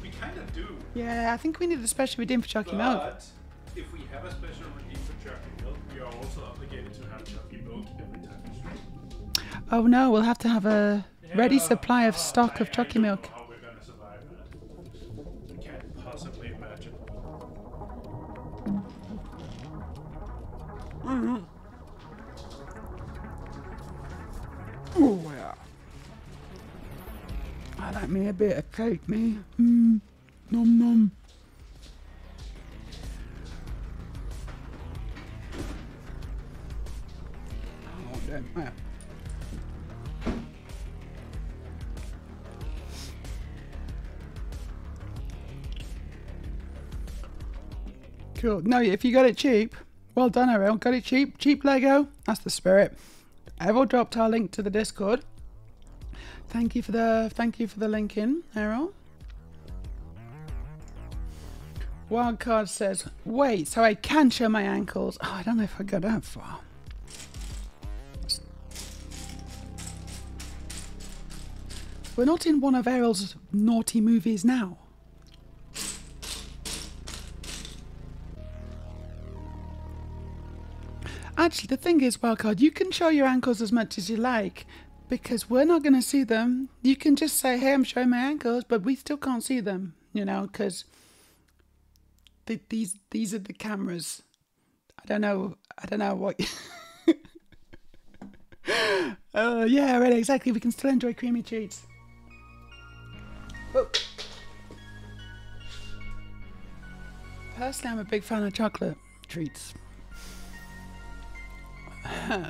We kind of do. Yeah, I think we need a special redeem for Chucky milk. But if we have a special redeem for Chucky milk, we are also obligated to have Chucky milk every time we stream. Oh no, we'll have to have a ready supply of stock of Chucky milk. I don't know how we're gonna survive that. I can't possibly imagine. Oh yeah. I like me a bit of cake, me. Nom nom. Oh damn. Yeah. Cool. No, if you got it cheap, well done, Errol. Got it cheap. Cheap Lego. That's the spirit. Errol dropped our link to the Discord. Thank you for the link in, Errol. Wildcard says, wait, so I can show my ankles. Oh, I don't know if I go that far. We're not in one of Errol's naughty movies now. Actually, the thing is, Wildcard, you can show your ankles as much as you like, because we're not going to see them. You can just say, hey, I'm showing my ankles, but we still can't see them, you know, because these are the cameras. I don't know what... yeah, right, exactly. We can still enjoy creamy treats. Whoa. Personally, I'm a big fan of chocolate treats.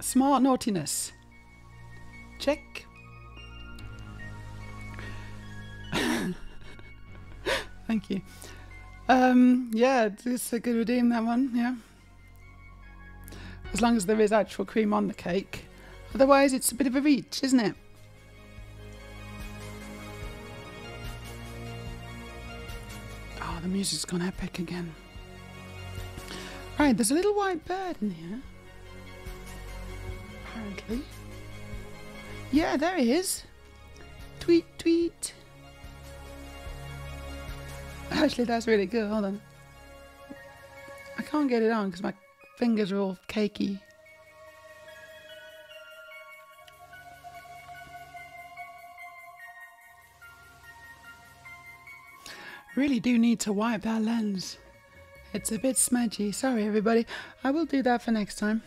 Smart naughtiness. Check. Thank you. Yeah, it's a good redeem, that one, yeah. As long as there is actual cream on the cake. Otherwise, it's a bit of a reach, isn't it? Oh, the music's gone epic again. Right, there's a little white bird in here. Apparently. Yeah, there he is. Tweet, tweet. Actually, that's really good. Hold on. I can't get it on because my fingers are all cakey. Really do need to wipe that lens. It's a bit smudgy. Sorry, everybody. I will do that for next time.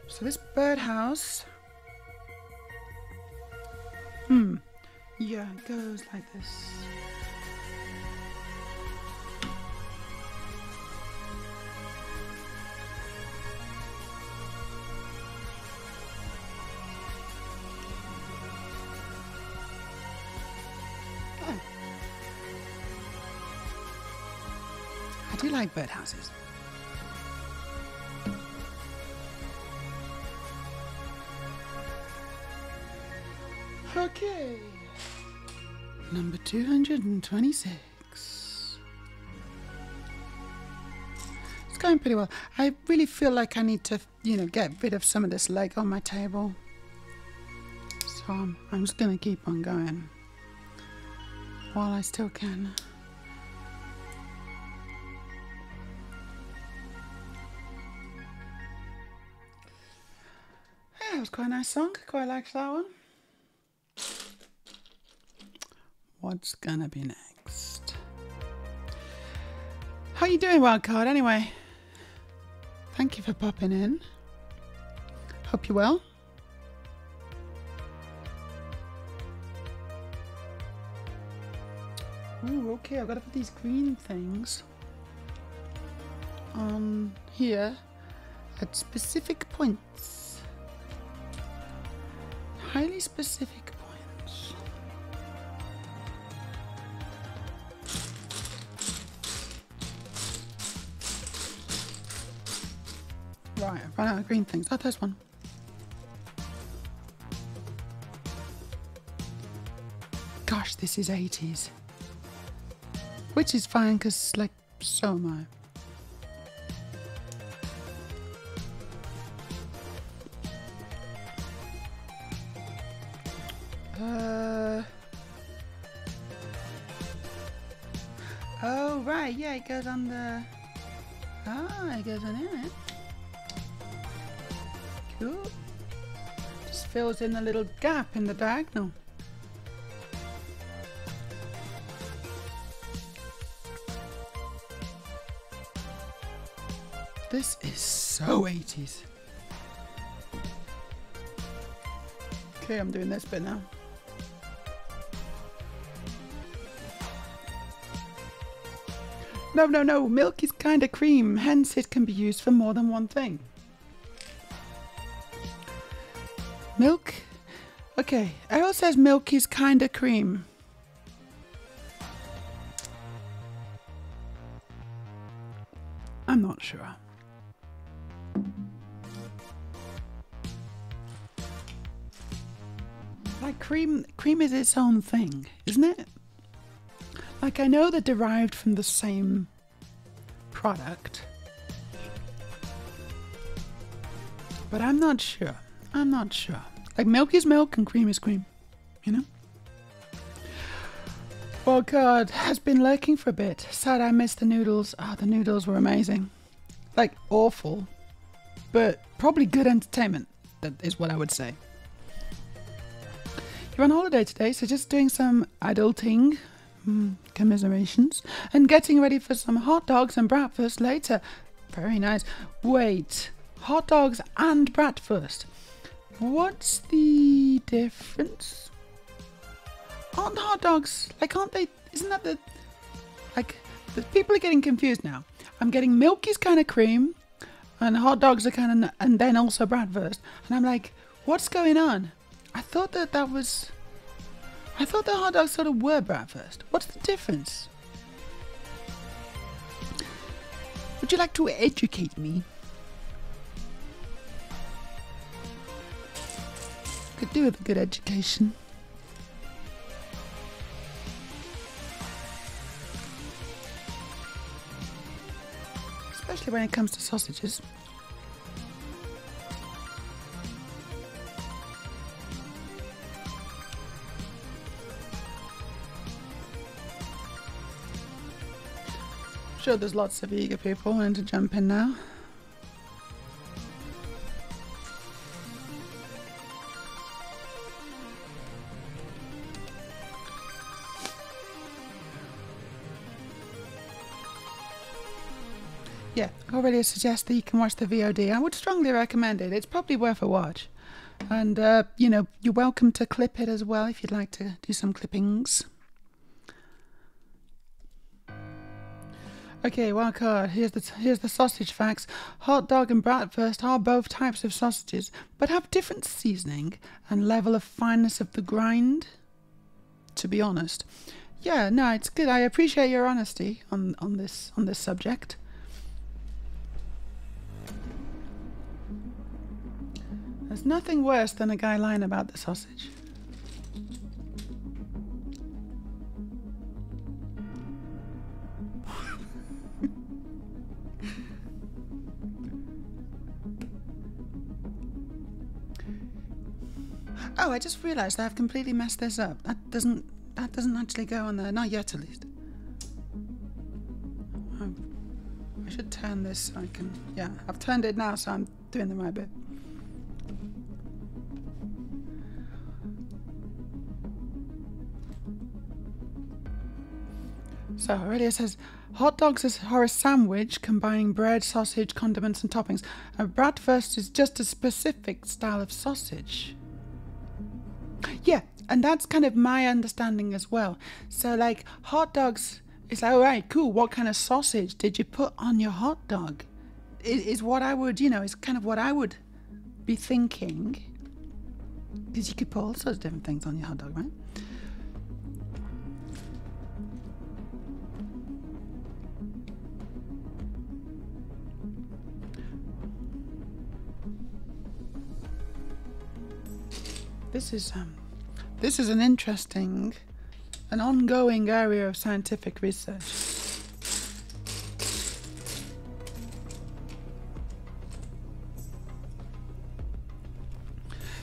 So this birdhouse. Yeah, it goes like this. Oh. I do like birdhouses. Okay. Number 226. It's going pretty well. I really feel like I need to, you know, get rid of some of this leg on my table. So I'm just going to keep on going while I still can. Yeah, that was quite a nice song. Quite liked that one. what's gonna be next. How you doing, Wildcard, anyway? Thank you for popping in. Hope you're well. Ooh, okay, I've got to put these green things on here at specific points. Highly specific points. Right, I've run out of green things. Oh, there's one. Gosh, this is 80s. Which is fine, because, like, so am I. Oh, right, yeah, it goes on the... Ah, it goes on it. Cool. Just fills in a little gap in the diagonal. This is so 80s. Okay, I'm doing this bit now. No, milk is kind of cream, hence it can be used for more than one thing. Milk? Okay, Errol says milk is kind of cream. I'm not sure. Like cream is its own thing, isn't it? Like I know they're derived from the same product, but I'm not sure. Like milk is milk and cream is cream, you know? Well, God, has been lurking for a bit. Sad I missed the noodles. Ah, the noodles were amazing. Like awful, but probably good entertainment. That is what I would say. You're on holiday today, so just doing some adulting, commiserations, and getting ready for some hot dogs and bratwurst later. Very nice. Wait, hot dogs and bratwurst. What's the difference? Aren't hot dogs, like, aren't they, isn't that the, like, the people are getting confused now. I'm getting milk is kind of cream, and hot dogs are kind of, and then also bratwurst. And I'm like, what's going on? I thought the hot dogs sort of were bratwurst. What's the difference? Would you like to educate me? Could do with a good education. Especially when it comes to sausages. Sure, there's lots of eager people wanting to jump in now. Yeah, already suggest that you can watch the VOD. I would strongly recommend it. It's probably worth a watch. And, you know, you're welcome to clip it as well if you'd like to do some clippings. Okay, wildcard. Here's the sausage facts. Hot dog and bratwurst are both types of sausages, but have different seasoning and level of fineness of the grind. To be honest, yeah, no, it's good. I appreciate your honesty on this subject. There's nothing worse than a guy lying about the sausage. Oh, I just realised I've completely messed this up. That doesn't actually go on there. Not yet, at least. I should turn this so I can... Yeah, I've turned it now, so I'm doing the right bit. So Aurelia says, hot dogs are a sandwich combining bread, sausage, condiments and toppings. A bratwurst is just a specific style of sausage. Yeah, and that's kind of my understanding as well. So like hot dogs, it's like, all right, cool, what kind of sausage did you put on your hot dog? Is what I would, is kind of what I would be thinking. Because you could put all sorts of different things on your hot dog, right? This is an interesting, an ongoing area of scientific research.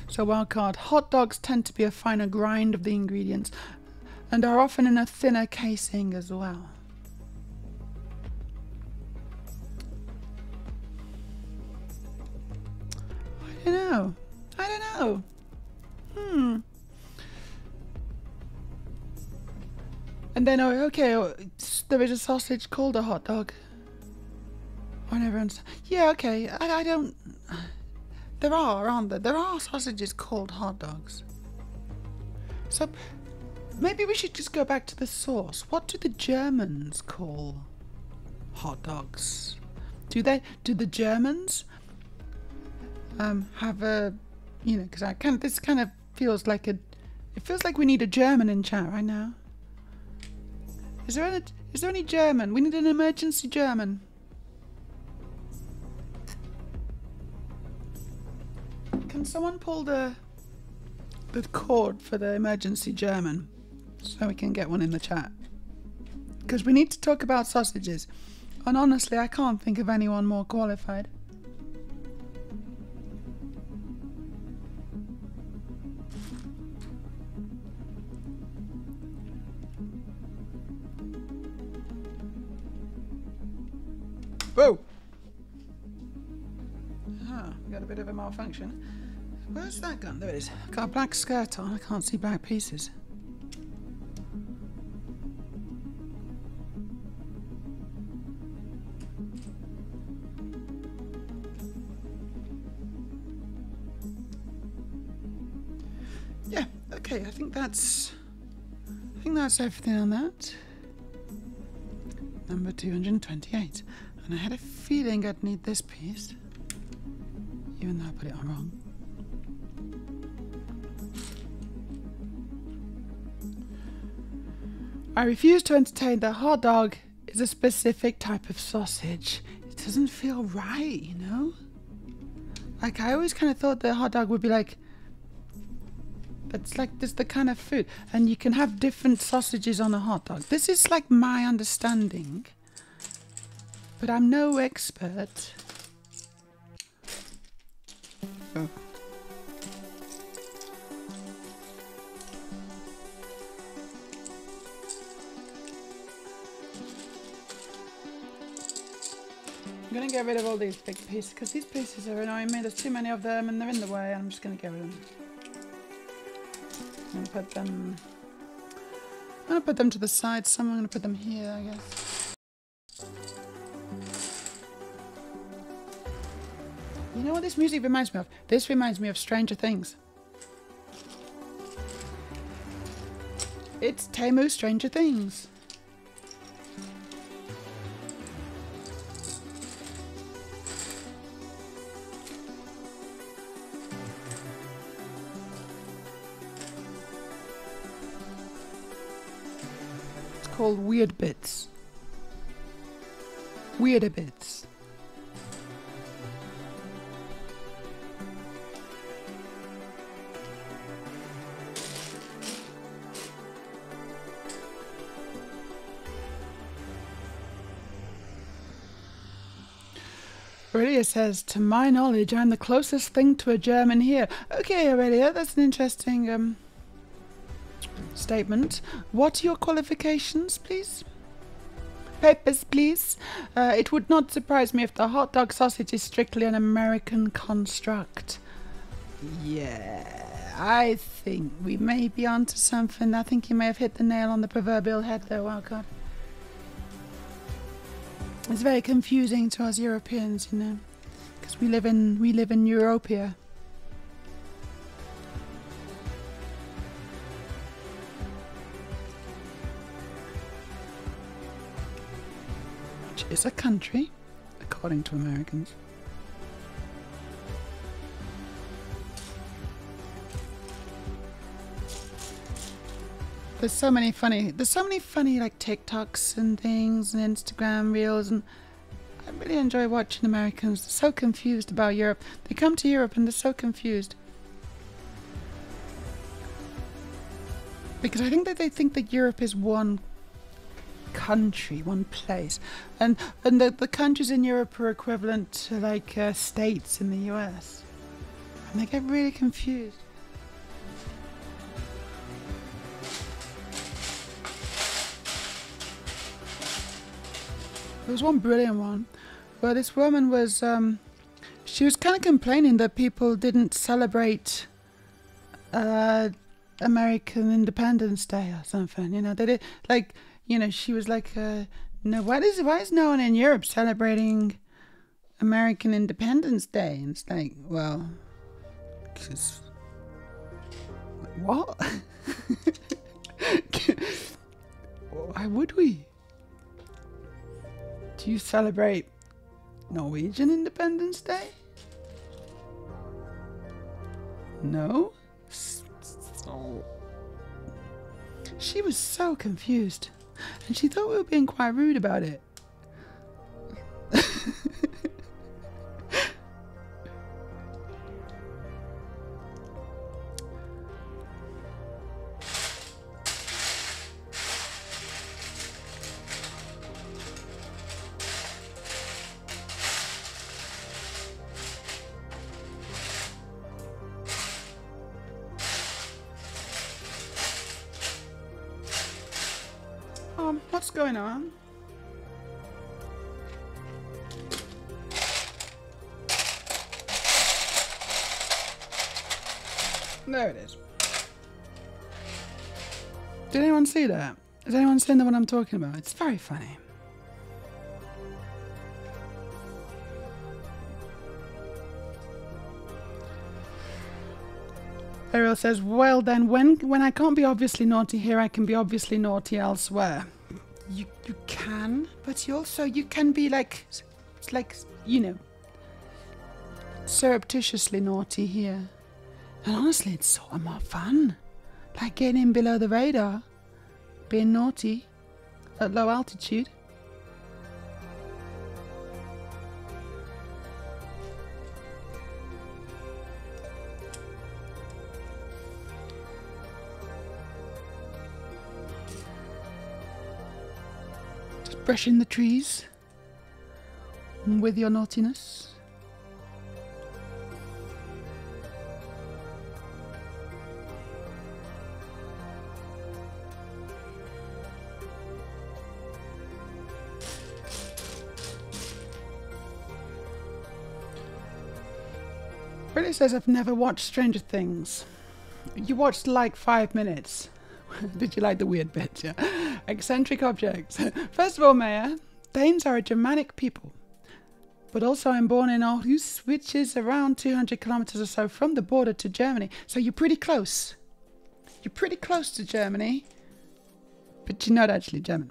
So wildcard, hot dogs tend to be a finer grind of the ingredients and are often in a thinner casing as well. I don't know. And then, there is a sausage called a hot dog. I never understand. Yeah, okay, I don't... There are, aren't there? There are sausages called hot dogs. So, maybe we should just go back to the source. What do the Germans call hot dogs? Do the Germans have a... because this kind of feels like it feels like we need a German in chat right now. Is there any German? We need an emergency German. Can someone pull the cord for the emergency German so we can get one in the chat? Because we need to talk about sausages. And honestly, I can't think of anyone more qualified. Whoa! We got a bit of a malfunction. Where's that gone? There it is. Got a black skirt on. I can't see black pieces. Yeah. Okay. I think that's everything on that. Number 228. And I had a feeling I'd need this piece, even though I put it on wrong. I refuse to entertain that hot dog is a specific type of sausage. It doesn't feel right, Like, I always kind of thought that a hot dog would be like, it's like this the kind of food, and you can have different sausages on a hot dog. This is like my understanding. But I'm no expert. Oh. I'm going to get rid of all these big pieces because these pieces are annoying me. There's too many of them and they're in the way. I'm just going to get rid of them. I'm going to put them to the side. Some I'm going to put them here, I guess. You know what this music reminds me of? This reminds me of Stranger Things. It's Temu Stranger Things. It's called Weird Bits. Weirder Bits. Aurelia says, to my knowledge, I'm the closest thing to a German here. Okay, Aurelia, that's an interesting statement. What are your qualifications, please? Papers, please. It would not surprise me if the hot dog sausage is strictly an American construct. Yeah, I think we may be onto something. I think you may have hit the nail on the proverbial head there, Wildcard. It's very confusing to us Europeans, you know, because we live in Europia. Which is a country, according to Americans. There's so many funny like TikToks and things and Instagram reels, and I really enjoy watching Americans. They're so confused about Europe. They come to Europe and they're so confused. Because I think that they think that Europe is one country, one place. And the countries in Europe are equivalent to like states in the US. And they get really confused. There was one brilliant one where this woman was, she was kind of complaining that people didn't celebrate American Independence Day or something, you know. They did, like, you know, she was like, no, why is no one in Europe celebrating American Independence Day? And it's like, well, 'cause, what? Why would we? Do you celebrate Norwegian Independence Day? No? So she was so confused, and she thought we were being quite rude about it. What's going on? There it is. Did anyone see that? Has anyone seen the one I'm talking about? It's very funny. Ariel says, well then, when I can't be obviously naughty here, I can be obviously naughty elsewhere. You can, but you can be like, it's like, you know, surreptitiously naughty here. And honestly, it's sort of more fun. Like getting in below the radar, being naughty at low altitude. Brushing the trees with your naughtiness. Really says I've never watched Stranger Things. You watched like 5 minutes. Did you like the weird bits? Yeah. Eccentric objects. First of all, Meja, Danes are a Germanic people. But also I'm born in Aarhus, which is around 200 kilometers or so from the border to Germany. So you're pretty close. You're pretty close to Germany. But you're not actually German.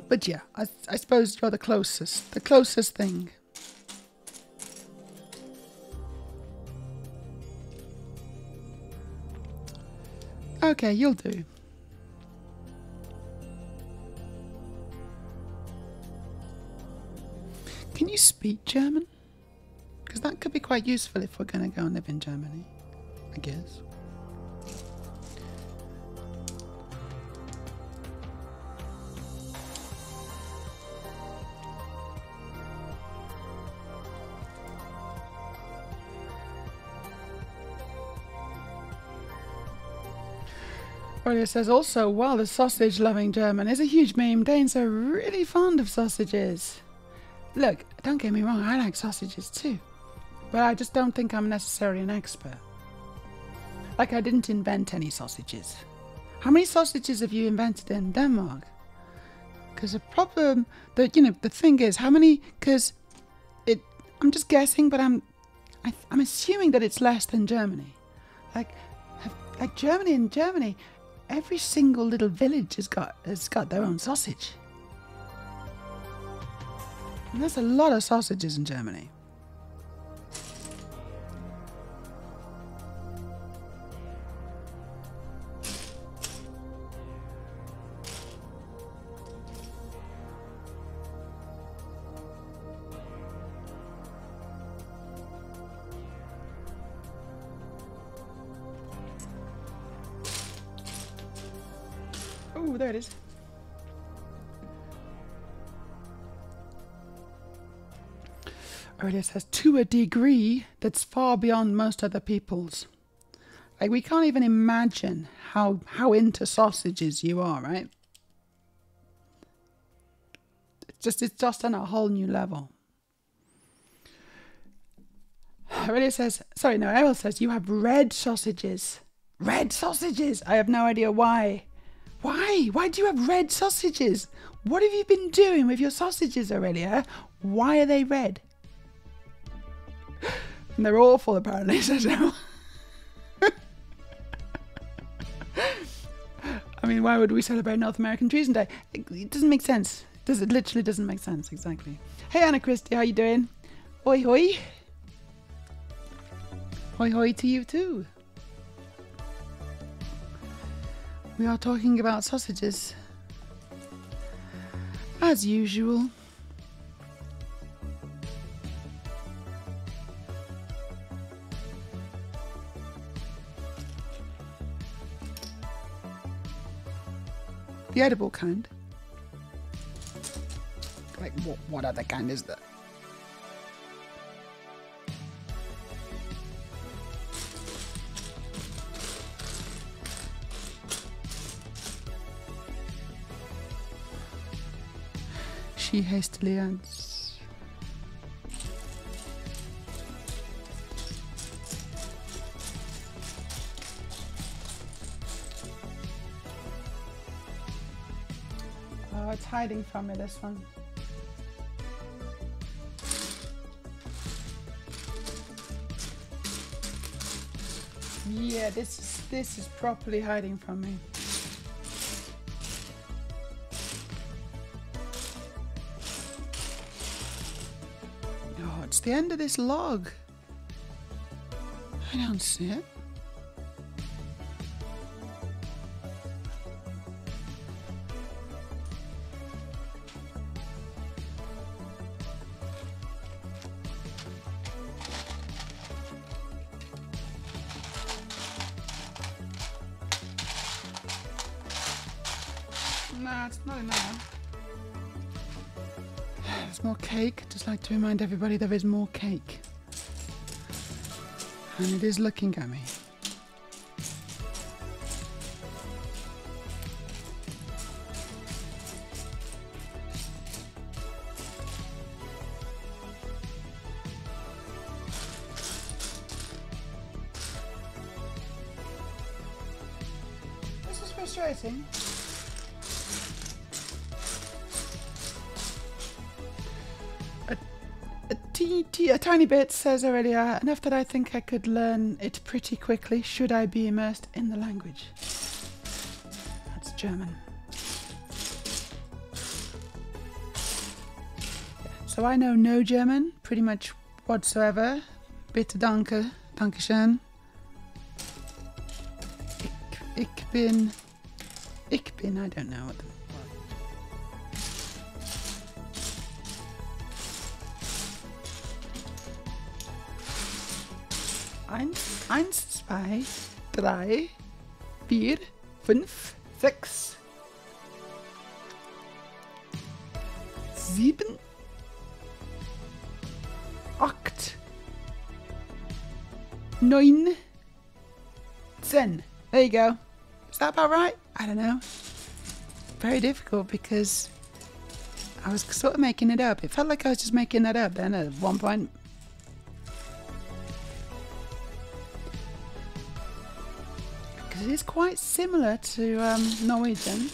But yeah, I suppose you're the closest thing. Okay, you'll do. Can you speak German? Because that could be quite useful if we're going to go and live in Germany, I guess. Aurelia says also, wow, the sausage-loving German is a huge meme. Danes are really fond of sausages. Look, don't get me wrong, I like sausages too. But I just don't think I'm necessarily an expert. Like, I didn't invent any sausages. How many sausages have you invented in Denmark? Because the problem, the thing is, how many? Because I'm just guessing, but I'm assuming that it's less than Germany. Like Germany, every single little village has got their own sausage. And there's a lot of sausages in Germany. Oh, there it is. Aurelia says, to a degree that's far beyond most other people's. Like, we can't even imagine how into sausages you are, right? It's just on a whole new level. Aurelia says, sorry, no, Errol says, you have red sausages. Red sausages! I have no idea why. Why? Why do you have red sausages? What have you been doing with your sausages, Aurelia? Why are they red? And they're awful, apparently, says Errol. I mean, why would we celebrate North American Treason Day? It doesn't make sense. It literally doesn't make sense, exactly. Hey, Anna Christie, how you doing? Hoi hoi. Hoi hoi to you too. We are talking about sausages. As usual. The edible kind. Like, what other kind is there? She hastily adds. Oh, it's hiding from me, this one. Yeah, this is properly hiding from me. Oh, it's the end of this log. I don't see it. Nah, it's not enough. There's more cake. Just like to remind everybody there is more cake. And it is looking at me. This is frustrating. A tiny bit, says Aurelia, enough that I think I could learn it pretty quickly should I be immersed in the language. That's German. So I know no German, pretty much whatsoever. Bitte danke, dankeschön. Ich bin, I don't know what the... Eins, zwei, drei, vier, fünf, sechs, sieben, acht, neun, 10. There you go. Is that about right? I don't know. Very difficult because I was sort of making it up. It felt like I was just making that up then at one point. It is quite similar to Norwegian,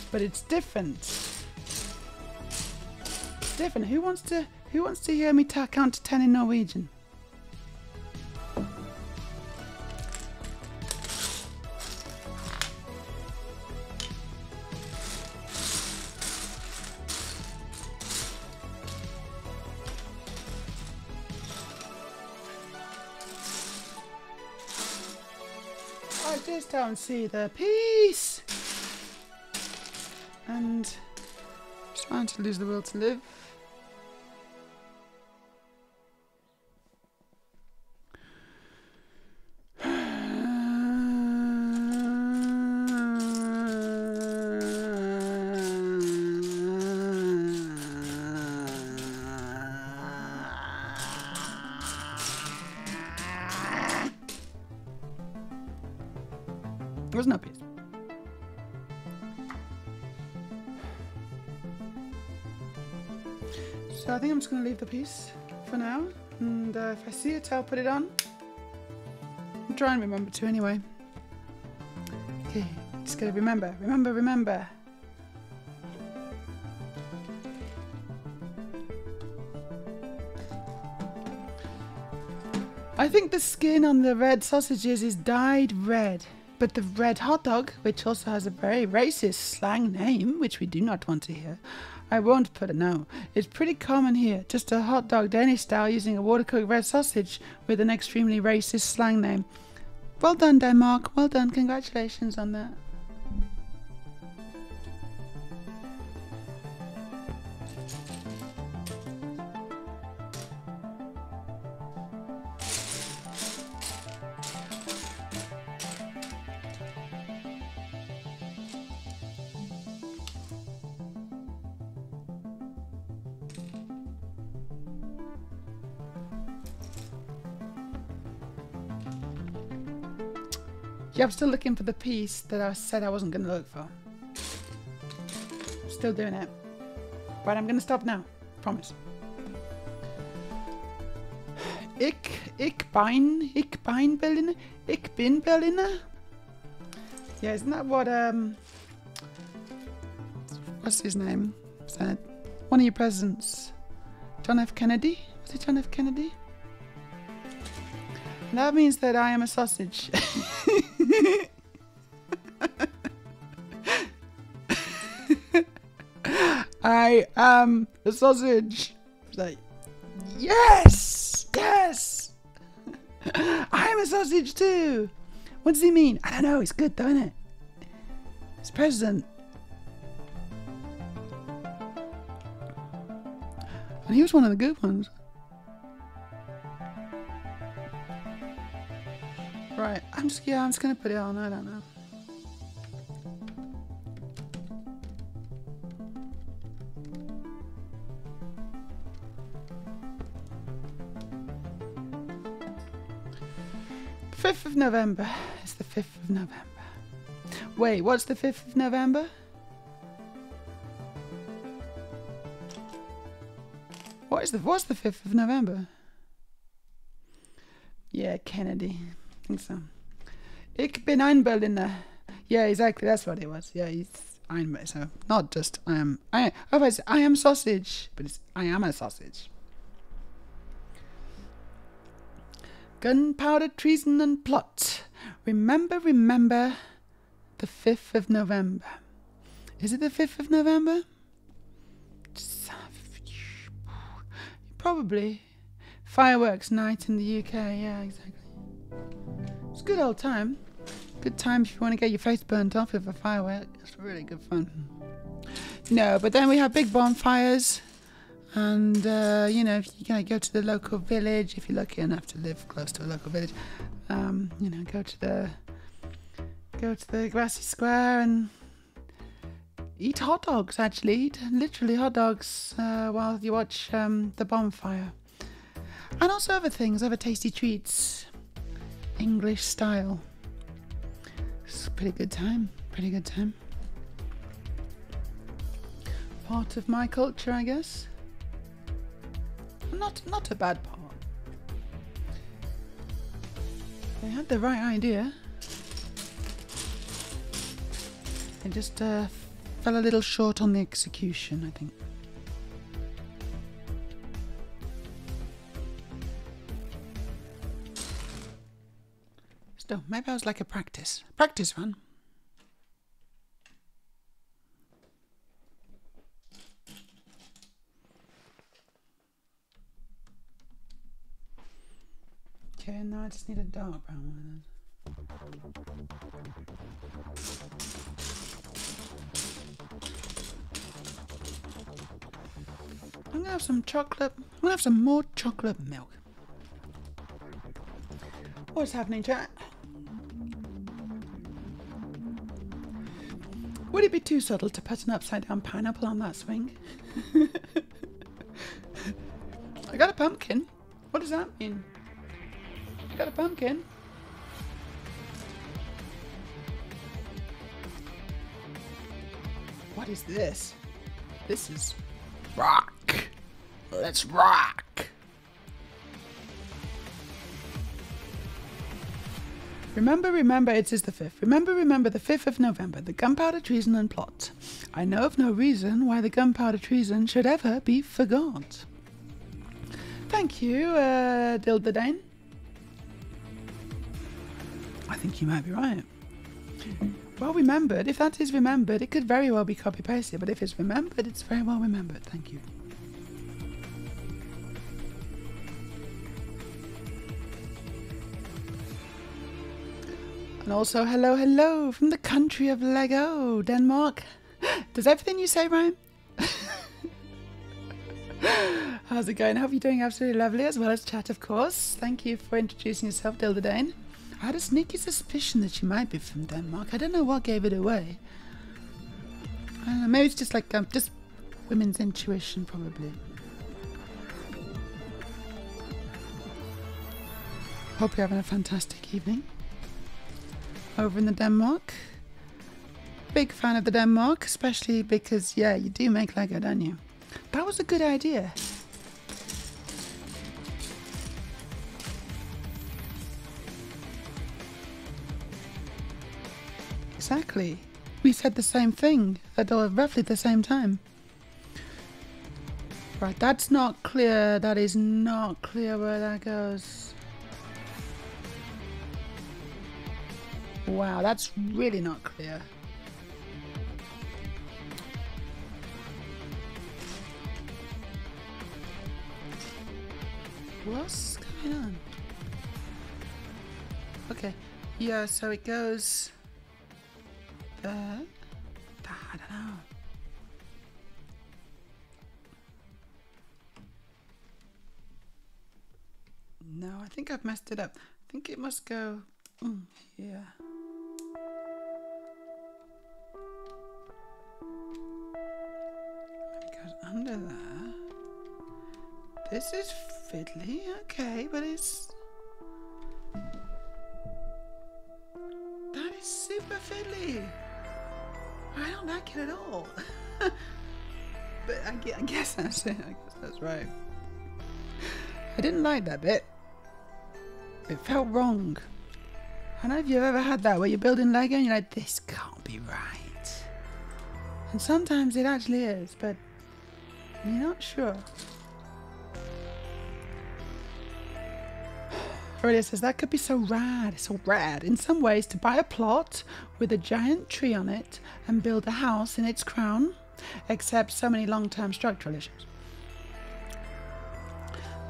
but it's different. It's different. Who wants to hear me count to 10 in Norwegian? I just don't see the peace. And trying to lose the will to live. There's no peace. So I think I'm just going to leave the piece for now. And if I see it, I'll put it on. I'll try and remember to anyway. Okay, just got to remember. I think the skin on the red sausages is dyed red. But the red hot dog, which also has a very racist slang name, which we do not want to hear, I won't put it now. It's pretty common here, just a hot dog Danish style using a water-cooked red sausage with an extremely racist slang name. Well done, Denmark. Well done. Congratulations on that. Yeah, I'm still looking for the piece that I said I wasn't going to look for. Still doing it. But I'm going to stop now. Promise. Ich bin Berliner. Yeah, isn't that what, what's his name said? One of your presidents. John F. Kennedy? Was it John F. Kennedy? That means that I am a sausage. I am a sausage. Like, yes! Yes! I am a sausage too! What does he mean? I don't know, it's good though, isn't it? It's president. And he was one of the good ones. Right, I'm just gonna put it on, I don't know. The 5th of November. It's the 5th of November. Wait, what's the 5th of November? What's the 5th of November? Yeah, Kennedy. I think so. Ich bin ein Berliner. Yeah, exactly. That's what it was. Yeah, he's ein. So not just I am. Otherwise, I am sausage, but it's I am a sausage. Gunpowder, treason, and plot. Remember, remember, the 5th of November. Is it the 5th of November? Probably. Fireworks night in the UK. Yeah, exactly. It's a good old time. Good time if you want to get your face burnt off with a firework. It's really good fun. No, but then we have big bonfires. And, you know, if you can go to the local village, if you're lucky enough to live close to a local village, you know, go to the grassy square and eat hot dogs, actually. Eat literally hot dogs while you watch the bonfire. And also other things, other tasty treats. English style. It's a pretty good time. Pretty good time. Part of my culture, I guess. Not a bad part. They had the right idea. They just fell a little short on the execution, I think. Still, maybe I was like a practice run. Okay, now I just need a dark brown one. I'm gonna have some chocolate. I'm gonna have some more chocolate milk. What's happening, chat? Would it be too subtle to put an upside down pineapple on that swing? I got a pumpkin. What does that mean? I got a pumpkin. What is this? This is rock. Let's rock. Remember, it is the 5th. Remember, the 5th of November, the gunpowder treason and plot. I know of no reason why the gunpowder treason should ever be forgot. Thank you, Dildadane. I think you might be right. Well remembered. If that is remembered, it could very well be copy-pasted, but if it's remembered, it's very well remembered. Thank you. And also, hello from the country of Lego, Denmark. Does everything you say rhyme? How's it going? I hope you're doing absolutely lovely, as well as chat, of course. Thank you for introducing yourself, Dildadane. I had a sneaky suspicion that you might be from Denmark. I don't know what gave it away. I don't know, maybe it's just like just women's intuition, probably. Hope you're having a fantastic evening over in the Denmark. Big fan of the Denmark, especially because, yeah, you do make Lego, don't you? That was a good idea. Exactly. We said the same thing at roughly the same time. Right, that's not clear. That is not clear where that goes. Wow, that's really not clear. What's going on? Okay, yeah, so it goes there. I don't know. No, I think I've messed it up. I think it must go here. It goes under there. This is fiddly, okay, but it's... That is super fiddly. I don't like it at all. But I guess that's it. I guess that's right. I didn't like that bit. It felt wrong. I don't know if you've ever had that where you're building Lego and you're like, this can't be right. And sometimes it actually is, but you're not sure. Aurelia says, that could be so rad, so rad. In some ways, to buy a plot with a giant tree on it and build a house in its crown, except so many long-term structural issues.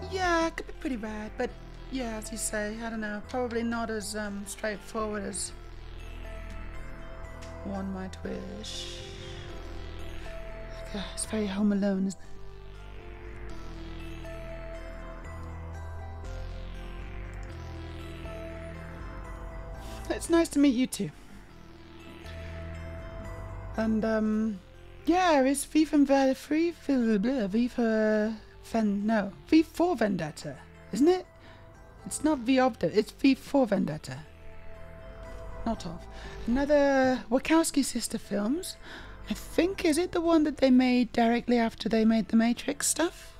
Yeah, it could be pretty rad, but yeah, as you say, I don't know, probably not as straightforward as one might wish. God, it's very Home Alone, isn't it? It's nice to meet you too. And yeah, it's V for Vendetta, isn't it? It's not V of the, it's V for Vendetta. Not of. Another Wachowski sister films. I think, is it the one that they made directly after they made the Matrix stuff?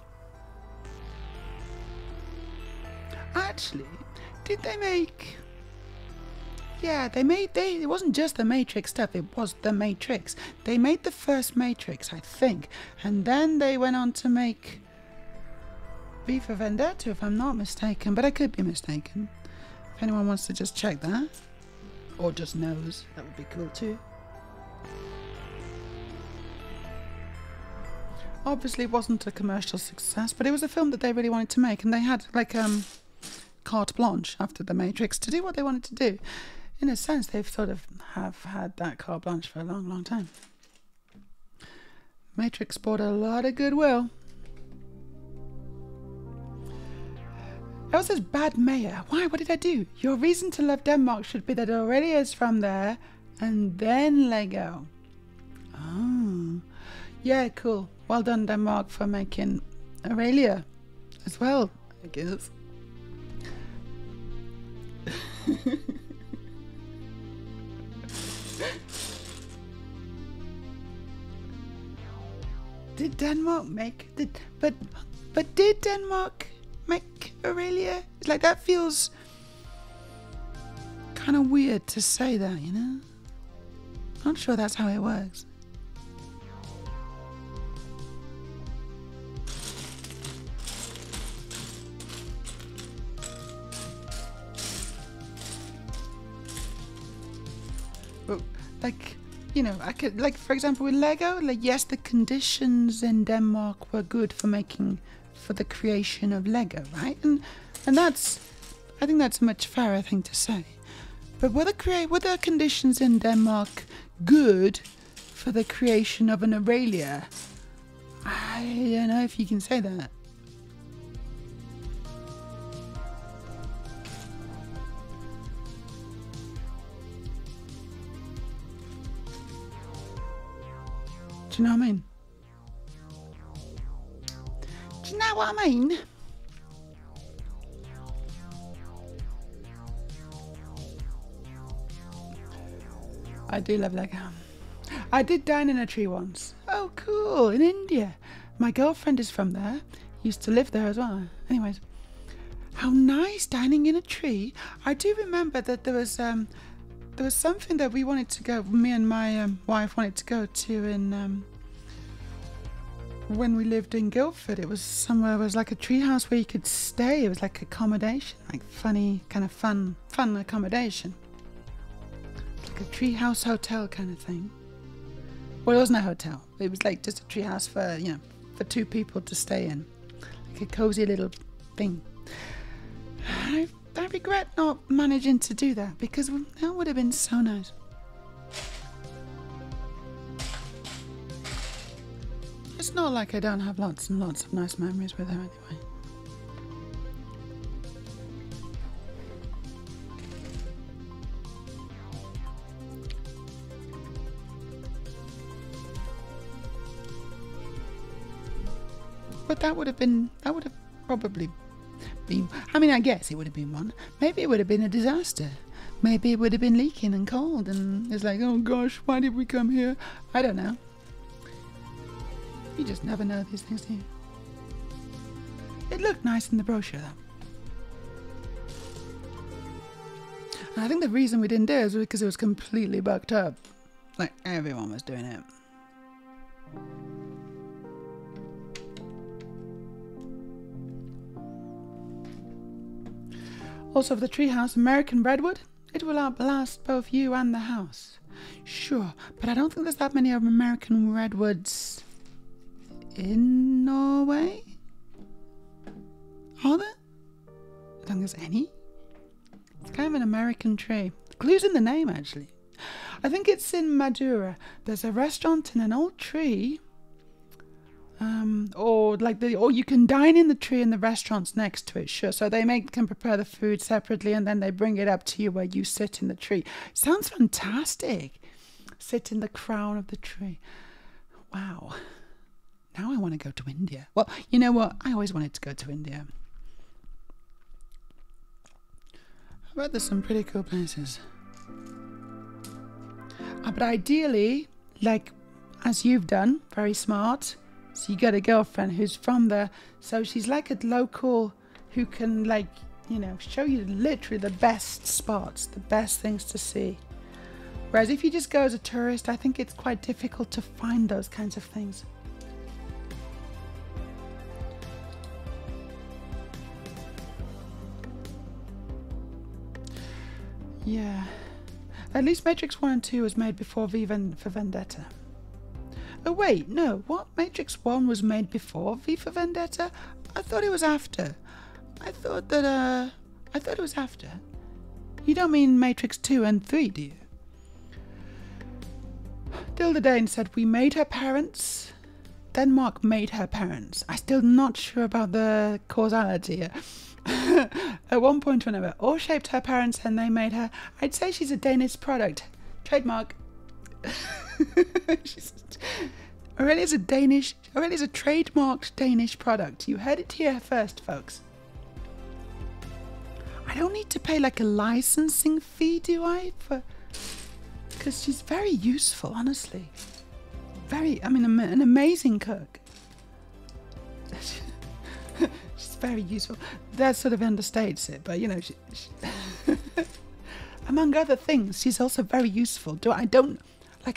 Actually, did they make... Yeah, it wasn't just the Matrix stuff, it was the Matrix. They made the first Matrix, I think, and then they went on to make V for Vendetta, if I'm not mistaken, but I could be mistaken. If anyone wants to just check that, or just knows, that would be cool too. Obviously, it wasn't a commercial success, but it was a film that they really wanted to make, and they had like carte blanche after the Matrix to do what they wanted to do. In a sense, they've sort of have had that carte blanche for a long, long time. Matrix brought a lot of goodwill. It also says bad mayor. Why? What did I do? Your reason to love Denmark should be that Aurelia is from there, and then Lego. Oh, yeah, cool. Well done, Denmark, for making Aurelia as well, I guess. Did Denmark make but did Denmark make Aurelia? Like, that feels kind of weird to say that, you know? Not sure that's how it works. Like, you know, I could, like, for example, with Lego, like, yes, the conditions in Denmark were good for the creation of Lego, right? And that's, I think that's a much fairer thing to say. But were the conditions in Denmark good for the creation of an Aurelia? I don't know if you can say that. Do you know what I mean? Do you know what I mean? I do love Lego. I did dine in a tree once. Oh, cool. In India. My girlfriend is from there. Used to live there as well. Anyways. How nice, dining in a tree. I do remember that there was something that we wanted to go, me and my wife wanted to go to in, when we lived in Guildford. It was somewhere, it was like a tree house where you could stay. It was like accommodation, like funny, kind of fun accommodation. Like a tree house hotel kind of thing. Well, it wasn't a hotel. It was like just a tree house for, you know, for two people to stay in. Like a cozy little thing. I regret not managing to do that, because that would have been so nice. It's not like I don't have lots and lots of nice memories with her anyway. But that would have probably been, I mean, I guess it would have been one. Maybe it would have been a disaster. Maybe it would have been leaking and cold, and it's like, oh gosh, why did we come here? I don't know. You just never know these things, do you? It looked nice in the brochure, though. And I think the reason we didn't do it was because it was completely bugged up. Like, everyone was doing it. Also, for the treehouse, American redwood, it will outlast both you and the house. Sure, but I don't think there's that many of American redwoods in Norway. Are there? I don't think there's any. It's kind of an American tree. The clue's in the name, actually. I think it's in Madura. There's a restaurant in an old tree. Or you can dine in the tree and the restaurant's next to it, sure. So they can prepare the food separately, and then they bring it up to you where you sit in the tree. Sounds fantastic. Sit in the crown of the tree. Wow. Now I want to go to India. Well, you know what? I always wanted to go to India. I bet there's some pretty cool places. But ideally, like as you've done, very smart. So you got a girlfriend who's from there, so she's like a local who can, like, you know, show you literally the best spots, the best things to see. Whereas if you just go as a tourist, I think it's quite difficult to find those kinds of things. Yeah. At least Matrix 1 and 2 was made before V for Vendetta. Oh wait, no, what? Matrix 1 was made before V for Vendetta? I thought it was after. I thought it was after. You don't mean Matrix 2 and 3, do you? Dilda Dane said, we made her parents. Denmark made her parents. I'm still not sure about the causality here. At one point or another, all shaped her parents and they made her. I'd say she's a Danish product. Trademark. Aurelia's a trademarked Danish product. You heard it here first, folks. I don't need to pay like a licensing fee, do I? Because she's very useful, honestly. I mean, an amazing cook. She's very useful. That sort of understates it, but you know, she among other things, she's also very useful. I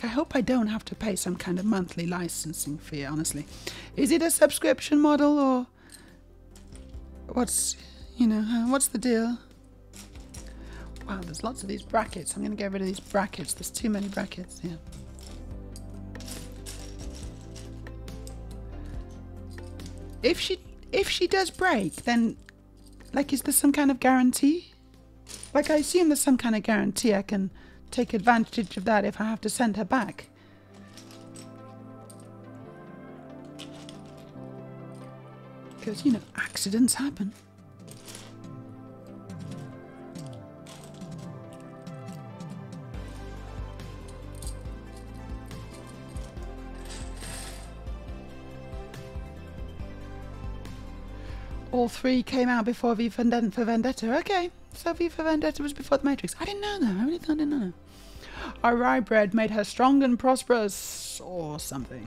hope I don't have to pay some kind of monthly licensing fee, honestly. Is it a subscription model or what's the deal? Wow, there's lots of these brackets. I'm going to get rid of these brackets. There's too many brackets here. If she does break, then, like, is there some kind of guarantee? Like, I assume there's some kind of guarantee I can take advantage of that if I have to send her back. Because, you know, accidents happen. All three came out before V for Vendetta. Okay, so V for Vendetta was before the Matrix. I didn't know that. I really didn't know. Our rye bread made her strong and prosperous, or something.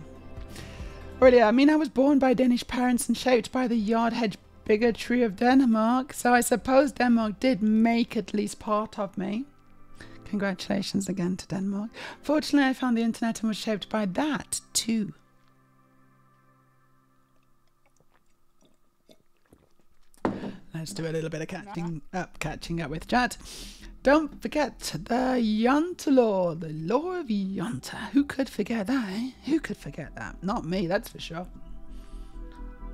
Really, I mean, I was born by Danish parents and shaped by the yard hedge bigotry of Denmark, so I suppose Denmark did make at least part of me. Congratulations again to Denmark. Fortunately, I found the internet and was shaped by that too. Let's do a little bit of catching up with chat. Don't forget the Yonta law, the law of Yonta. Who could forget that, eh? Who could forget that? Not me, that's for sure.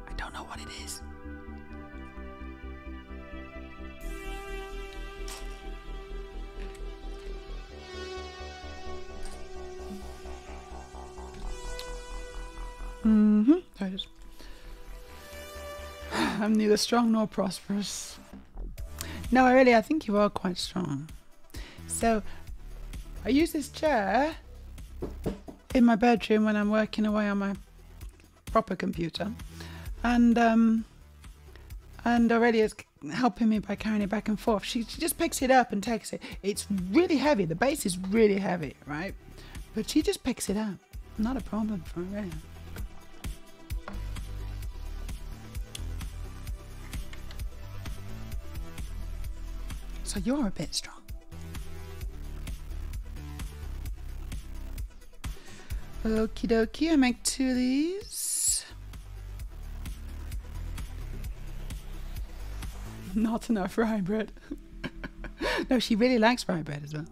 I don't know what it is. There it is. I'm neither strong nor prosperous. No, I think you are quite strong. So, I use this chair in my bedroom when I'm working away on my proper computer. And Aurelia's helping me by carrying it back and forth. She just picks it up and takes it. It's really heavy. The base is really heavy, right? But she just picks it up. Not a problem for Aurelia. So you're a bit strong. Okie dokie, I make 2 of these. Not enough rye bread. No, she really likes rye bread as well.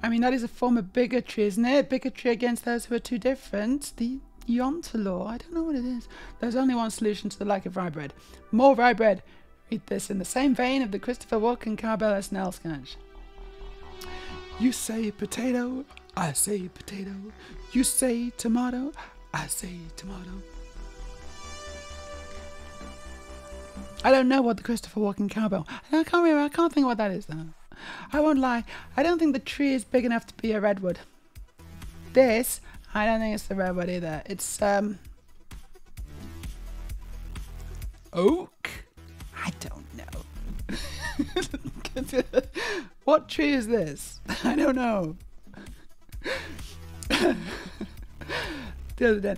I mean, that is a form of bigotry, isn't it? Bigotry against those who are too different. The Yonta law, I don't know what it is. There's only one solution to the lack of rye bread. More rye bread. Read this in the same vein of the Christopher Walken Cowbell SNL sketch. You say potato, I say potato. You say tomato, I say tomato. I don't know what the Christopher Walken Cowbell. I can't remember. I can't think what that is though. I won't lie. I don't think the tree is big enough to be a redwood. This, I don't think it's the redwood either. It's oak. I don't know. What tree is this? I don't know. The other day.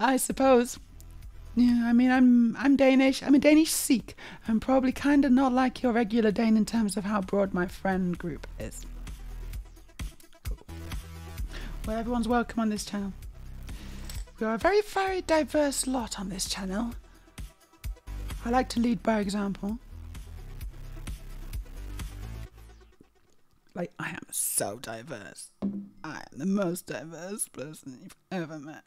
I suppose Yeah, I mean, I'm Danish. I'm a Danish Sikh. I'm probably kind of not like your regular Dane in terms of how broad my friend group is. Well, everyone's welcome on this channel. We are a very, very diverse lot on this channel. I like to lead by example. Like, I am so diverse. I am the most diverse person you've ever met.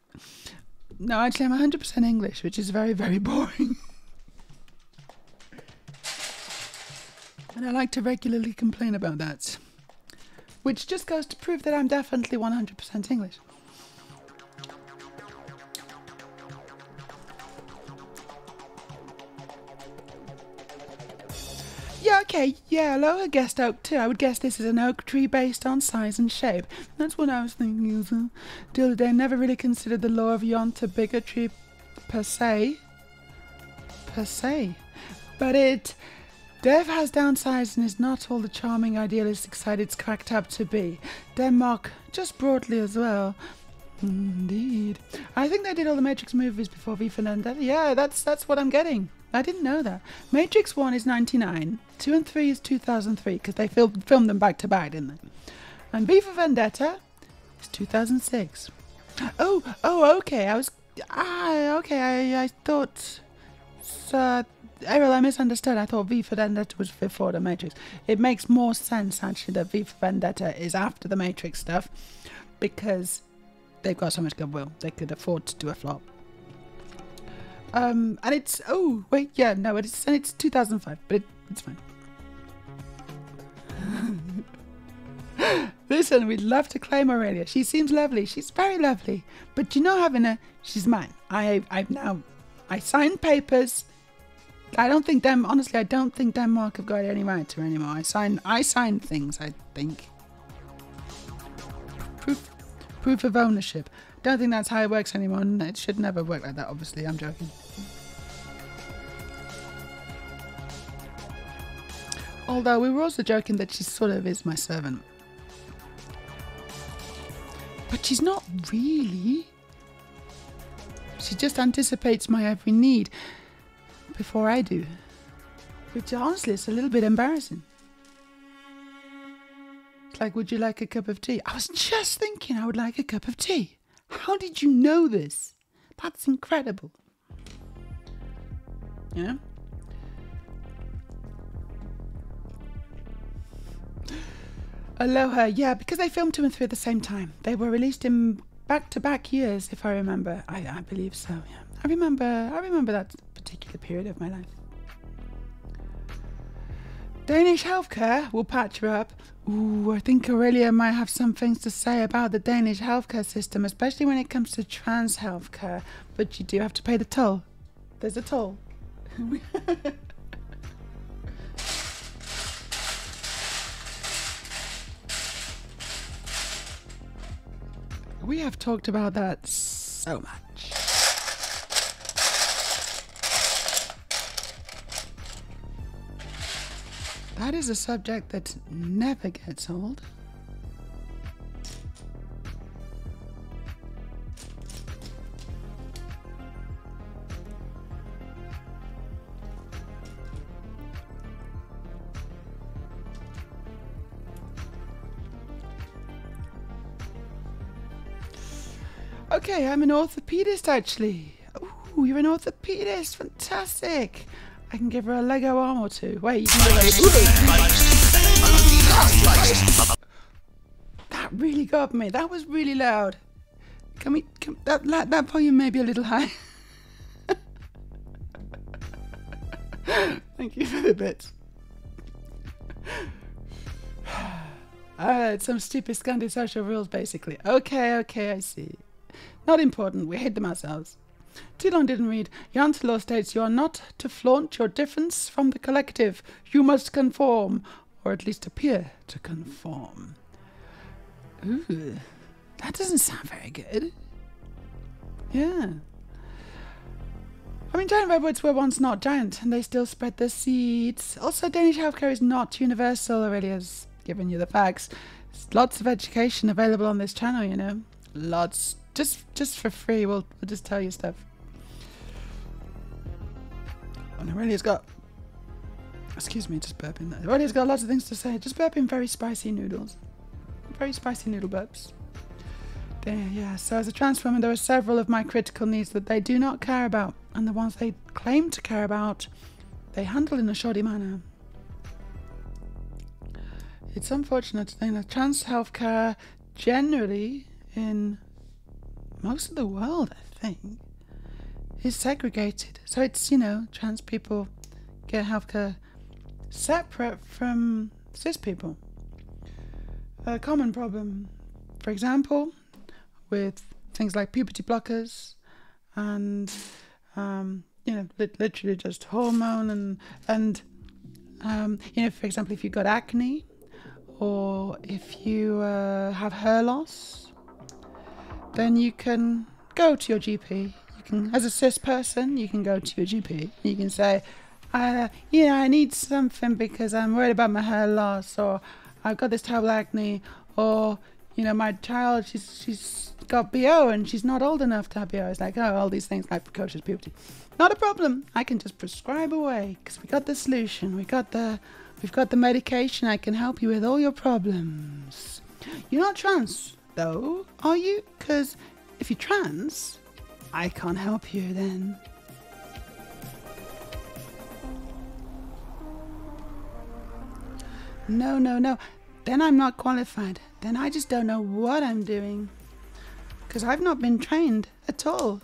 No, actually, I'm 100% English, which is very, very boring. And I like to regularly complain about that. Which just goes to prove that I'm definitely 100% English. Yeah, okay, yeah, Aloha guessed oak too. I would guess this is an oak tree based on size and shape. That's what I was thinking as well. The other day, never really considered the law of yonta bigotry per se. But Dev has downsides and is not all the charming idealistic side it's cracked up to be. Denmark, just broadly as well. Indeed. I think they did all the Matrix movies before V for Vendetta. Yeah, that's what I'm getting. I didn't know that. Matrix 1 is 99, 2 and 3 is 2003, because they filmed them back to back, didn't they? And V for Vendetta is 2006. Oh, okay. I thought... Errol, I misunderstood. I thought V for Vendetta was before the Matrix. It makes more sense, actually, that V for Vendetta is after the Matrix stuff, because they've got so much goodwill. They could afford to do a flop. And it's... Oh, wait, yeah, no, it's 2005, but it's fine. Listen, we'd love to claim Aurelia. She seems lovely. She's very lovely. But you know, having her... She's mine. I signed papers... I don't think Denmark have got any right to her anymore. I signed things, I think. Proof of ownership. Don't think that's how it works anymore. It should never work like that, obviously. I'm joking. Although we were also joking that she sort of is my servant. But she's not really. She just anticipates my every need before I do. Which honestly is a little bit embarrassing. It's like, would you like a cup of tea? I was just thinking I would like a cup of tea. How did you know this? That's incredible. You know? Aloha, yeah, because they filmed 2 and 3 at the same time. They were released in back-to-back years, if I remember. I believe so, yeah. I remember that particular period of my life. Danish healthcare will patch her up. Ooh, I think Aurelia might have some things to say about the Danish healthcare system, especially when it comes to trans healthcare. But you do have to pay the toll. There's a toll. We have talked about that so much. That is a subject that never gets old. Okay, I'm an orthopedist actually. Ooh, you're an orthopedist, fantastic. I can give her a Lego arm or two. Wait, you can give her That really got me. That was really loud. That volume may be a little high. Thank you for the bits. It's some stupid Scandi social rules basically. Okay, I see. Not important, we hate them ourselves. Too long didn't read. Yonta law states you are not to flaunt your difference from the collective. You must conform, or at least appear to conform. Ooh, that doesn't sound very good. Yeah. I mean, giant redwoods were once not giant, and they still spread their seeds. Also, Danish healthcare is not universal. Aurelia's given you the facts. There's lots of education available on this channel, you know. Lots. Just for free, we'll just tell you stuff. And Aurelia's got... Excuse me, just burping. Aurelia's got lots of things to say. Just burping very spicy noodles. Very spicy noodle burps. There, yeah. So as a trans woman, there are several of my critical needs that they do not care about. And the ones they claim to care about, they handle in a shoddy manner. It's unfortunate to think that trans healthcare generally in most of the world, I think, is segregated. So it's, you know, trans people get healthcare separate from cis people. A common problem, for example, with things like puberty blockers and, you know, literally just hormone and you know, for example, if you've got acne or if you have hair loss, then you can go to your GP. You can, as a cis person, you can go to your GP. You can say, you know, I need something because I'm worried about my hair loss, or I've got this terrible acne, or, you know, my child, she's got BO and she's not old enough to have BO. It's like, oh, all these things like precocious puberty. Not a problem. I can just prescribe away because we got the solution. We've got the medication. I can help you with all your problems. You're not trans, though, are you? Because if you're trans, I can't help you then. No. Then I'm not qualified. Then I just don't know what I'm doing. Because I've not been trained at all.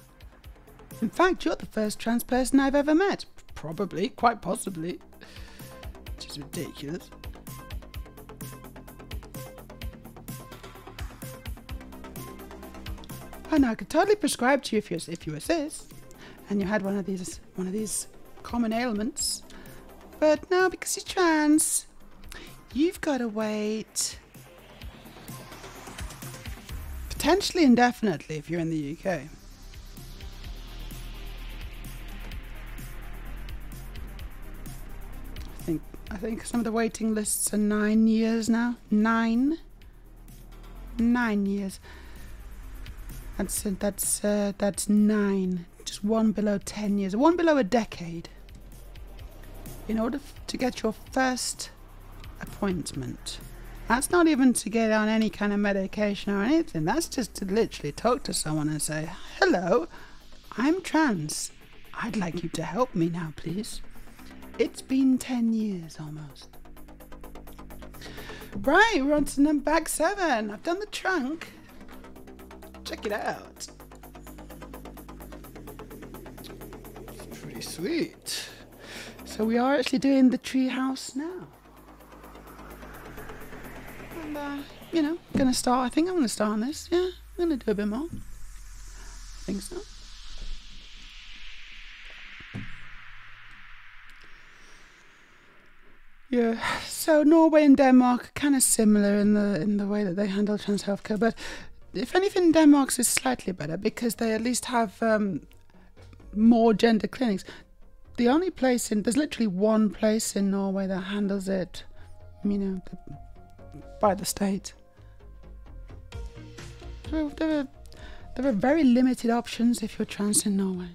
In fact, you're the first trans person I've ever met. Probably, quite possibly. Which is ridiculous. Oh no, I could totally prescribe to you if you were cis and you had one of these common ailments. But no, because you're trans, you've got to wait potentially indefinitely if you're in the UK. I think some of the waiting lists are 9 years now. 9 years. That's 9. Just one below 10 years. One below a decade. In order to get your first appointment. That's not even to get on any kind of medication or anything. That's just to literally talk to someone and say, hello, I'm trans. I'd like you to help me now, please. It's been 10 years almost. Right, we're on to back 7. I've done the trunk. Check it out. It's pretty sweet. So we are actually doing the tree house now. And, you know, I think I'm gonna start on this. Yeah, I'm gonna do a bit more. I think so. Yeah, so Norway and Denmark are kind of similar in the way that they handle trans healthcare, but if anything, Denmark's is slightly better because they at least have more gender clinics. The only place there's literally one place in Norway that handles it, you know, by the state. There are very limited options if you're trans in Norway.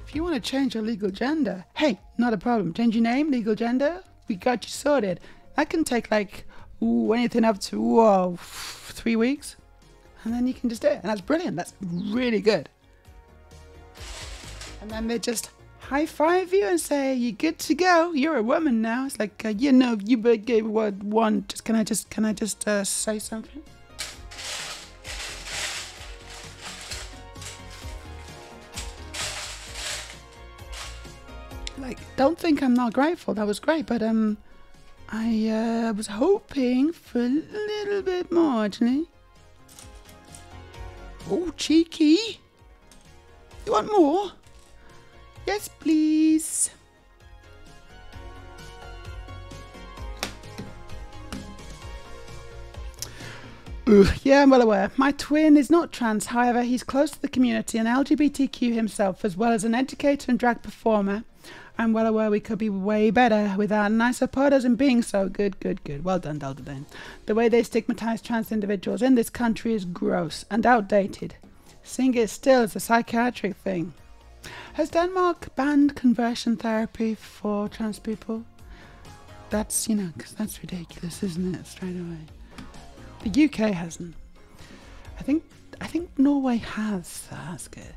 If you want to change your legal gender, hey, not a problem. Change your name, legal gender, we got you sorted. That can take like anything up to 3 weeks, and then you can just do it, and that's brilliant. That's really good. And then they just high five you and say you're good to go. You're a woman now. It's like you know, you gave word one. Can I just say something? Like, don't think I'm not grateful. That was great, but I was hoping for a little bit more, actually. Oh, cheeky. You want more? Yes, please. Yeah, I'm well aware. My twin is not trans, however, he's close to the community and LGBTQ himself, as well as an educator and drag performer. I'm well aware we could be way better without, and I support us in being so. Good. Well done, Daldadane. The way they stigmatize trans individuals in this country is gross and outdated. Seeing it still as a psychiatric thing. Has Denmark banned conversion therapy for trans people? That's, you know, because that's ridiculous, isn't it? Straight away. The UK hasn't. I think Norway has. So that's good.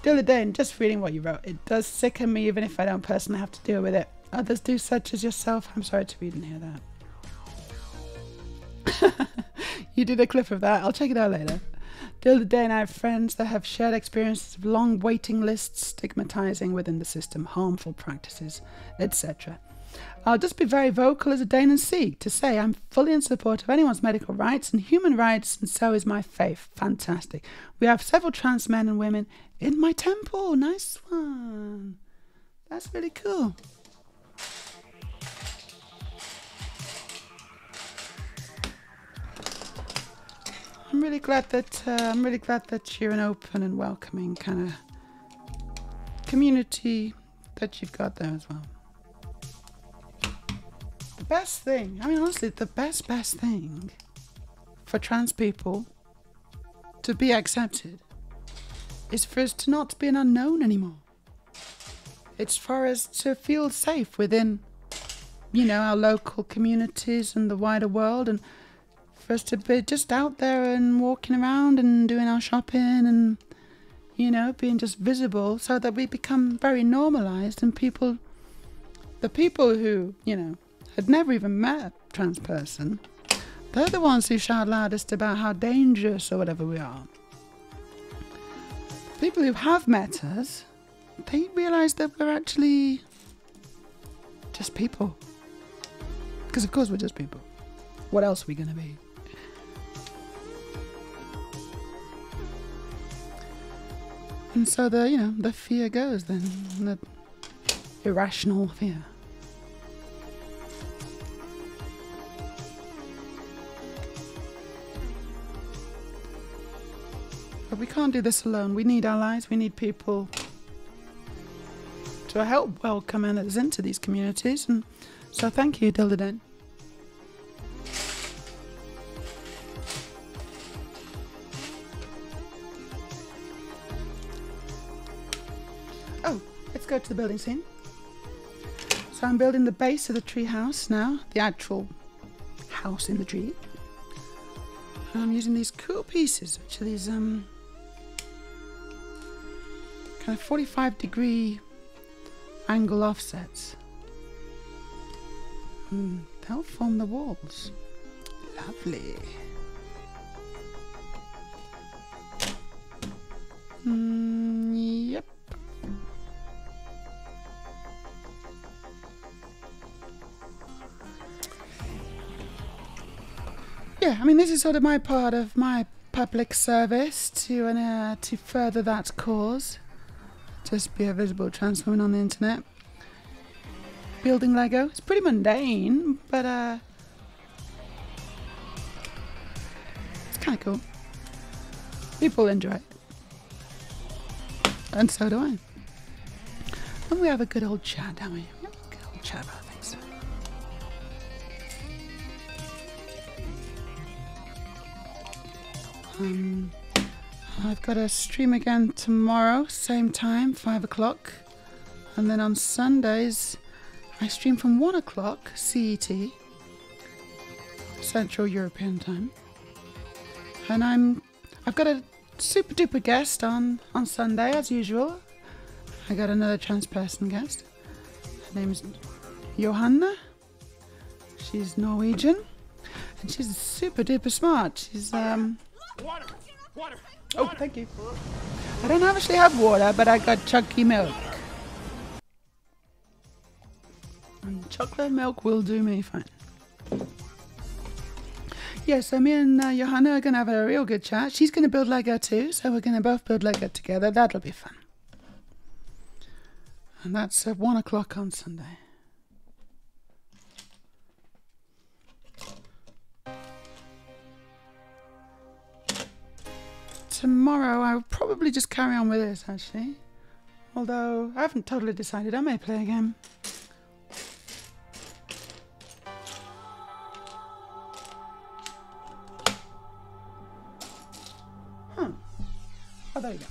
The other day, and just reading what you wrote, it does sicken me even if I don't personally have to deal with it. Others do, such as yourself. I'm sorry to read and hear that. You did a clip of that. I'll check it out later. The other day, and I have friends that have shared experiences of long waiting lists, stigmatizing within the system, harmful practices, etc. I'll just be very vocal as a Dane and Sikh to say I'm fully in support of anyone's medical rights and human rights, and so is my faith. Fantastic. We have several trans men and women in my temple. Nice one. That's really cool. I'm really glad that you're an open and welcoming kind of community that you've got there as well. The best thing, I mean honestly, the best thing for trans people to be accepted is for us to not be an unknown anymore. It's for us to feel safe within, you know, our local communities and the wider world, and for us to be just out there and walking around and doing our shopping and, you know, being just visible, so that we become very normalized, and the people who, you know, had never even met a trans person, they're the ones who shout loudest about how dangerous or whatever we are. People who have met us, they realise that we're actually just people. Because of course we're just people. What else are we going to be? And so the fear goes then, the irrational fear. But we can't do this alone. We need allies. We need people to help welcome us into these communities. And so thank you, Dildaden. Oh, let's go to the building scene. So I'm building the base of the tree house now, the actual house in the tree. And I'm using these cool pieces, which are these kind of 45-degree angle offsets. They'll form the walls. Lovely. Yep. Yeah, I mean, this is sort of my part of my public service to further that cause. Just be a visible trans woman on the internet. Building Lego. It's pretty mundane, but it's kind of cool. People enjoy it. And so do I. And we have a good old chat, don't we? We have a good old chat about things. I've got a stream again tomorrow, same time, 5 o'clock. And then on Sundays, I stream from 1 o'clock CET, Central European Time. And I've got a super duper guest on Sunday, as usual. I got another trans person guest. Her name's Johanna. She's Norwegian. And she's super duper smart. She's, Water! Oh, thank you. I don't actually have water, but I got chunky milk. And chocolate milk will do me fine. Yeah, so me and Johanna are going to have a real good chat. She's going to build Lego too, so we're going to both build Lego together. That'll be fun. And that's at 1 o'clock on Sunday. Tomorrow I'll probably just carry on with this, actually. Although I haven't totally decided. I may play a game. Huh. Oh, there you go.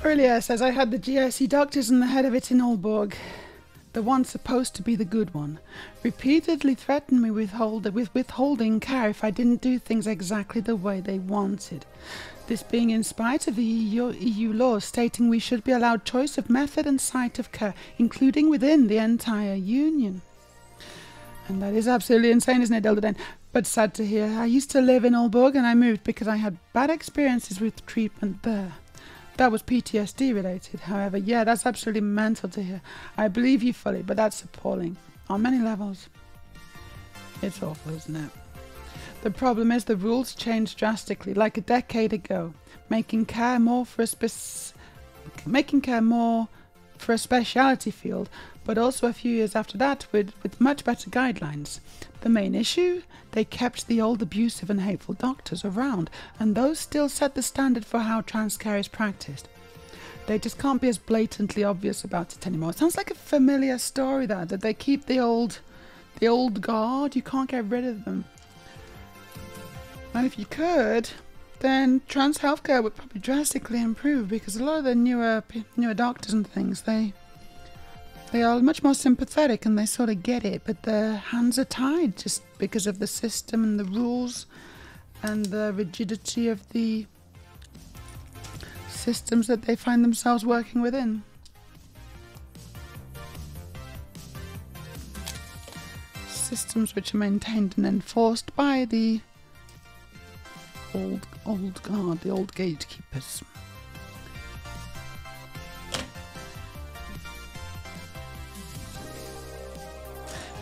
Aurelia says, I had the GIC doctors and the head of it in Aalborg, the one supposed to be the good one, repeatedly threatened me with withholding care if I didn't do things exactly the way they wanted. This being in spite of the EU laws stating we should be allowed choice of method and site of care, including within the entire union. And that is absolutely insane, isn't it, Dildaden? But sad to hear. I used to live in Aalborg and I moved because I had bad experiences with treatment there. That was PTSD related, however. Yeah, that's absolutely mental to hear. I believe you fully, but that's appalling. On many levels. It's awful, isn't it? The problem is the rules changed drastically, like a decade ago, making care more for a speciality field, but also a few years after that with much better guidelines. The main issue? They kept the old abusive and hateful doctors around, and those still set the standard for how trans care is practiced. They just can't be as blatantly obvious about it anymore. It sounds like a familiar story that they keep the old guard. You can't get rid of them. And if you could, then trans healthcare would probably drastically improve, because a lot of the newer doctors and things, they are much more sympathetic and they sort of get it, but their hands are tied just because of the system and the rules and the rigidity of the systems that they find themselves working within. Systems which are maintained and enforced by the old guard, the old gatekeepers.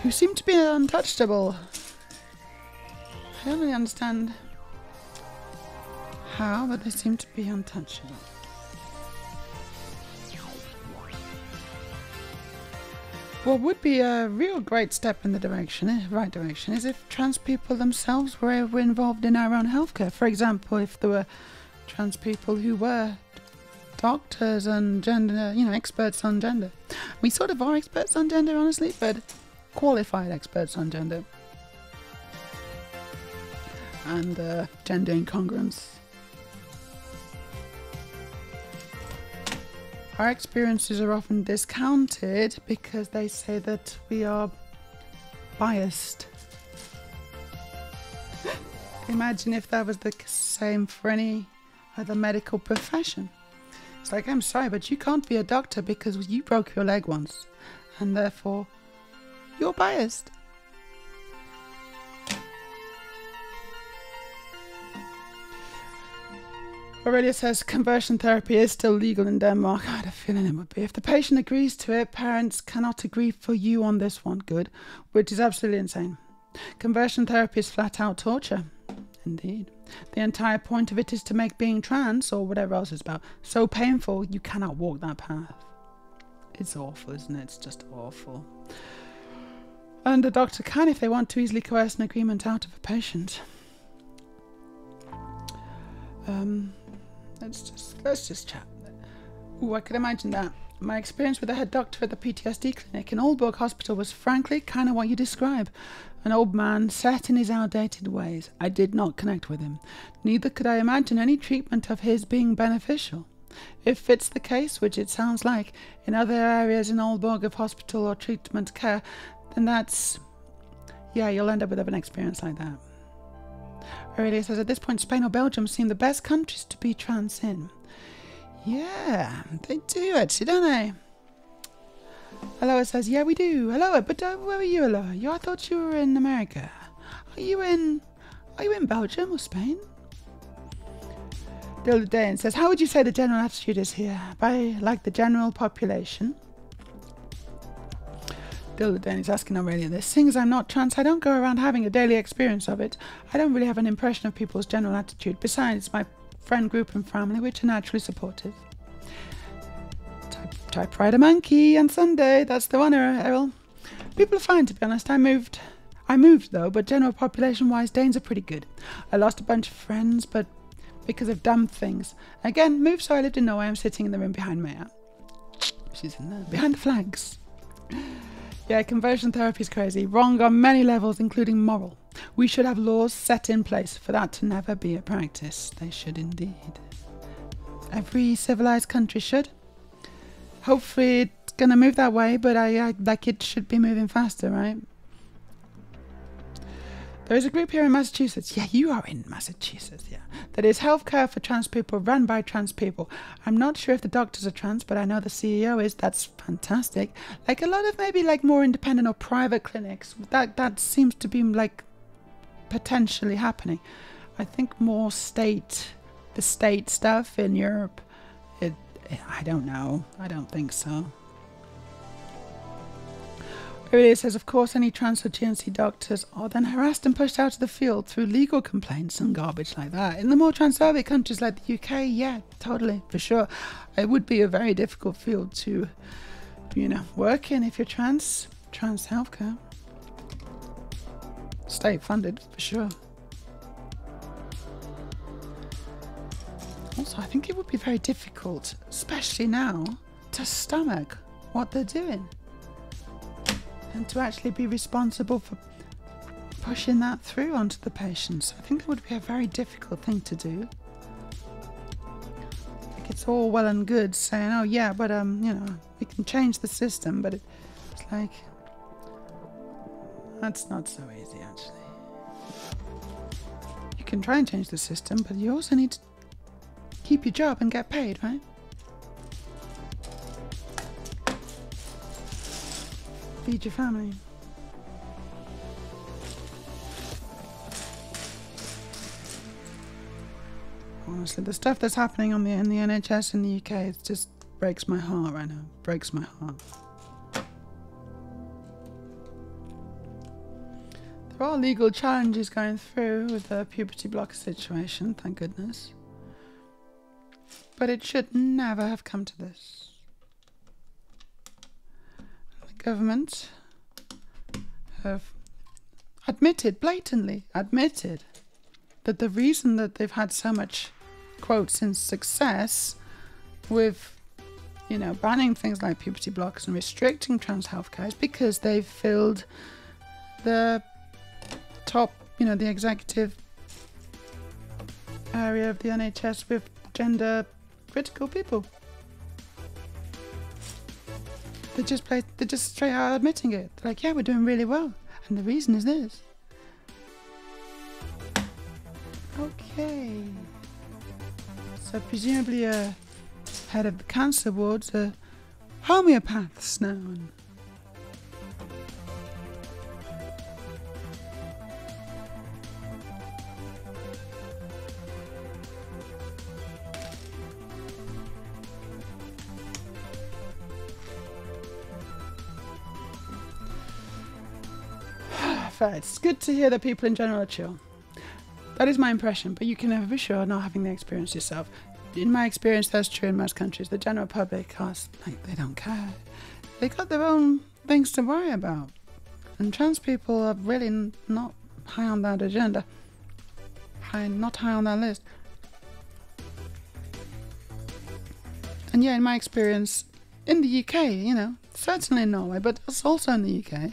Who seem to be untouchable. I don't really understand how, but they seem to be untouchable. What would be a real great step in the right direction is if trans people themselves were involved in our own healthcare. For example, if there were trans people who were doctors and gender, experts on gender. We sort of are experts on gender, honestly, but qualified experts on gender. And gender incongruence. Our experiences are often discounted because they say that we are biased. Imagine if that was the same for any other medical profession. It's like, I'm sorry, but you can't be a doctor because you broke your leg once, and therefore you're biased. Aurelia says conversion therapy is still legal in Denmark. I had a feeling it would be. If the patient agrees to it, parents cannot agree for you on this one. Good. Which is absolutely insane. Conversion therapy is flat out torture. Indeed. The entire point of it is to make being trans, or whatever else it's about, so painful you cannot walk that path. It's awful, isn't it? It's just awful. And the doctor can, if they want to, easily coerce an agreement out of a patient. Let's just chat. Ooh, I could imagine that. My experience with the head doctor at the PTSD clinic in Aalborg Hospital was frankly kind of what you describe. An old man set in his outdated ways. I did not connect with him. Neither could I imagine any treatment of his being beneficial. If it's the case, which it sounds like, in other areas in Aalborg of hospital or treatment care, then that's... yeah, you'll end up with an experience like that. Aurelia says, at this point, Spain or Belgium seem the best countries to be trans in. Yeah, they do actually, don't they? Aloha says, yeah, we do. Aloha, but where are you, Aloha? I thought you were in America. Are you in Belgium or Spain? Dilda Dane says, how would you say the general attitude is here? By, like, the general population? Dilda Dane is asking Aurelia this. Seeing as I'm not trans, I don't go around having a daily experience of it. I don't really have an impression of people's general attitude. Besides, my friend group and family, which are naturally supportive. Type ride a monkey on Sunday. That's the one, Errol. People are fine, to be honest. I moved though, but general population-wise, Danes are pretty good. I lost a bunch of friends, but because of dumb things. Again, moved so I lived in Norway. I'm sitting in the room behind Meja. She's in there, behind the flags. Yeah, conversion therapy is crazy. Wrong on many levels, including moral. We should have laws set in place for that to never be a practice. They should indeed. Every civilized country should. Hopefully it's going to move that way, but I like it should be moving faster, right? There is a group here in Massachusetts. Yeah, you are in Massachusetts, yeah. That is healthcare for trans people, run by trans people. I'm not sure if the doctors are trans, but I know the CEO is. That's fantastic. Like a lot of maybe like more independent or private clinics. That seems to be like potentially happening. I think more the state stuff in Europe. I don't know. I don't think so. Here it is, says, of course, any trans or GNC doctors are then harassed and pushed out of the field through legal complaints and garbage like that. In the more transphobic countries like the UK, yeah, totally, for sure. It would be a very difficult field to, you know, work in if you're trans healthcare. State funded, for sure. Also, I think it would be very difficult, especially now, to stomach what they're doing. And to actually be responsible for pushing that through onto the patients. I think that would be a very difficult thing to do. Like it's all well and good saying, oh yeah, but you know, we can change the system, but it's like, that's not so easy actually. You can try and change the system, but you also need to keep your job and get paid, right? Feed your family. Honestly, the stuff that's happening in the NHS in the UK, it just breaks my heart right now. Breaks my heart. There are legal challenges going through with the puberty blocker situation, thank goodness. But it should never have come to this. Government have blatantly admitted that the reason that they've had so much quotes in success with, you know, banning things like puberty blockers and restricting trans healthcare is because they've filled the top, you know, the executive area of the NHS with gender critical people. They're just straight out admitting it. They're like, yeah, we're doing really well. And the reason is this. Okay. So presumably head of the cancer wards are homeopaths now. It's good to hear that people in general are chill. That is my impression, but you can never be sure, not having the experience yourself. In my experience, that's true in most countries. The general public are like, they don't care. They got their own things to worry about. And trans people are really not high on that agenda. Not high on that list. And yeah, in my experience, in the UK, you know, certainly in Norway, but also in the UK,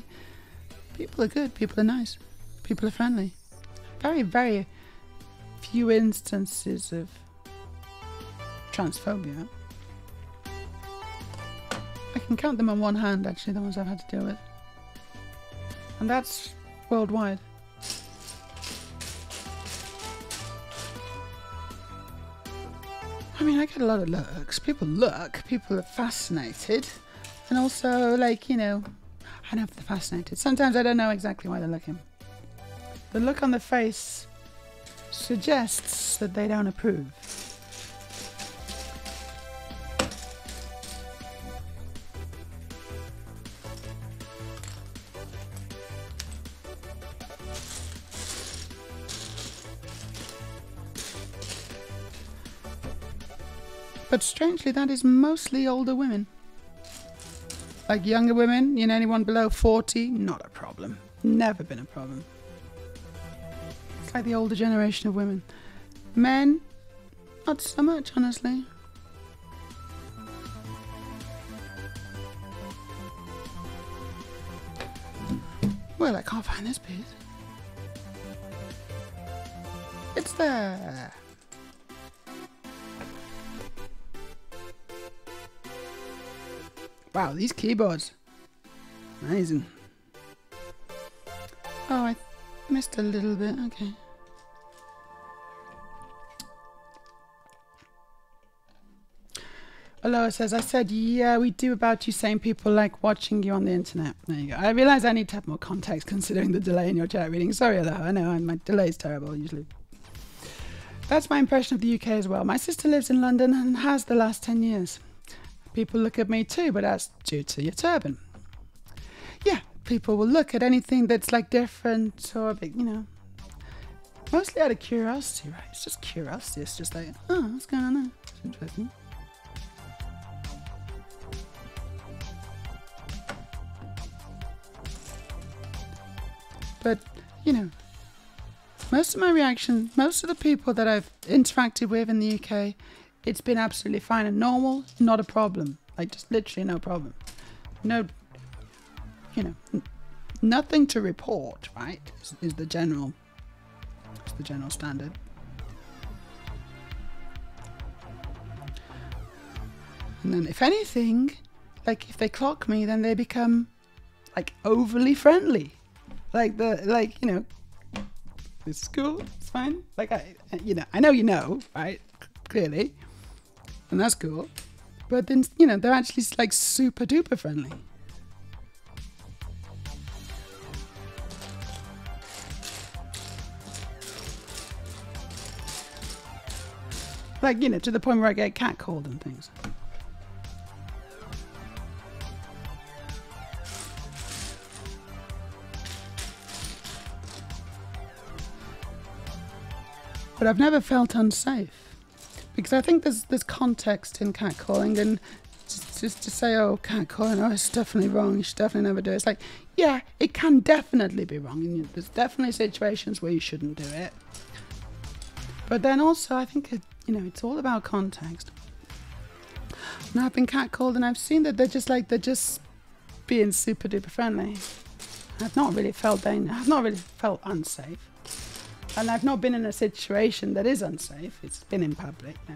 people are good, people are nice, people are friendly. Very, very few instances of transphobia. I can count them on one hand, actually, the ones I've had to deal with. And that's worldwide. I mean, I get a lot of looks. People are fascinated. And also, like, you know, I know if they're fascinated. Sometimes I don't know exactly why they're looking. The look on the face suggests that they don't approve. But strangely, that is mostly older women. Like younger women, you know, anyone below 40, not a problem. Never been a problem. It's like the older generation of women. Men, not so much, honestly. Well, I can't find this piece. It's there. Wow, these keyboards. Amazing. Oh, I missed a little bit. Okay. Aloha says, I said, yeah, we do about you saying people like watching you on the internet. There you go. I realise I need to have more context considering the delay in your chat reading. Sorry, Aloha. I know my delay is terrible usually. That's my impression of the UK as well. My sister lives in London and has the last 10 years. People look at me too, but that's due to your turban. Yeah, people will look at anything that's like different or, you know, mostly out of curiosity, right? It's just curiosity. It's just like, oh, what's going on there? It's interesting. But, you know, most of my reaction, most of the people that I've interacted with in the UK, it's been absolutely fine and normal, not a problem. Like, just literally no problem. No, you know, nothing to report, right? Is the general standard. And then if anything, like if they clock me, then they become like overly friendly. Like you know, it's cool, it's fine. Like I know you know, right? Clearly, and that's cool. But then, you know, they're actually like super duper friendly. Like, you know, to the point where I get catcalled and things. But I've never felt unsafe, because I think there's context in catcalling, and just to say, oh, catcalling, oh, it's definitely wrong, you should definitely never do it. It's like, yeah, it can definitely be wrong, and there's definitely situations where you shouldn't do it. But then also, I think, you know, it's all about context. And I've been catcalled, and I've seen that they're just being super duper friendly. I've not really felt danger. I've not really felt unsafe. And I've not been in a situation that is unsafe. It's been in public now.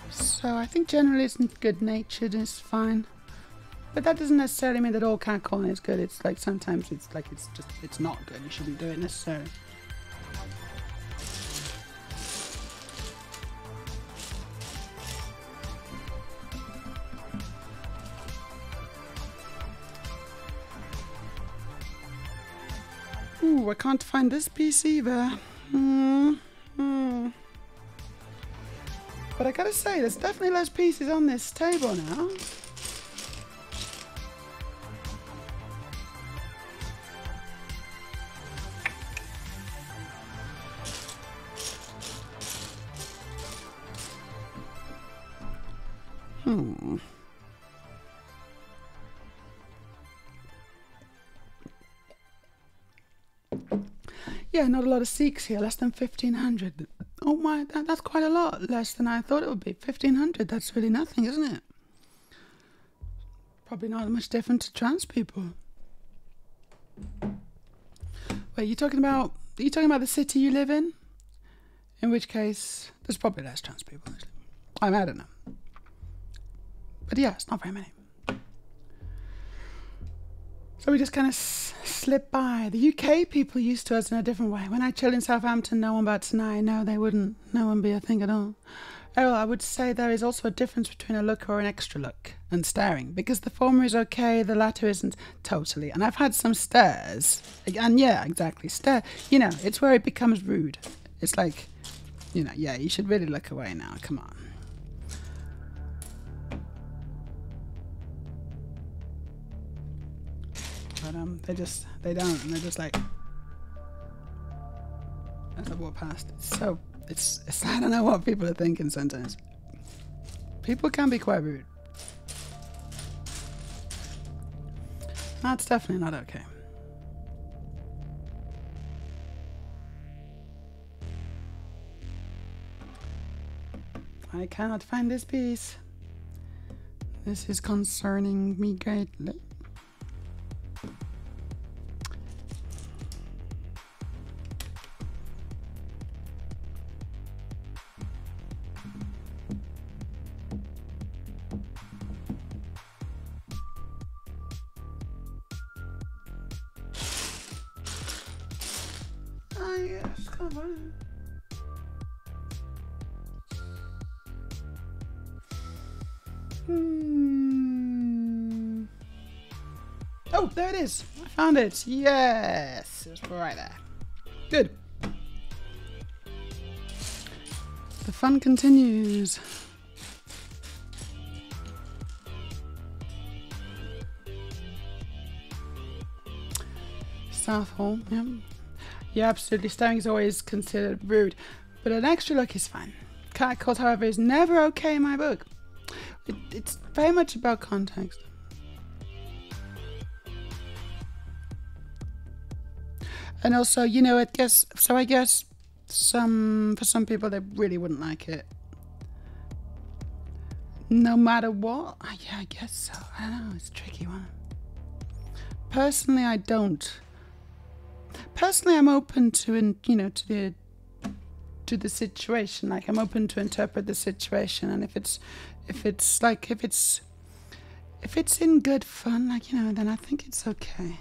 So I think generally it's good-natured, it's fine. But that doesn't necessarily mean that all catcalling is good. It's like sometimes it's like it's not good. You shouldn't do it necessarily. Ooh, I can't find this piece either. But I gotta say, there's definitely less pieces on this table now. Yeah, not a lot of Sikhs here, less than 1,500. Oh my, that's quite a lot, less than I thought it would be. 1,500, that's really nothing, isn't it? Probably not much different to trans people. Wait, are you talking about the city you live in? In which case, there's probably less trans people, actually. I mean, I don't know. But yeah, it's not very many. So we just kind of slip by. The UK people used to us in a different way. When I chilled in Southampton, no one bats an eye. No, they wouldn't. No one be a thing at all. Oh, I would say there is also a difference between a look or an extra look and staring, because the former is okay, the latter isn't totally. And I've had some stares. And yeah, exactly. Stare. You know, it's where it becomes rude. It's like, you know, yeah, you should really look away now. Come on. But they don't, and they're just like, as I walk past. So it's I don't know what people are thinking sometimes. People can be quite rude. That's definitely not okay. I cannot find this piece. This is concerning me greatly. it's kind of fun. Oh, there it is. I found it. Yes, it's right there. Good. The fun continues. South Hall, yeah. Yeah, absolutely. Staring is always considered rude, but an extra look is fine. Catcalls, however, is never okay in my book. It's very much about context. And also, you know, I guess for some people they really wouldn't like it. No matter what. Yeah, I guess so. I don't know, it's a tricky one. Personally, I don't. Personally, I'm open to, you know, to the situation. Like, I'm open to interpret the situation, and if it's in good fun, like, you know, then I think it's okay.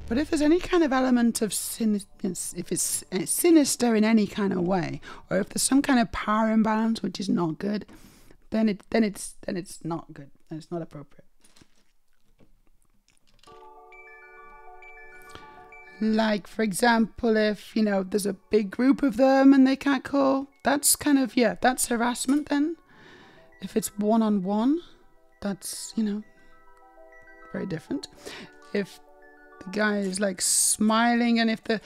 But if there's any kind of element of if it's sinister in any kind of way, or if there's some kind of power imbalance which is not good, then it's not good, and it's not appropriate. Like, for example, if, you know, there's a big group of them and they can't call, that's kind of, yeah, that's harassment then. If it's one-on-one, that's, you know, very different. If the guy is like smiling, and if the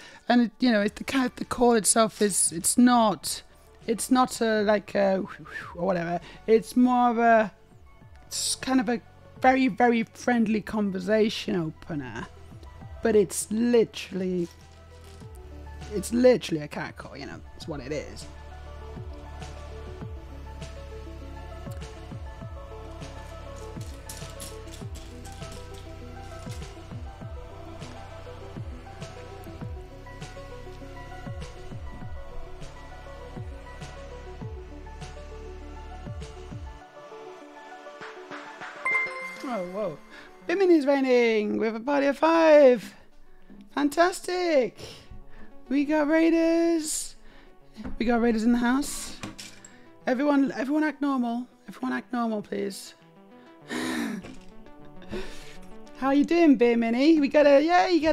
call itself is, it's not a like a or whatever, it's more of a, it's kind of a very, very friendly conversation opener. But it's literally a catcall, you know, it's what it is. Oh, whoa. Bimini's raining with a party of 5. Fantastic. We got raiders. We got raiders in the house. Everyone act normal. Everyone act normal, please. How you doing, Bimini? You got a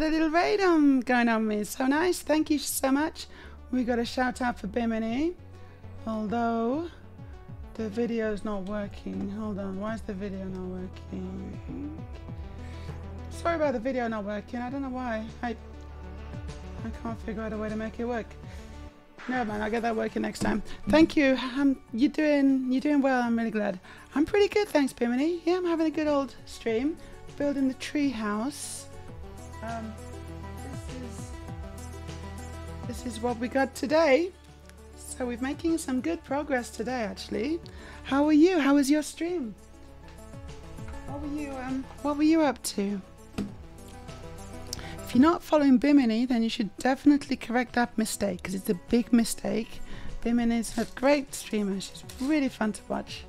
little raid going on me. So nice. Thank you so much. We got a shout out for Bimini. Although the video's not working. Hold on. Why is the video not working? Sorry about the video not working. I don't know why. I can't figure out a way to make it work. Never mind. I'll get that working next time. Thank you. You're doing well. I'm really glad. I'm pretty good, thanks, Bimini. Yeah, I'm having a good old stream. Building the tree house. This is what we got today. So we're making some good progress today, actually. How are you? How was your stream? What were you up to? If you're not following Bimini, then you should definitely correct that mistake, because it's a big mistake. Bimini's a great streamer. She's really fun to watch.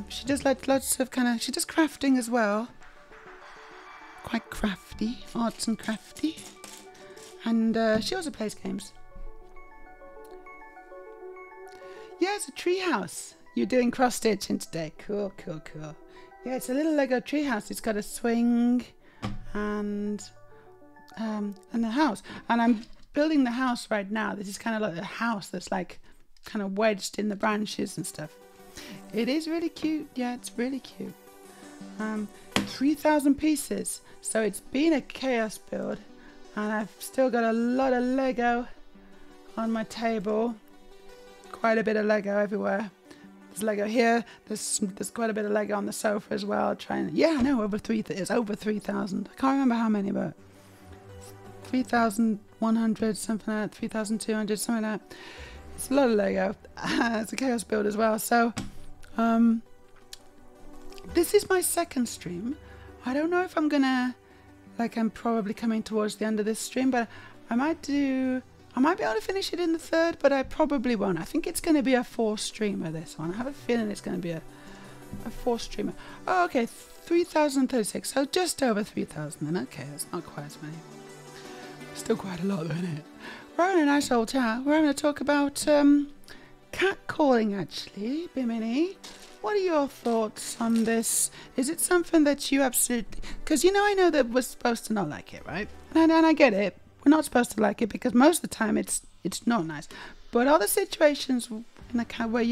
She does like lots of she does crafting as well. Quite crafty, arts and crafty. And she also plays games. Yeah, it's a treehouse. You're doing cross stitching today. Cool, cool, cool. Yeah, it's a little Lego treehouse. It's got a swing and the house. And I'm building the house right now. This is kind of like a house that's like kind of wedged in the branches and stuff. It is really cute. Yeah, it's really cute. 3,000 pieces. So it's been a chaos build, and I've still got a lot of Lego on my table. Quite a bit of Lego everywhere. There's Lego here. There's quite a bit of Lego on the sofa as well. Yeah, no, it's over 3,000. I can't remember how many, but 3,100, something like that. 3,200, something like that. It's a lot of Lego. It's a chaos build as well. So, this is my second stream. I don't know if I'm gonna, I'm probably coming towards the end of this stream, but I might be able to finish it in the third, but I probably won't. I think it's going to be a 4-streamer, this one. I have a feeling it's going to be a 4-streamer. Oh, okay, 3,036. So just over 3,000 then. Okay, that's not quite as many. Still quite a lot, isn't it? We're having a nice old chat. We're going to talk about catcalling, actually. Bimini, what are your thoughts on this? Is it something that you absolutely... Because, I know that we're supposed to not like it, right? And I get it. We're not supposed to like it because most of the time it's not nice. But other situations in a cat where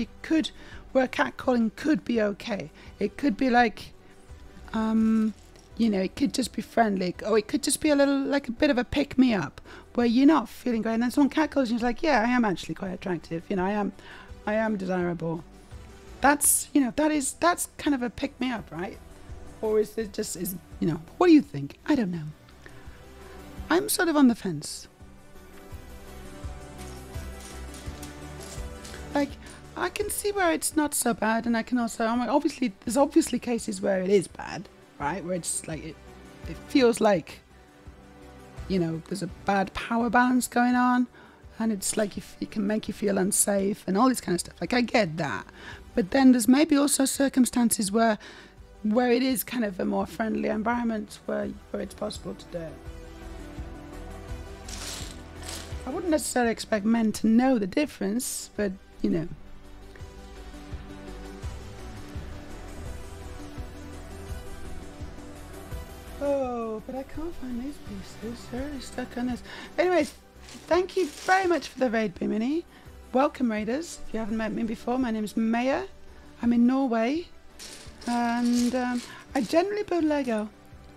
where catcalling could be okay. It could be like, it could just be friendly, or it could just be a little, like a bit of a pick me up, where you're not feeling great, and then someone catcalls you, and like, yeah, I am actually quite attractive. I am desirable. That's that's kind of a pick me up, right? Or is it just what do you think? I don't know. I'm sort of on the fence. Like, I can see where it's not so bad, and I can also, there's obviously cases where it is bad, right? Where it's like, it feels like, there's a bad power balance going on, and it's like it can make you feel unsafe and all this kind of stuff. Like, I get that. But then there's maybe also circumstances where it is kind of a more friendly environment where it's possible to do it. I wouldn't necessarily expect men to know the difference, but Oh, but I can't find these pieces. They're really stuck on this. Anyways, thank you very much for the raid, Bimini. Welcome, raiders. If you haven't met me before, my name is Meja. I'm in Norway. And I generally build Lego.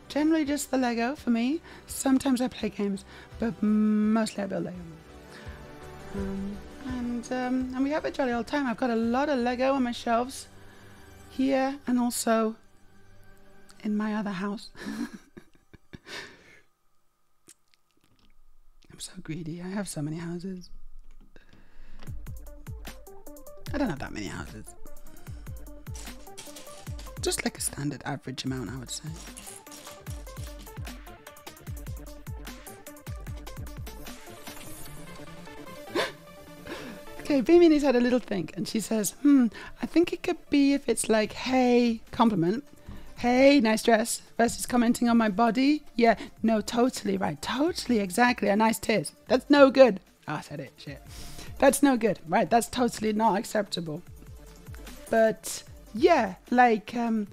Generally just the Lego for me. Sometimes I play games, but mostly I build Lego. And we have a jolly old time. I've got a lot of Lego on my shelves here and also in my other house. I'm so greedy. I have so many houses. I don't have that many houses. Just like a standard average amount, I would say. Okay, Bimini's had a little think, and she says, I think it could be if it's like, hey, compliment, hey, nice dress, versus commenting on my body. Yeah, no, totally right, totally, exactly, a nice tits. That's no good. Oh, I said it, shit. That's no good, right? That's totally not acceptable. But yeah, like, oh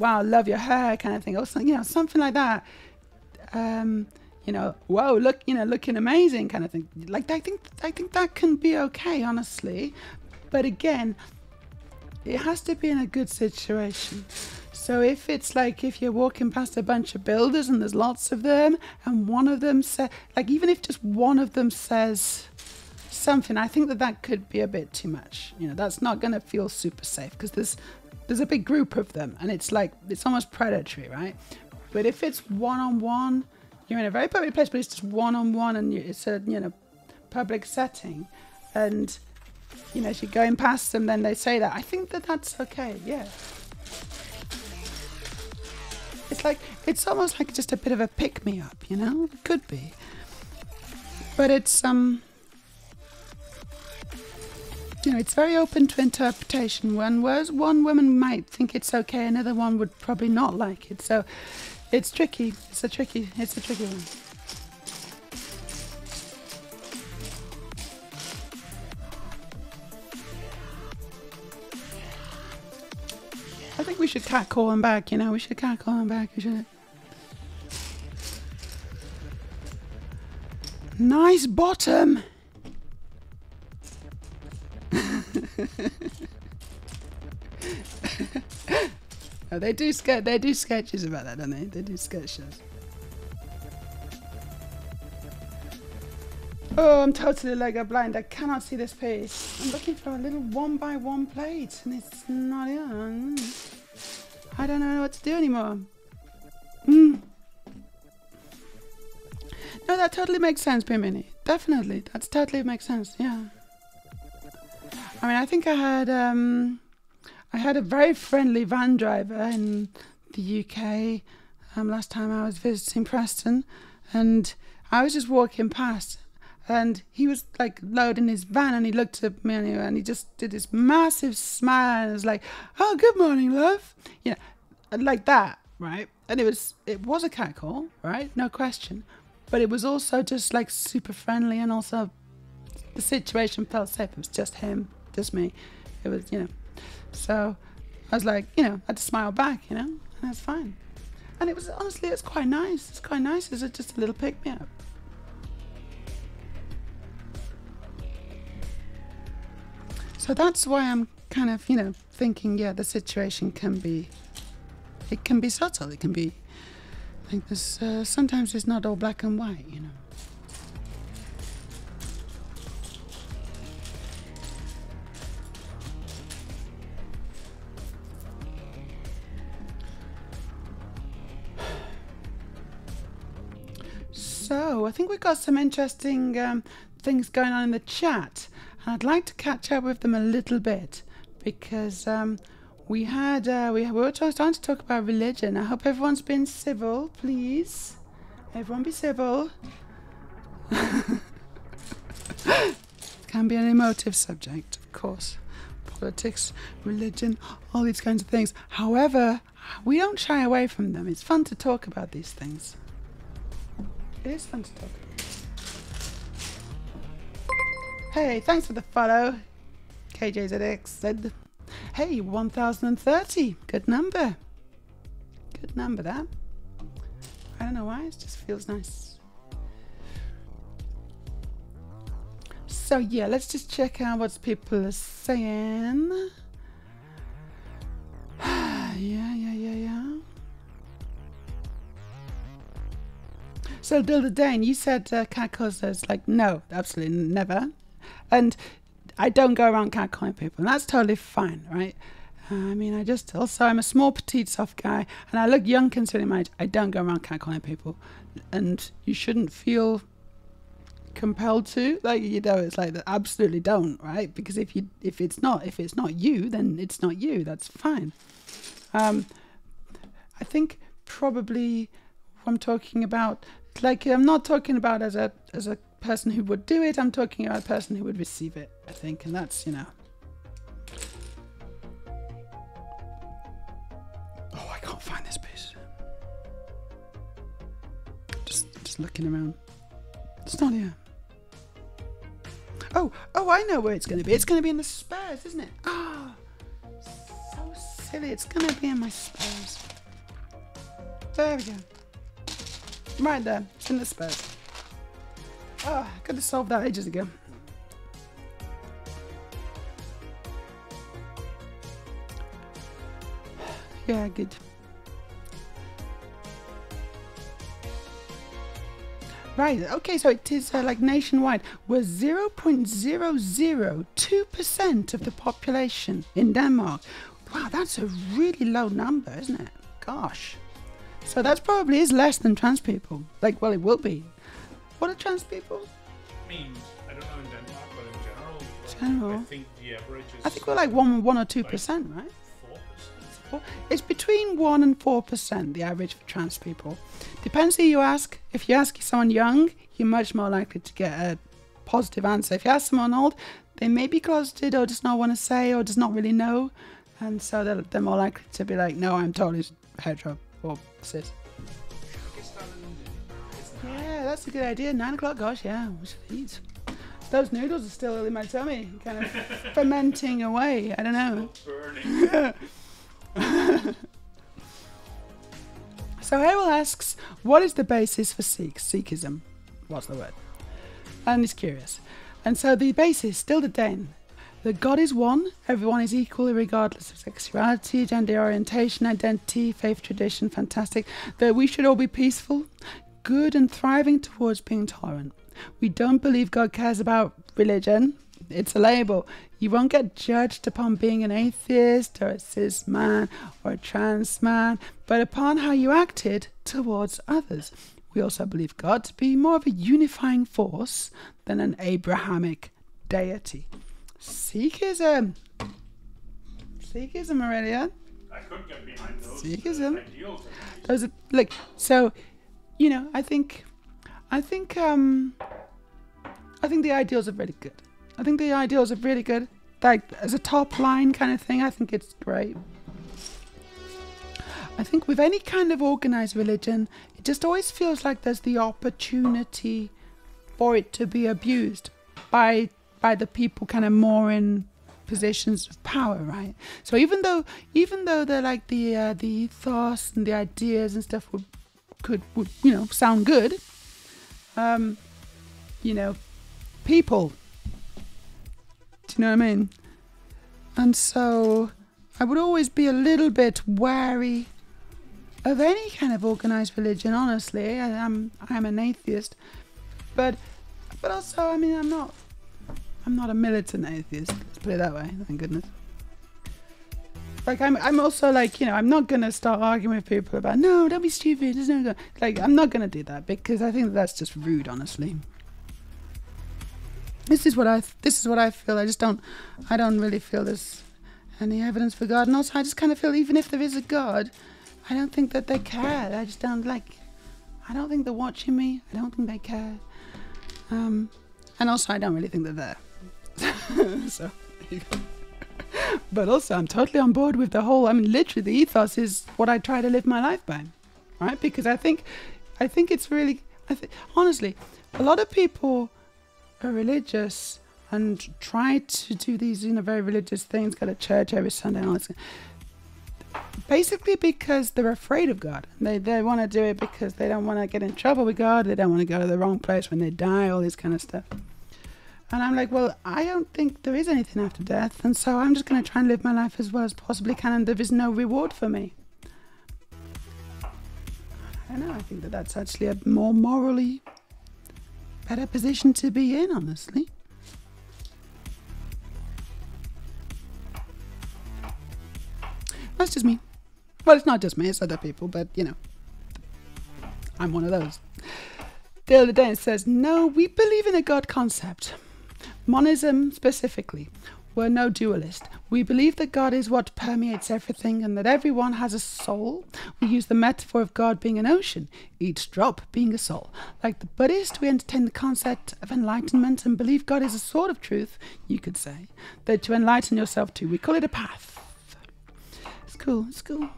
wow, love your hair, kind of thing, or something like that. Whoa, look, looking amazing, kind of thing. Like, I think that can be okay, honestly. But again, it has to be in a good situation. So if it's like, if you're walking past a bunch of builders and there's lots of them, and one of them says, like, even if just one of them says something, I think that could be a bit too much. That's not going to feel super safe because there's a big group of them, and it's like, it's almost predatory, right? But if it's one-on-one, you're in a very public place, but it's just one-on-one, and it's a public setting, and if you're going past them, then they say that. I think that's okay. Yeah. It's almost like just a bit of a pick me up, It could be, but it's it's very open to interpretation. Whereas one woman might think it's okay, another one would probably not like it. So it's tricky. It's a tricky one. I think we should catcall him back, we should catcall him back. We should. Nice bottom. Oh, they do sketches about that, don't they? They do sketch shows. Oh, I'm totally Lego blind. I cannot see this piece. I'm looking for a little 1x1 plate, and it's not here. I don't know what to do anymore. No, that totally makes sense, Bimini. Definitely, that totally makes sense. Yeah. I mean, I think I had a very friendly van driver in the UK last time I was visiting Preston, and I was just walking past, and he was like loading his van, and he looked at me and he just did this massive smile and was like, "Oh, good morning, love," like that, right? and it was a catcall, right? No question. But it was also just like super friendly, and also the situation felt safe. It was just him, just me. It was, you know. So I was like, you know, I had to smile back, you know, and that's fine. And it was, honestly, it's quite nice. It's quite nice. It's just a little pick-me-up. So that's why I'm kind of, you know, thinking, yeah, the situation can be, it can be subtle. It can be like this. Sometimes it's not all black and white, you know. So I think we've got some interesting things going on in the chat, and I'd like to catch up with them a little bit, because we were trying to talk about religion. I hope everyone's been civil, please. Everyone be civil. Can be an emotive subject, of course. Politics, religion, all these kinds of things. However, we don't shy away from them. It's fun to talk about these things. It is fun to talk about. Hey, thanks for the follow. KJZX said, hey, 1030. Good number. Good number, that. I don't know why, it just feels nice. So yeah, let's just check out what people are saying. Yeah. So Dilda Dane, you said catcalls. There's like, no, absolutely never. And I don't go around catcalling people, and that's totally fine, right? I mean, I'm a small, petite, soft guy, and I look young considering my age. I don't go around catcalling people, and you shouldn't feel compelled to, like, you know, it's like, absolutely don't, right? Because if it's not you, then it's not you. That's fine. I think probably what I'm talking about, like, I'm not talking about as a person who would do it. I'm talking about a person who would receive it, I think, and that's, you know. Oh, I can't find this piece. Just looking around. It's not here. Oh, I know where it's going to be. It's going to be in the spares, isn't it? Oh, so silly. It's going to be in my spares. There we go. Right there. It's in the spares. Oh, I could have solved that ages ago. Yeah, good. Right, okay, so it is like nationwide. We're 0.002% of the population in Denmark. Wow, that's a really low number, isn't it? Gosh. So that probably is less than trans people. Like, well, it will be. What are trans people? I mean, I don't know in Denmark, but in General. I think the average is... I think we're like 1 or 2%, right? 4%. It's between 1 and 4%, the average for trans people. Depends who you ask. If you ask someone young, you're much more likely to get a positive answer. If you ask someone old, they may be closeted or just not want to say or just not really know. And so they're more likely to be like, no, I'm totally hetero or cis. Yeah, that's a good idea. 9 o'clock, gosh, yeah, we should eat. Those noodles are still in my tummy, kind of fermenting away. I don't know. Burning. So Errol asks, what is the basis for Sikhism? What's the word? And he's curious. And so the basis, still the Dane, that God is one, everyone is equal regardless of sexuality, gender orientation, identity, faith, tradition, fantastic. That we should all be peaceful, good and thriving towards being tolerant. We don't believe God cares about religion. It's a label. You won't get judged upon being an atheist or a cis man or a trans man, but upon how you acted towards others. We also believe God to be more of a unifying force than an Abrahamic deity. Sikhism, Aurelia. I could get behind those Sikhism. ideals. Those are, like, so, you know, I think the ideals are really good. I think the ideals are really good. Like, as a top line kind of thing, I think it's great. I think with any kind of organized religion, it just always feels like there's the opportunity for it to be abused by the people kind of more in positions of power, right? So even though they're like the ethos and the ideas and stuff would sound good, people, do you know what I mean? And so I would always be a little bit wary of any kind of organized religion, honestly. I'm an atheist, but also, I mean, I'm not a militant atheist, let's put it that way, thank goodness. Like, I'm also like, I'm not going to start arguing with people about, no, don't be stupid, there's no, like, I'm not going to do that, because I think that's just rude, honestly. This is what I feel. I don't really feel there's any evidence for God, and also I just kind of feel even if there is a God, I don't think that they care. I just don't I don't think they're watching me. I don't think they care. And also I don't really think they're there. So, there you go. But also I'm totally on board with the whole, I mean, literally the ethos is what I try to live my life by, right? Because I think it's really, honestly, a lot of people are religious and try to do these, very religious things, go to church every Sunday and all this. Basically because they're afraid of God. They want to do it because they don't want to get in trouble with God. They don't want to go to the wrong place when they die, all this kind of stuff. And I'm like, well, I don't think there is anything after death. And so I'm just going to try and live my life as well as possibly can. And there is no reward for me. I don't know. I think that that's actually a more morally better position to be in, honestly. That's just me. Well, it's not just me, it's other people, but I'm one of those. The other day it says, no, we believe in a God concept. Monism specifically. We're no dualist. We believe that God is what permeates everything and that everyone has a soul. We use the metaphor of God being an ocean, each drop being a soul. Like the Buddhist, we entertain the concept of enlightenment and believe God is a sort of truth, you could say, that you enlighten yourself to. We call it a path. It's cool.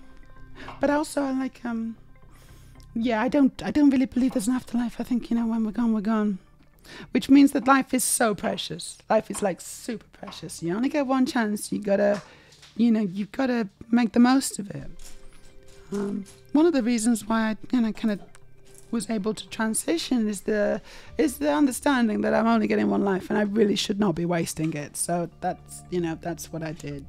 But also, I like, I don't really believe there's an afterlife. I think, when we're gone, we're gone. Which means that life is so precious. Life is like super precious. You only get one chance. You gotta, you've gotta make the most of it. One of the reasons why I, kind of was able to transition is the understanding that I'm only getting one life and I really should not be wasting it. So that's, that's what I did.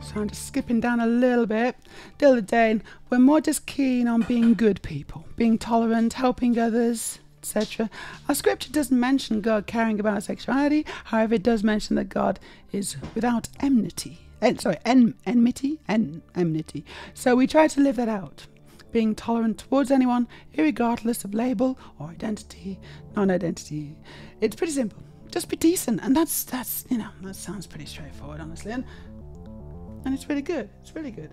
So I'm just skipping down a little bit. The other day, we're more just keen on being good people, being tolerant, helping others, etc. Our scripture doesn't mention God caring about sexuality. However, it does mention that God is without enmity. Enmity. So we try to live that out. Being tolerant towards anyone, irregardless of label or identity, non-identity. It's pretty simple. Just be decent. And that's that sounds pretty straightforward, honestly. And it's really good. It's really good.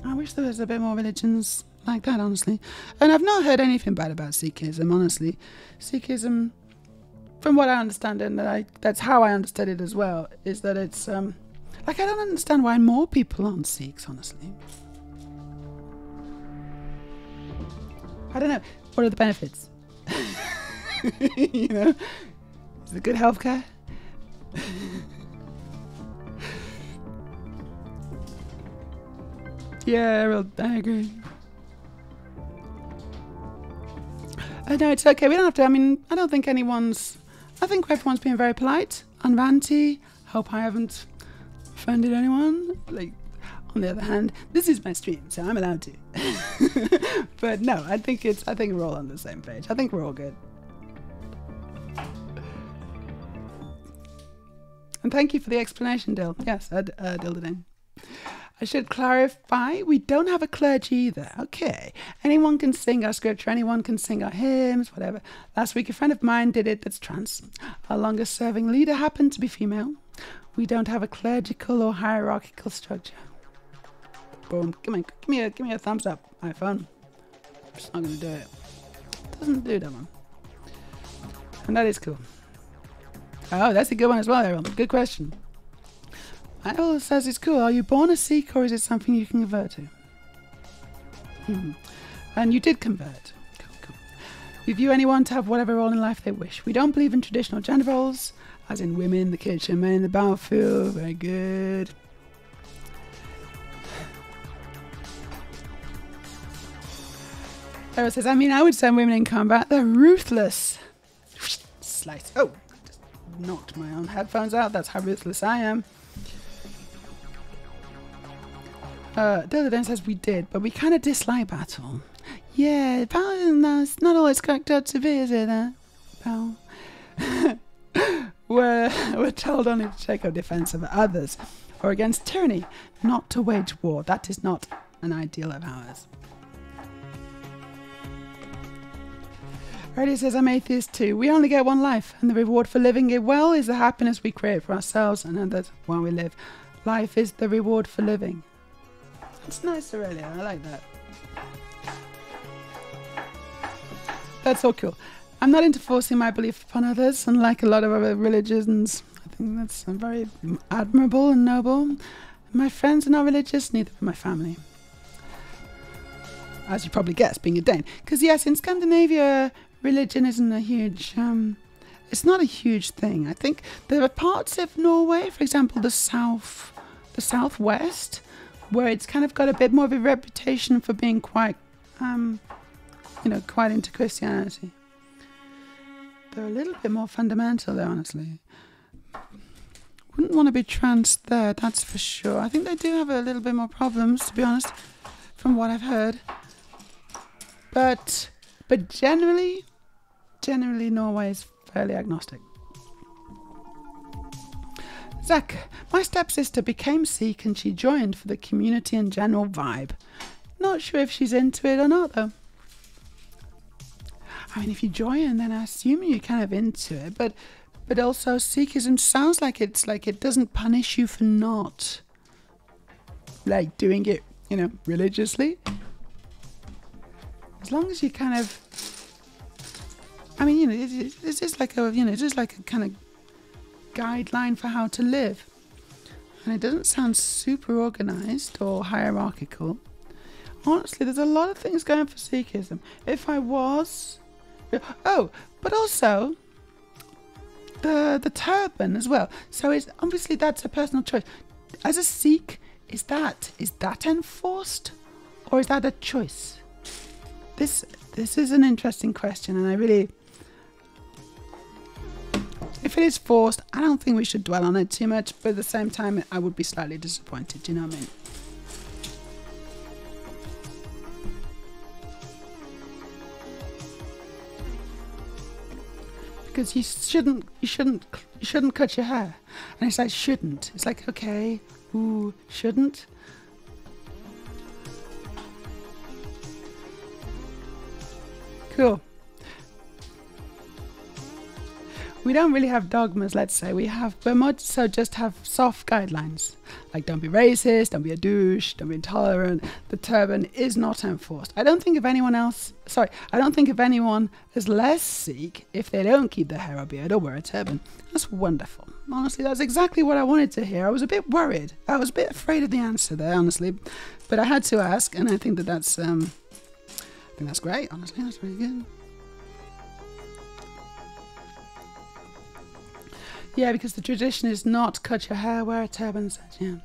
I wish there was a bit more religions like that, honestly. And I've not heard anything bad about Sikhism, honestly. Sikhism, from what I understand, and that's how I understood it as well, is that it's, I don't understand why more people aren't Sikhs, honestly. I don't know. What are the benefits? Is it good healthcare? Yeah, I agree. No, it's okay. We don't have to. I don't think I think everyone's being very polite and ranty. Hope I haven't offended anyone. On the other hand, this is my stream, so I'm allowed to. But no, I think we're all on the same page. I think we're all good. And thank you for the explanation, Dill. Yes, Dildadine. I should clarify, we don't have a clergy either. Okay. Anyone can sing our scripture, anyone can sing our hymns, whatever. Last week a friend of mine did it that's trans. Our longest serving leader happened to be female. We don't have a clerical or hierarchical structure. Boom. Give me a thumbs up, iPhone. I'm just not gonna do it. It doesn't do that one. And that is cool. Oh, that's a good one as well, Errol. Good question. Errol says it's cool. Are you born a Sikh or is it something you can convert to? And you did convert. Cool. We view anyone to have whatever role in life they wish. We don't believe in traditional gender roles, as in women in the kitchen, men in the battlefield. Very good. Errol says, I mean, I would send women in combat. They're ruthless. Slice. Oh, just knocked my own headphones out. That's how ruthless I am. Dylan says we did, but we kind of dislike battle. Yeah, battle, it's not always cracked up to be, is it? Battle. we're told only to take up defense of others or against tyranny, not to wage war. That is not an ideal of ours. Reddy says, I'm atheist too. We only get one life, and the reward for living it well is the happiness we create for ourselves and others while we live. Life is the reward for living. That's nice, Aurelia. I like that. That's so cool. I'm not into forcing my belief upon others, unlike a lot of other religions. I think that's very admirable and noble. My friends are not religious, neither are my family. As you probably guessed, being a Dane. Because yes, in Scandinavia, religion isn't a huge... it's not a huge thing. I think there are parts of Norway, for example, the southwest, where it's kind of got a bit more of a reputation for being quite, quite into Christianity. They're a little bit more fundamental there, honestly. Wouldn't want to be trans there, that's for sure. I think they do have a little bit more problems, to be honest, from what I've heard. But generally Norway is fairly agnostic. Zach, my stepsister became Sikh and she joined for the community and general vibe. Not sure if she's into it or not though. I mean, if you join, then I assume you're kind of into it, but also Sikhism sounds like it's like it doesn't punish you for not like doing it, religiously. As long as you kind of, I mean, it's just like a, it's just like a kind of guideline for how to live. And it doesn't sound super organized or hierarchical. Honestly, there's a lot of things going for Sikhism. If I was, but also the turban as well. So it's obviously that's a personal choice. As a Sikh, is that enforced or is that a choice? This is an interesting question, and I really, if it is forced, I don't think we should dwell on it too much, but at the same time, I would be slightly disappointed, do you know what I mean? Because you shouldn't cut your hair. And it's like, shouldn't. It's like, okay, ooh, shouldn't. Cool. We don't really have dogmas, let's say. We're more so just have soft guidelines. Like don't be racist, don't be a douche, don't be intolerant. The turban is not enforced. I don't think of anyone is less Sikh if they don't keep their hair or beard or wear a turban. That's wonderful. Honestly, that's exactly what I wanted to hear. I was a bit worried. I was a bit afraid of the answer there, honestly. But I had to ask, and I think that's great, honestly. That's really good. Yeah, because the tradition is not cut your hair, wear a turban, yeah.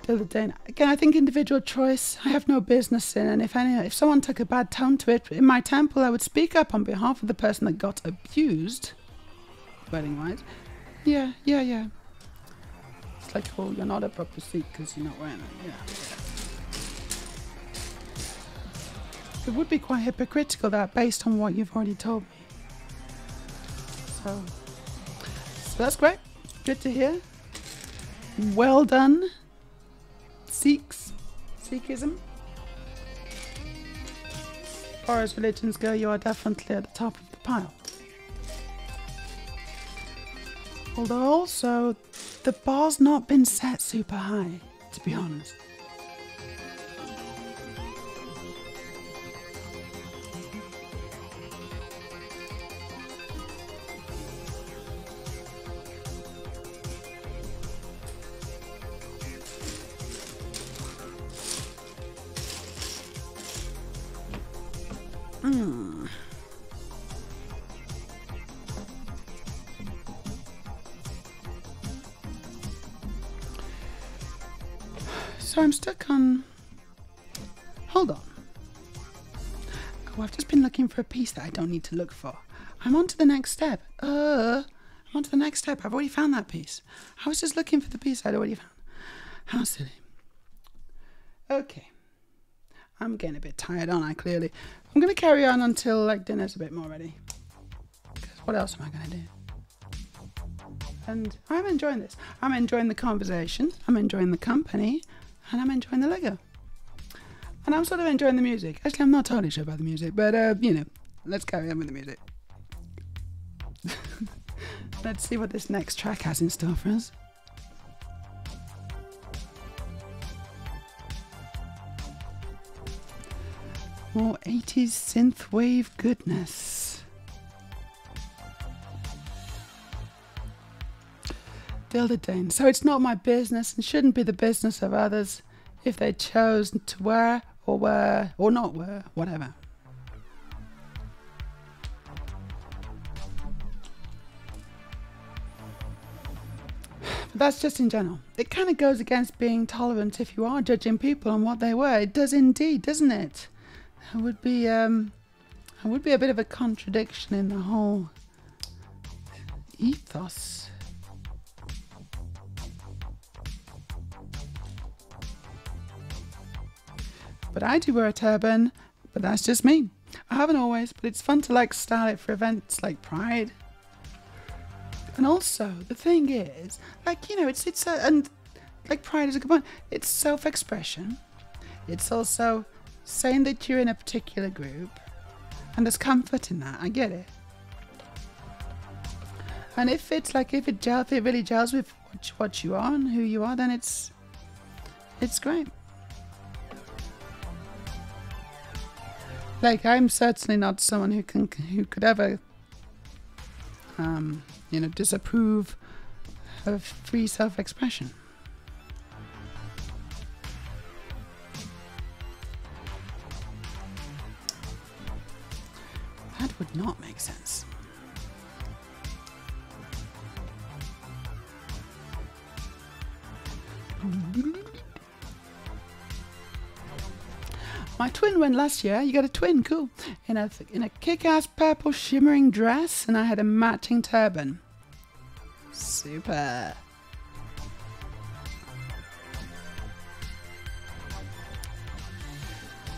Again, I think individual choice, I have no business in, and if someone took a bad tone to it, in my temple, I would speak up on behalf of the person that got abused, wedding-wise. Yeah. It's like, oh, you're not a proper Sikh because you're not wearing it, yeah. It would be quite hypocritical that based on what you've already told me. So that's great. Good to hear. Well done, Sikhism. As far as religions go, you are definitely at the top of the pile. Although also, the bar's not been set super high, to be honest. So I'm stuck on... Hold on. Oh, I've just been looking for a piece that I don't need to look for. I'm on to the next step. I'm on to the next step. I've already found that piece. I was just looking for the piece I'd already found. How silly. Okay. I'm getting a bit tired, aren't I, clearly? I'm going to carry on until, like, dinner's a bit more ready. Because what else am I going to do? And I'm enjoying this. I'm enjoying the conversation. I'm enjoying the company. And I'm enjoying the Lego. And I'm sort of enjoying the music. Actually, I'm not totally sure about the music, but, you know, let's carry on with the music. Let's see what this next track has in store for us. More 80s synthwave goodness. Dilda Dane. So it's not my business and shouldn't be the business of others if they chose to wear or not wear, whatever. But that's just in general. It kind of goes against being tolerant if you are judging people on what they wear. It does indeed, doesn't it? It would be a bit of a contradiction in the whole ethos. But I do wear a turban, but that's just me. I haven't always, but it's fun to like style it for events like Pride. And also, the thing is, like, you know, and like Pride is a good point. It's self-expression. It's also saying that you're in a particular group, and there's comfort in that. I get it. And if it really gels with what you are and who you are, then it's great. Like, I'm certainly not someone who could ever, you know, disapprove of free self-expression. That would not make sense. My twin went last year. You got a twin, cool. In a kick-ass purple shimmering dress, and I had a matching turban. Super.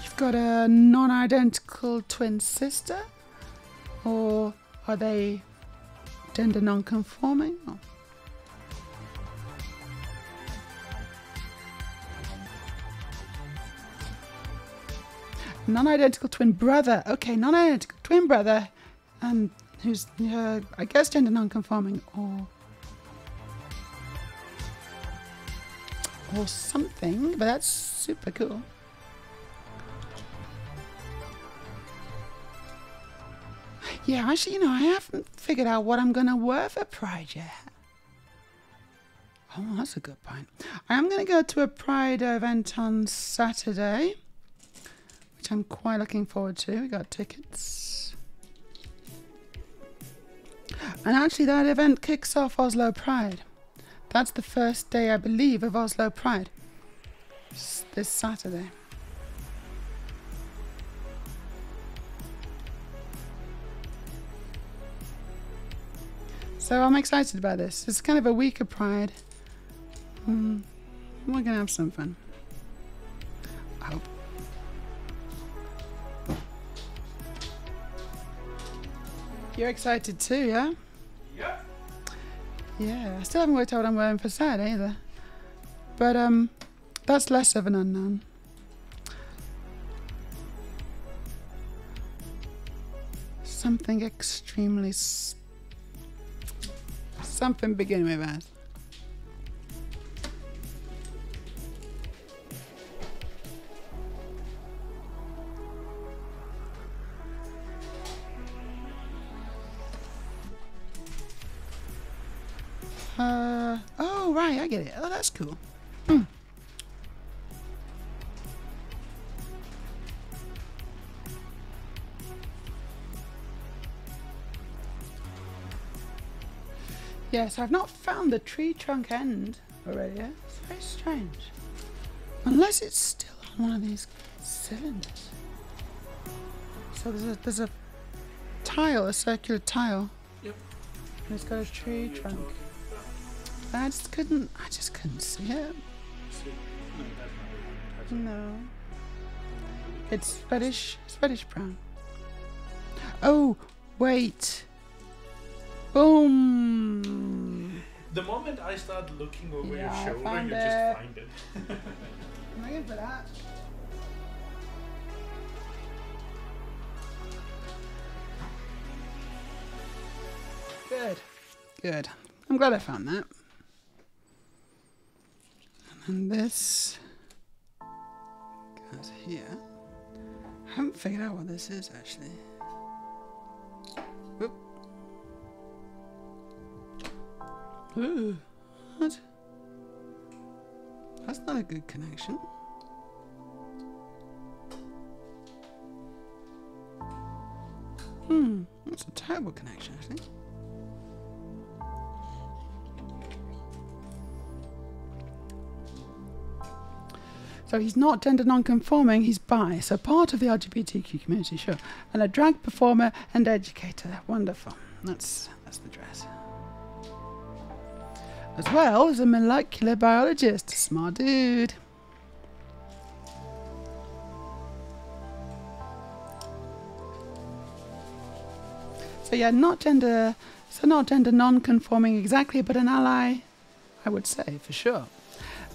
You've got a non-identical twin sister, or are they gender non-conforming? Oh. Non-identical twin brother. Okay, non-identical twin brother, and who's I guess gender non-conforming or something. But that's super cool. Yeah, actually, you know, I haven't figured out what I'm gonna wear for Pride yet. Oh, that's a good point. I am gonna go to a Pride event on Saturday, which I'm quite looking forward to. We got tickets. And actually that event kicks off Oslo Pride. That's the first day, I believe, of Oslo Pride. This Saturday. So I'm excited about this. It's kind of a week of Pride. We're going to have some fun. I hope. You're excited too, yeah? Yep. Yeah, I still haven't worked out what I'm wearing for Saturday either. But that's less of an unknown. Something extremely... something beginning with S. Oh, right, I get it. Oh, that's cool. Yes, I've not found the tree trunk end already yet. It's very strange. Unless it's still on one of these cylinders. So there's a tile, a circular tile. Yep. And it's got a tree trunk. I just couldn't see it. See? No, that's not it. That's No. It's reddish brown. Oh, wait. Boom. The moment I start looking over Yeah, your I shoulder, found you it. just find it. Am I good for that? Good. Good. I'm glad I found that. And then this goes here. I haven't figured out what this is actually. Whoop. Ooh. What? That's not a good connection. That's a terrible connection actually. So he's not gender non-conforming, he's bi, so part of the LGBTQ community, sure. And a drag performer and educator. Wonderful. That's the dress. As well as a molecular biologist. Smart dude. So yeah, not gender non-conforming exactly, but an ally, I would say, for sure.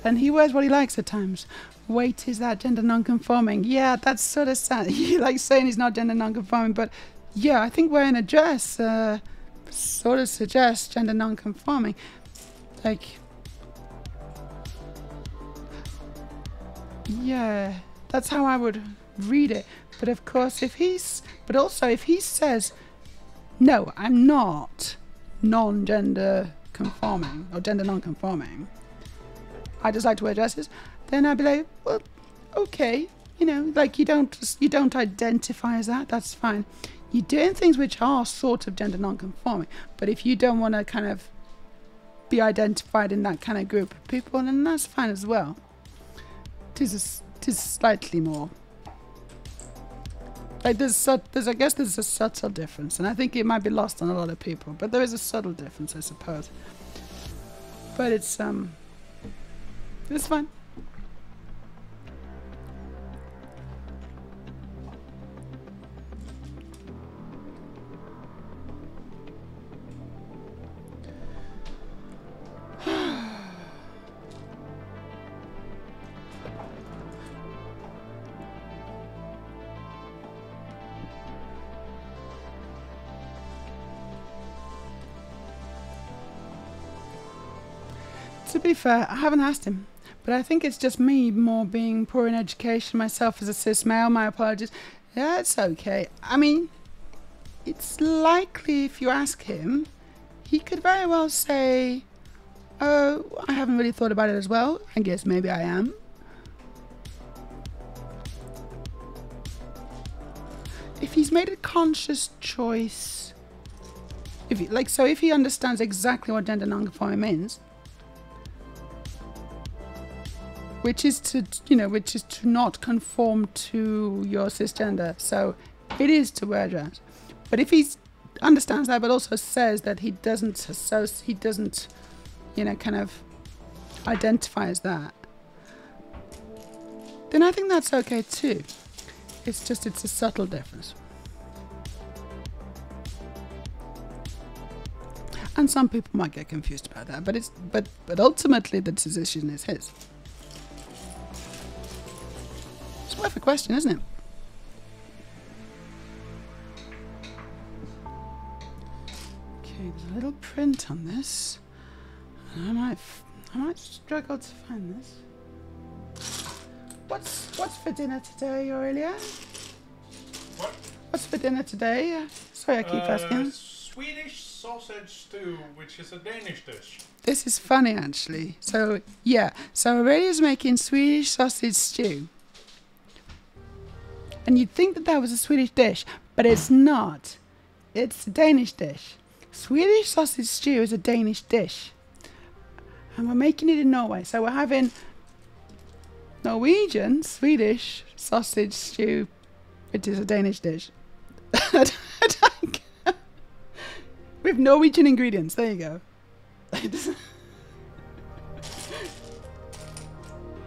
And he wears what he likes at times. Wait, is that gender non-conforming? Yeah, that's sort of sad. You like saying he's not gender non-conforming, but yeah, I think wearing a dress sort of suggests gender non-conforming. Like, yeah, that's how I would read it. But of course, if he says, no, I'm not non-gender conforming or gender non-conforming, I just like to wear dresses, then I'd be like, well, okay, you know, like you don't identify as that, that's fine. You're doing things which are sort of gender non-conforming, but if you don't want to kind of be identified in that kind of group of people, then that's fine as well. It is slightly more. Like I guess there's a subtle difference, and I think it might be lost on a lot of people, but there is a subtle difference, I suppose. But it's fine. To be fair, I haven't asked him, but I think it's just me more being poor in education myself as a cis male. My apologies. Yeah, it's okay. I mean, it's likely if you ask him, he could very well say, oh, I haven't really thought about it as well. I guess maybe I am. If he's made a conscious choice, if he understands exactly what gender non-conforming means, which is to not conform to your cisgender. So it is to wear a dress. But if he understands that, but also says that he doesn't, kind of identify as that, then I think that's okay too. It's just, it's a subtle difference. And some people might get confused about that, but ultimately the decision is his. It's worth a question, isn't it? Okay, there's a little print on this. And I might struggle to find this. What's for dinner today, Aurelia? What? What's for dinner today? Sorry, I keep asking. Swedish sausage stew, which is a Danish dish. This is funny, actually. So, yeah. So Aurelia's making Swedish sausage stew. And you'd think that that was a Swedish dish, but it's not. It's a Danish dish. Swedish sausage stew is a Danish dish. And we're making it in Norway. So we're having Norwegian, Swedish sausage stew, which is a Danish dish. With Norwegian ingredients. There you go.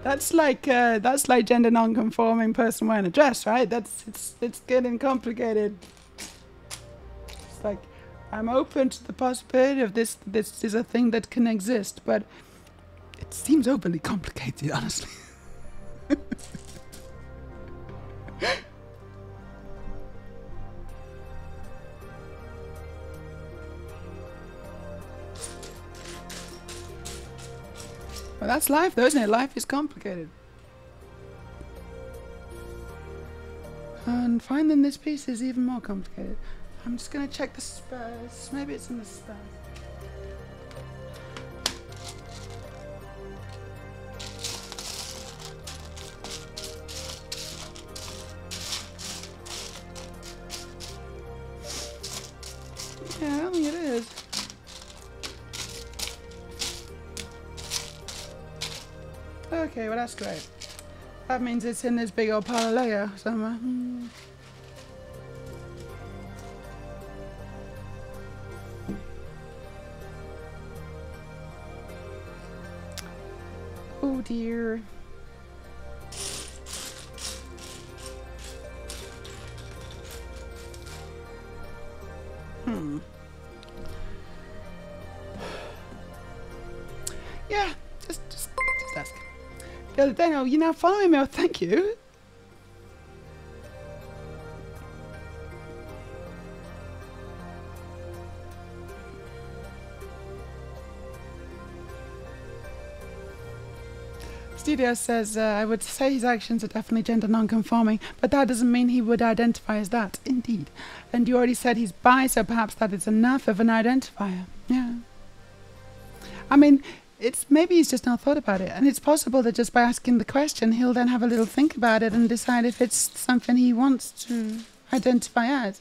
That's like gender non-conforming person wearing a dress, right? It's getting complicated. It's like, I'm open to the possibility of this is a thing that can exist, but it seems overly complicated, honestly. Well, that's life, though, isn't it? Life is complicated. And finding this piece is even more complicated. I'm just going to check the space. Maybe it's in the space. Yeah, I don't think it is. Okay, well that's great. That means it's in this big old pile of Lego somewhere. Oh dear. Yeah, just ask. Daniel, you're now following me. Oh, thank you. Studio says, I would say his actions are definitely gender non-conforming, but that doesn't mean he would identify as that. Indeed. And you already said he's bi, so perhaps that is enough of an identifier. Yeah. I mean, maybe he's just not thought about it, and it's possible that just by asking the question, he'll then have a little think about it and decide if it's something he wants to identify as.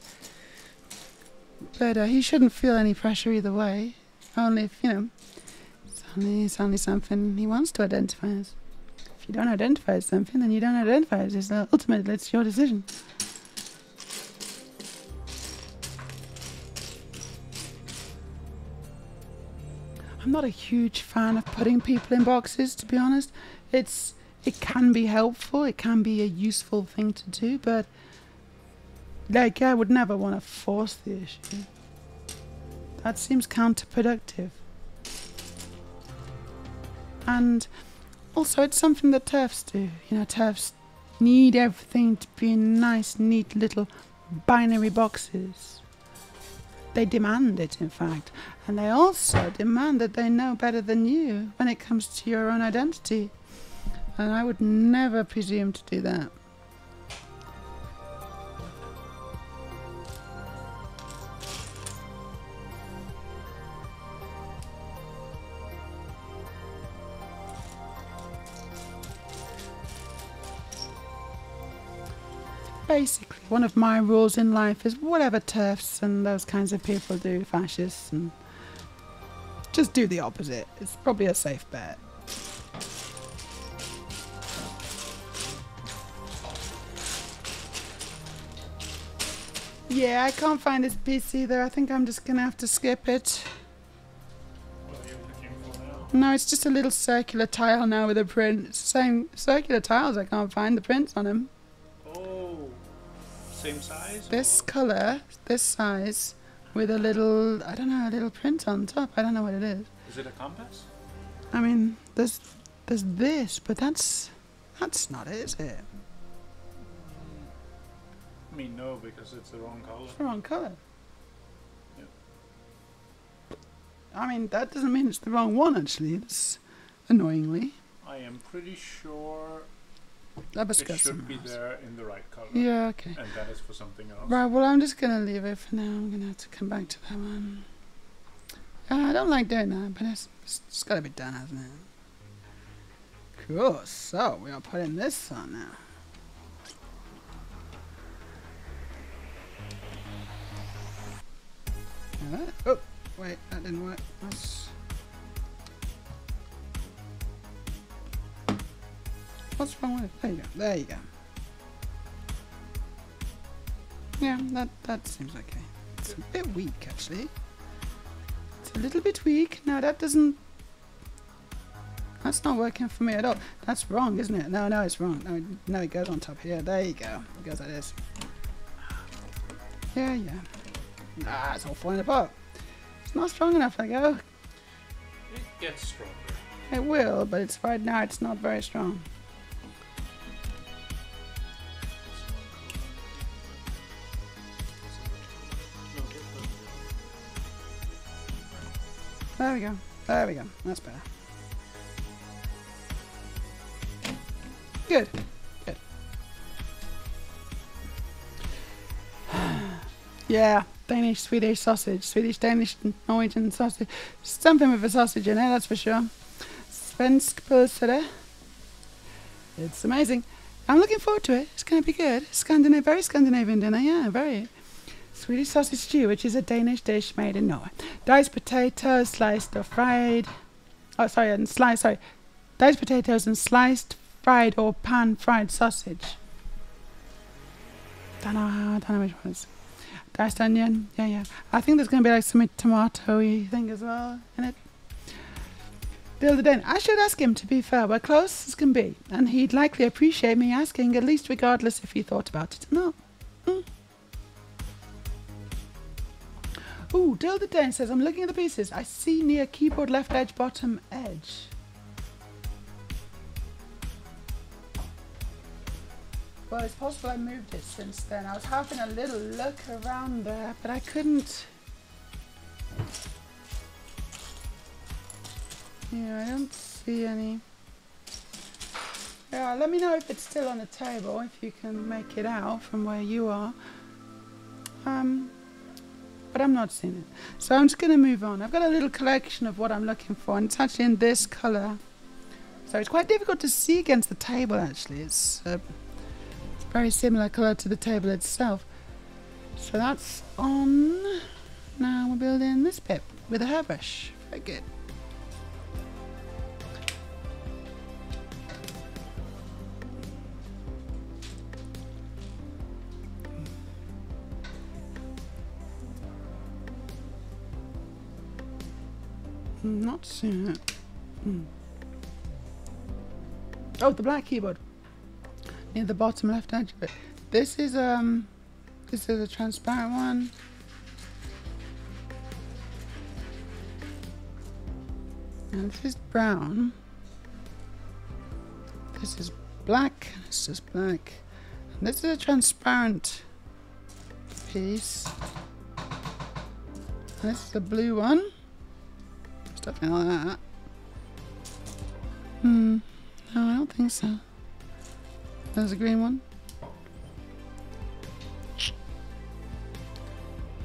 But he shouldn't feel any pressure either way. Only if, you know, it's only something he wants to identify as. If you don't identify as something, then you don't identify as it. Ultimately, it's your decision. I'm not a huge fan of putting people in boxes, to be honest. It can be helpful, it can be a useful thing to do, but like I would never want to force the issue. That seems counterproductive. And also it's something that TERFs do. You know, TERFs need everything to be in nice, neat little binary boxes. They demand it, in fact. And they also demand that they know better than you when it comes to your own identity. And I would never presume to do that. Basically, one of my rules in life is whatever TERFs and those kinds of people do, fascists, and just do the opposite. It's probably a safe bet. Yeah, I can't find this piece either. I think I'm just gonna have to skip it. What are you looking for now? No, it's just a little circular tile now with a print. It's the same circular tiles. I can't find the prints on them. Oh, same size? This colour, this size, with a little, I don't know, a little print on top. I don't know what it is. Is it a compass? I mean, there's this, but that's not it, is it? I mean, no, because it's the wrong color. It's the wrong colour. Yep. I mean, that doesn't mean it's the wrong one, actually. It's annoyingly. I am pretty sure That it should be there in the right color. Yeah, okay. And that is for something else. Right, well, I'm just going to leave it for now. I'm going to have to come back to that one. I don't like doing that, but it's got to be done, hasn't it? Cool, so we are putting this on now. Alright. Oh, wait, that didn't work. What's wrong with it? There you go. There you go. Yeah, that seems okay. It's a bit weak, actually. It's a little bit weak. No, that doesn't... That's not working for me at all. That's wrong, isn't it? No, it's wrong. No, it goes on top here. There you go. It goes like this. Yeah. Ah, it's all falling apart. It's not strong enough, I go. It gets stronger. It will, but it's right now it's not very strong. There we go. There we go. That's better. Good. Good. Yeah, Danish, Swedish sausage. Swedish, Danish, Norwegian sausage. Something with a sausage in it, that's for sure. Svensk pølse. It's amazing. I'm looking forward to it. It's going to be good. Very Scandinavian dinner, yeah, very. Swedish sausage stew, which is a Danish dish made in Norway. Diced potatoes, sliced or fried. Oh, sorry, and sliced, sorry. Diced potatoes and sliced, fried or pan-fried sausage. Don't know which one is. Diced onion, yeah. I think there's going to be like some tomato-y thing as well in it. Bill the Dane. I should ask him, to be fair. We're close as can be. And he'd likely appreciate me asking, at least regardless if he thought about it or not. Ooh, Dill the Dane says, I'm looking at the pieces. I see near keyboard left edge, bottom edge. Well, it's possible I moved it since then. I was having a little look around there, but I couldn't. Yeah, I don't see any. Yeah, let me know if it's still on the table, if you can make it out from where you are. But I'm not seeing it. So I'm just going to move on. I've got a little collection of what I'm looking for, and it's actually in this colour. So it's quite difficult to see against the table, actually. It's very similar colour to the table itself. So that's on. Now we're building this bit with a hairbrush. Very good. Not seeing it. Oh, the black keyboard near the bottom left edge of it. This is a transparent one. And this is brown. This is black. This is black. And this is a transparent piece. And this is the blue one. Something like that. No, I don't think so. There's a green one.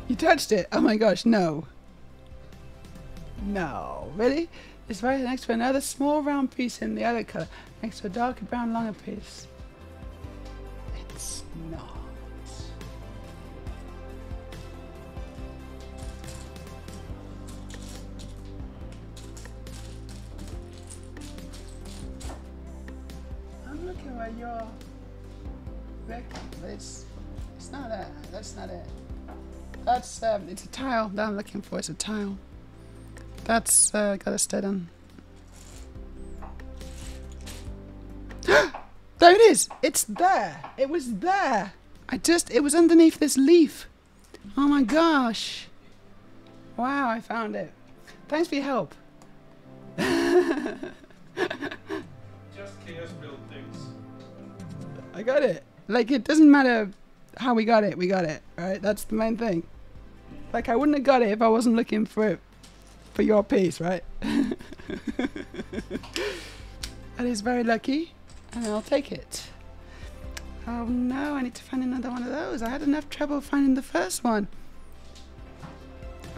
You touched it! Oh my gosh, no. No, really? It's right next to another small round piece in the other colour, next to a darker brown longer piece. It's not. Where you're looking, but it's not that. That's not it. That's it's a tile that I'm looking for. It's a tile. That's gotta stay done. There it is. It's there. It was there. It was underneath this leaf. Oh my gosh. Wow, I found it. Thanks for your help. Just chaos build things. I got it. Like, it doesn't matter how we got it, right? That's the main thing. Like, I wouldn't have got it if I wasn't looking for it for your piece, right? That is very lucky, and I'll take it. Oh no, I need to find another one of those. I had enough trouble finding the first one.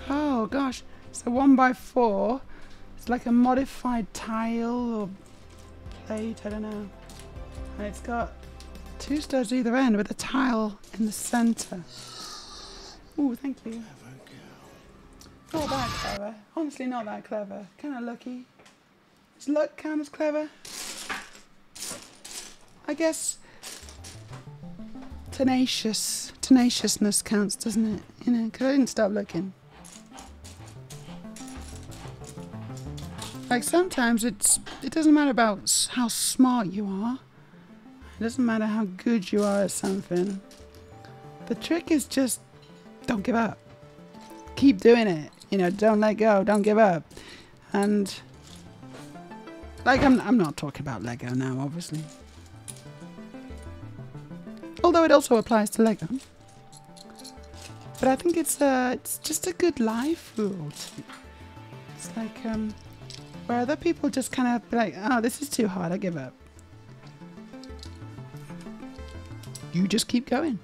Oh gosh, it's a 1x4. It's like a modified tile or plate, I don't know. And it's got 2 studs either end with a tile in the center. Ooh, thank you. Not that clever. Honestly, not that clever. Kind of lucky. Does luck count as clever? I guess tenaciousness counts, doesn't it? You know, because I didn't stop looking. Like sometimes it doesn't matter about how smart you are. It doesn't matter how good you are at something. The trick is just don't give up. Keep doing it. You know, don't let go. Don't give up. And like I'm not talking about Lego now, obviously. Although it also applies to Lego. But I think it's just a good life rule. It's like where other people just kind of be like, oh, this is too hard, I give up. You just keep going.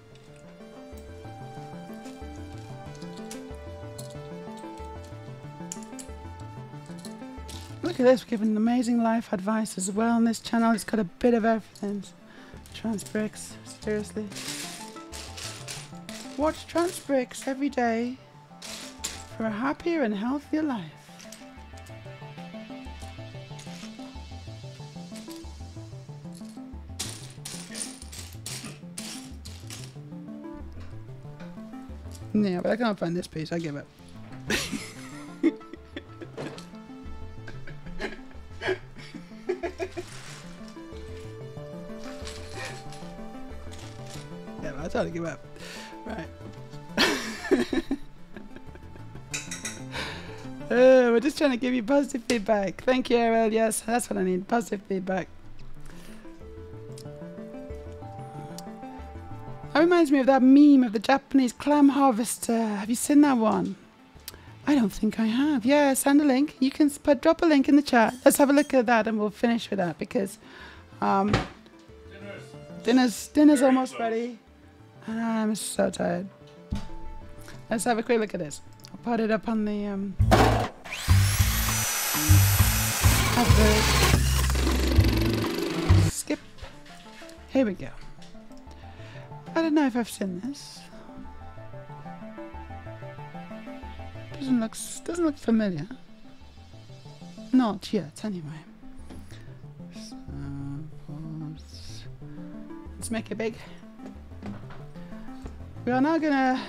Look at this, we're giving amazing life advice as well on this channel. It's got a bit of everything. Transbricks, seriously. Watch Transbricks every day for a happier and healthier life. Yeah, but I can't find this piece. I give up. Yeah, but I totally give up. Right. We're just trying to give you positive feedback. Thank you, Ariel. Yes, that's what I need. Positive feedback. That reminds me of that meme of the Japanese clam harvester. Have you seen that one? I don't think I have. Yeah, send a link. You can drop a link in the chat. Let's have a look at that and we'll finish with that because dinner's almost ready. And I'm so tired. Let's have a quick look at this. I'll put it up on the skip. Here we go. I don't know if I've seen this. Doesn't look familiar. Not yet, anyway. So, let's make it big. We are now gonna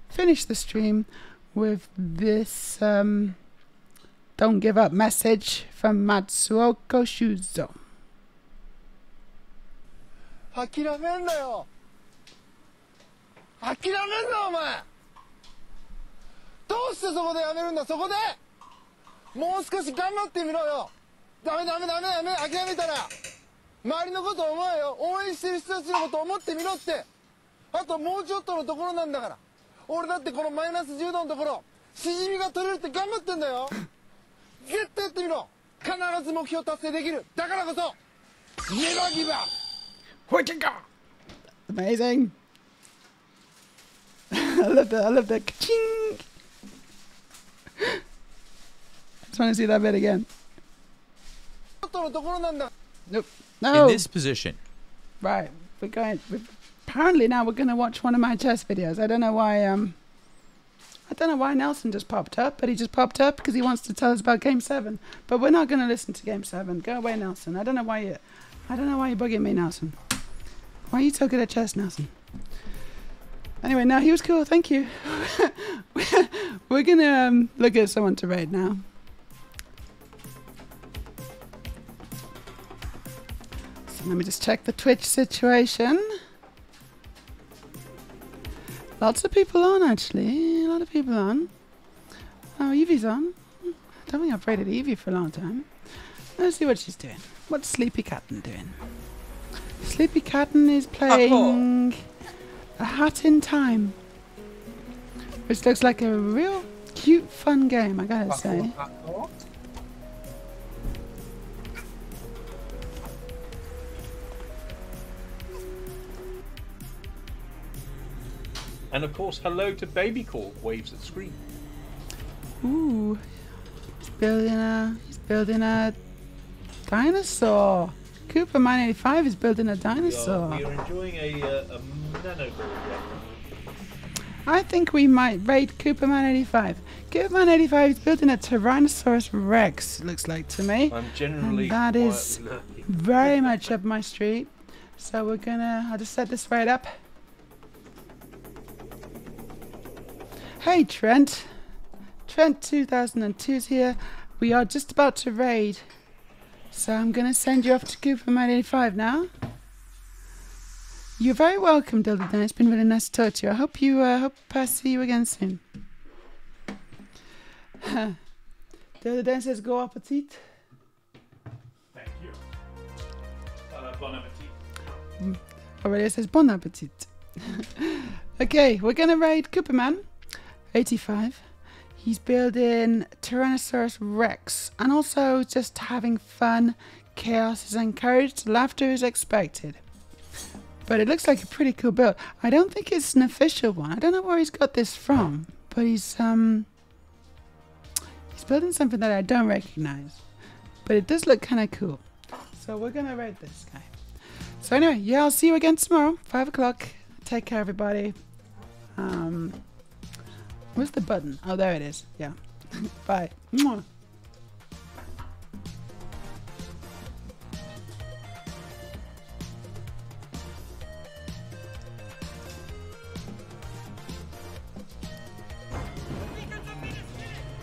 finish the stream with this don't give up message from Matsuoko Shuzo. 諦めんなよ。諦めんなお前。どうしてそこでやめるんだ。そこでもう少し頑張ってみろよ。ダメ諦めたら周りのこと思えよ。応援してる人たちのこと思ってみろって。あともうちょっとのところなんだから。俺だってこのマイナス10度のところしじみが取れるって頑張ってんだよ。絶対やってみろ。必ず目標達成できる。だからこそネバーギブアップ。 Where'd you go? Amazing. I love that. Ka-ching. I just want to see that bit again. Nope. No. In this position. Right. Apparently now we're going to watch one of my chess videos. I don't know why Nelson just popped up, but he just popped up because he wants to tell us about Game 7. But we're not going to listen to Game 7. Go away, Nelson. I don't know why you're bugging me, Nelson. Why are you so good at chess, Nelson? Anyway, no, he was cool. Thank you. We're going to look at someone to raid now. So let me just check the Twitch situation. Lots of people on, actually. A lot of people on. Oh, Evie's on. I don't think I've raided Evie for a long time. Let's see what she's doing. What's Sleepy Catten doing? Sleepy Catten is playing A Hat in Time, which looks like a real cute, fun game, I gotta say. And of course, hello to Baby Call, waves at screen. Ooh, he's building a dinosaur. Cooper 985 is building a dinosaur. We are enjoying a nanoball. I think we might raid Cooperman 85. Cooperman 85 is building a Tyrannosaurus Rex, looks like to me. I'm generally And that is very much up my street. So we're gonna, I'll just set this right up. Hey Trent. Trent 2002 is here. We are just about to raid. So I'm gonna send you off to Cooperman 85 now. You're very welcome, Dildo Dan. It's been really nice to talk to you. I hope I see you again soon. Dildo Dan says go appetit. Thank you. Bon appetit. Aurelia says bon appetit. Okay, we're gonna raid Cooperman 85. He's building Tyrannosaurus Rex and also just having fun. Chaos is encouraged, laughter is expected. But it looks like a pretty cool build. I don't think it's an official one. I don't know where he's got this from, but he's building something that I don't recognize. But it does look kind of cool. So we're gonna raid this guy. So anyway, yeah, I'll see you again tomorrow, 5 o'clock. Take care, everybody. Where's the button? Oh, there it is. Yeah. Bye. Mwah.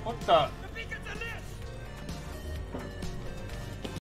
What the?